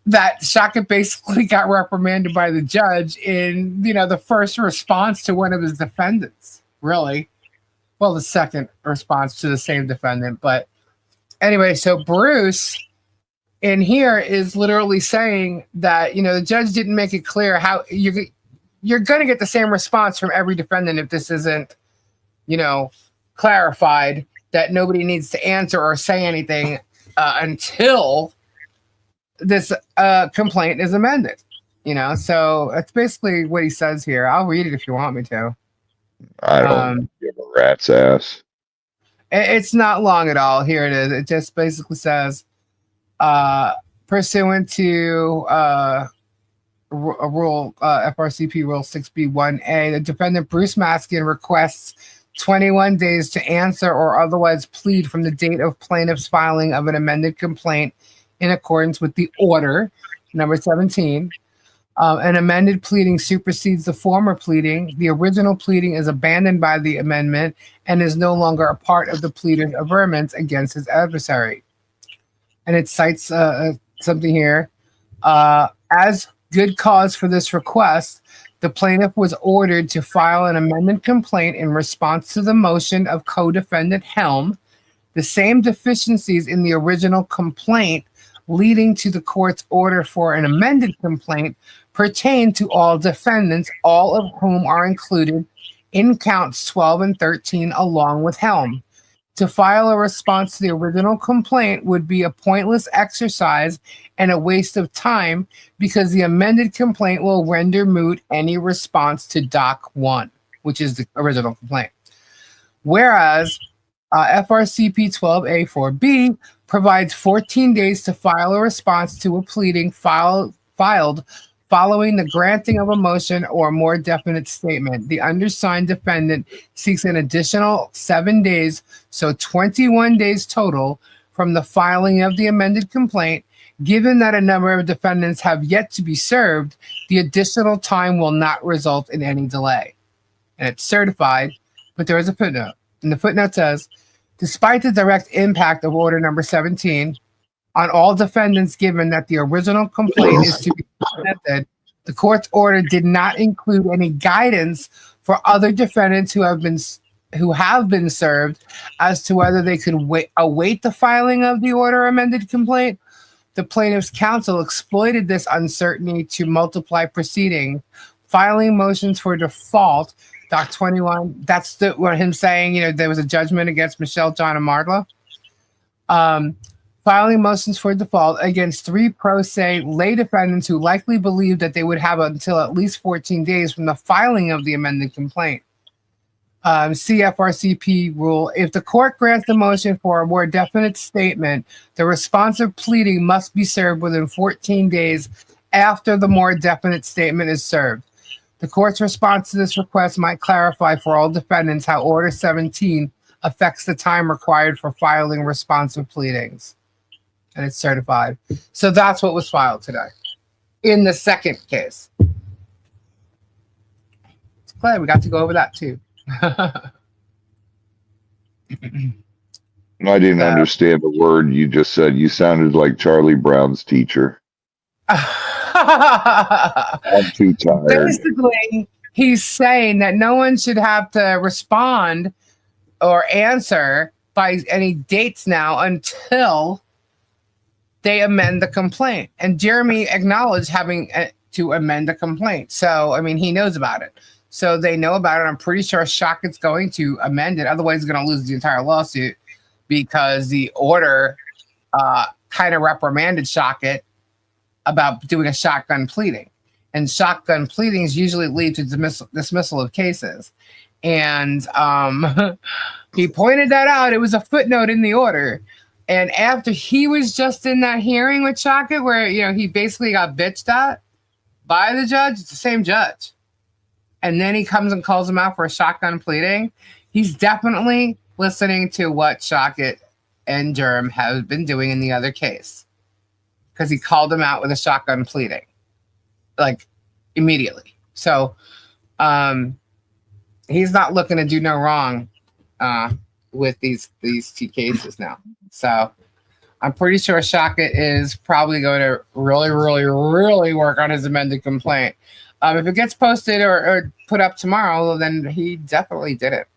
that Shockett basically got reprimanded by the judge in, the first response to one of his defendants, really. Well, the second response to the same defendant. But anyway, so Bruce in here is literally saying that, the judge didn't make it clear how you're going to get the same response from every defendant if this isn't, clarified, that nobody needs to answer or say anything until this complaint is amended, so that's basically what he says here. I'll read it if you want me to. I don't give a rat's ass. It's not long at all. Here it is. It just basically says, pursuant to a rule, FRCP Rule 6B1A, the defendant Bruce Maskin requests 21 days to answer or otherwise plead from the date of plaintiff's filing of an amended complaint in accordance with the order, number 17. An amended pleading supersedes the former pleading. The original pleading is abandoned by the amendment and is no longer a part of the pleader's averments against his adversary. And it cites something here. As good cause for this request, the plaintiff was ordered to file an amended complaint in response to the motion of co-defendant Helm. The same deficiencies in the original complaint leading to the court's order for an amended complaint pertain to all defendants, all of whom are included in counts 12 and 13 along with Helm. To file a response to the original complaint would be a pointless exercise and a waste of time because the amended complaint will render moot any response to Doc 1, which is the original complaint. Whereas FRCP 12A4B provides 14 days to file a response to a pleading filed following the granting of a motion or more definite statement. The undersigned defendant seeks an additional 7 days, so 21 days total, from the filing of the amended complaint. Given that a number of defendants have yet to be served, the additional time will not result in any delay. And it's certified, but there is a footnote. And the footnote says, despite the direct impact of order number 17 on all defendants, given that the original complaint is to be presented, the court's order did not include any guidance for other defendants who have been served as to whether they could await the filing of the order amended complaint. The plaintiff's counsel exploited this uncertainty to multiply proceedings, filing motions for default. Doc 21. That's what him saying. There was a judgment against Michelle, John, and Marla. Filing motions for default against 3 pro se lay defendants who likely believed that they would have until at least 14 days from the filing of the amended complaint. CFRCP rule: if the court grants the motion for a more definite statement, the responsive pleading must be served within 14 days after the more definite statement is served. The court's response to this request might clarify for all defendants how Order 17 affects the time required for filing responsive pleadings. And it's certified. So that's what was filed today in the second case. It's glad we got to go over that too. I didn't understand the word you just said. You sounded like Charlie Brown's teacher. I'm too tired. Basically, he's saying that no one should have to respond or answer by any dates now until they amend the complaint. And Jeremy acknowledged having to amend the complaint. So, he knows about it. So they know about it. I'm pretty sure Shockett's going to amend it. Otherwise, he's going to lose the entire lawsuit because the order kind of reprimanded Shockett about doing a shotgun pleading. And shotgun pleadings usually lead to dismissal of cases. And he pointed that out. It was a footnote in the order. And after he was just in that hearing with Shockett where, he basically got bitched at by the judge, it's the same judge. And then he comes and calls him out for a shotgun pleading. He's definitely listening to what Shockett and Germ have been doing in the other case. Because he called him out with a shotgun pleading. Like, immediately. So, he's not looking to do no wrong with these 2 cases now. So, I'm pretty sure Shockett is probably going to really, really, really work on his amended complaint. If it gets posted or put up tomorrow, then he definitely did it.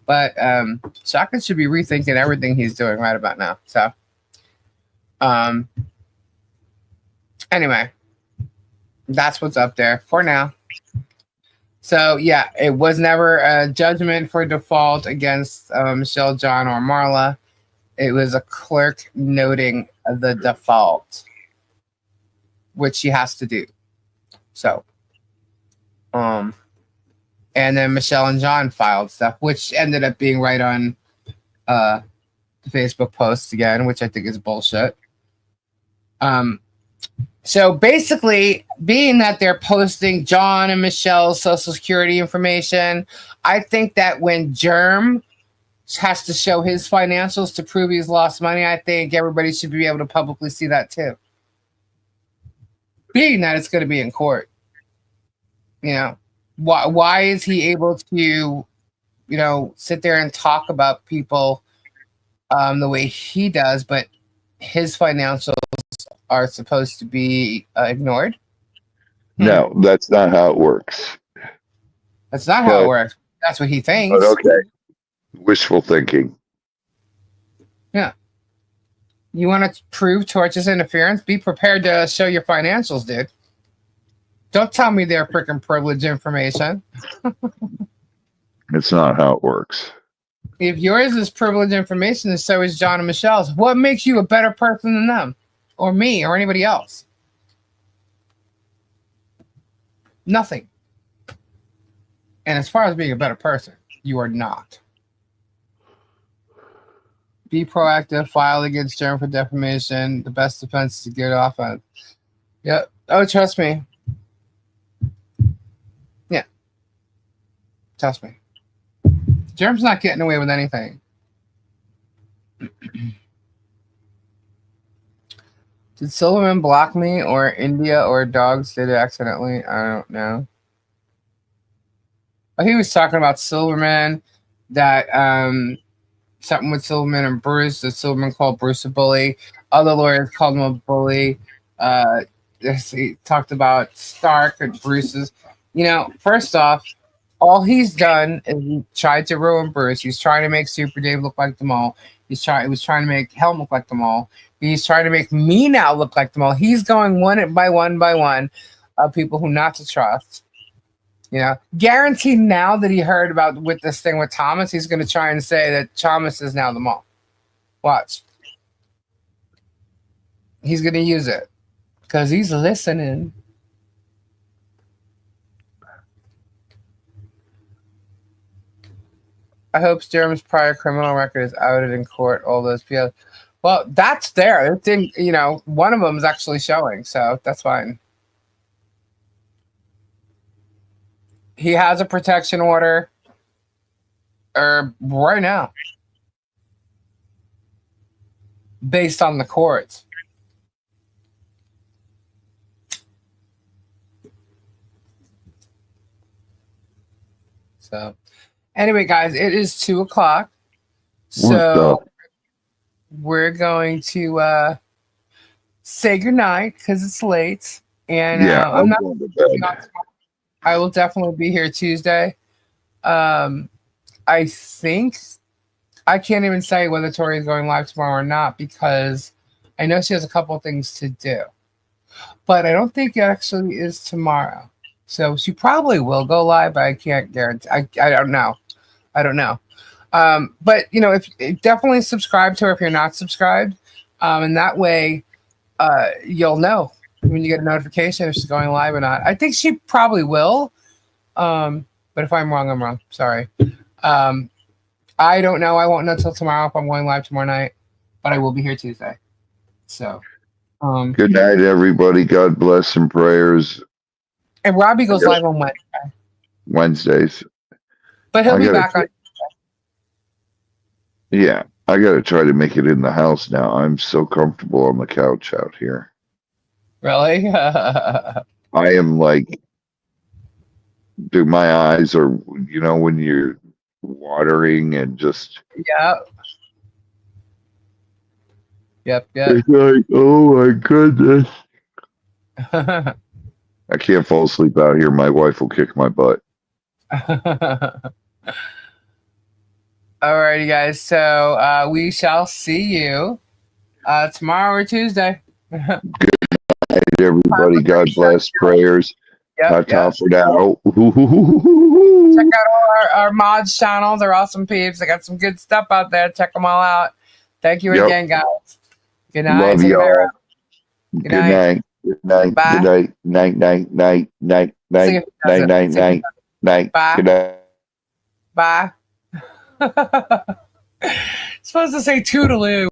But Shockett should be rethinking everything he's doing right about now. So, anyway, that's what's up there for now. So, yeah, it was never a judgment for default against Michelle, John, or Marla. It was a clerk noting the default, which she has to do. So, and then Michelle and John filed stuff, which ended up being right on the Facebook posts again, which I think is bullshit. So basically, being that they're posting John and Michelle's social security information, I think that when Germ has to show his financials to prove he's lost money, I think everybody should be able to publicly see that too. Being that it's going to be in court. Why is he able to, sit there and talk about people the way he does, but his financials are supposed to be ignored? No, that's not how it works. That's not how it works. That's what he thinks. But okay. Wishful thinking. Yeah. You want to prove tortious interference? Be prepared to show your financials, dude. Don't tell me they're freaking privileged information. It's not how it works. If yours is privileged information, and so is John and Michelle's, what makes you a better person than them? Or me, or anybody else? Nothing. And as far as being a better person, you are not. Be proactive, file against Germ for defamation. The best defense is a good offense. Yep. Oh, trust me. Yeah. Trust me. Germ's not getting away with anything. Did Silverman block me or India or dogs did it accidentally? I don't know. I think he was talking about Silverman, that something with Silverman and Bruce, that Silverman called Bruce a bully. Other lawyers called him a bully. He talked about Stark and Bruce's. First off, all he's done is he tried to ruin Bruce. He's trying to make Super Dave look like them all. He was trying to make Helm look like them all. He's trying to make me now look like them all. He's going one by one of people who not to trust. Guaranteed now that he heard about with this thing with Thomas, he's going to try and say that Thomas is now the mall. Watch. He's going to use it because he's listening. I hope Jerem's prior criminal record is outed in court. All those people. Well, that's there. It didn't, one of them is actually showing, so that's fine. He has a protection order right now based on the courts. So anyway, guys, it is 2:00. So we're going to say goodnight because it's late. And I'm not going to bed. I will definitely be here Tuesday. I think I can't even say whether Tori is going live tomorrow or not because I know she has a couple of things to do. But I don't think it actually is tomorrow. So she probably will go live, but I can't guarantee. I don't know. But if definitely subscribe to her if you're not subscribed, and that way, you'll know when you get a notification if she's going live or not. I think she probably will. But if I'm wrong, I'm wrong. Sorry. I don't know. I won't know until tomorrow if I'm going live tomorrow night, but I will be here Tuesday. So, good night, everybody. God bless and prayers. And Robbie goes live on Wednesdays. But he'll be back on. Yeah, I got to try to make it in the house now. I'm so comfortable on the couch out here. Really? I am like, dude, my eyes are, when you're watering and just. Yep. It's like, oh my goodness. I can't fall asleep out here. My wife will kick my butt. Alrighty, guys. So we shall see you tomorrow or Tuesday. Good night, everybody. God bless. Prayers. Yep. For now. Check out all our mods channels. They're awesome peeps. They got some good stuff out there. Check them all out. Thank you again, guys. Good night. Love y'all. Good night. Good night. Bye. Good night. Night. Night. Night. Night. Night. Night. Night. Night. Bye. Good night. Bye. Supposed to say toodaloo.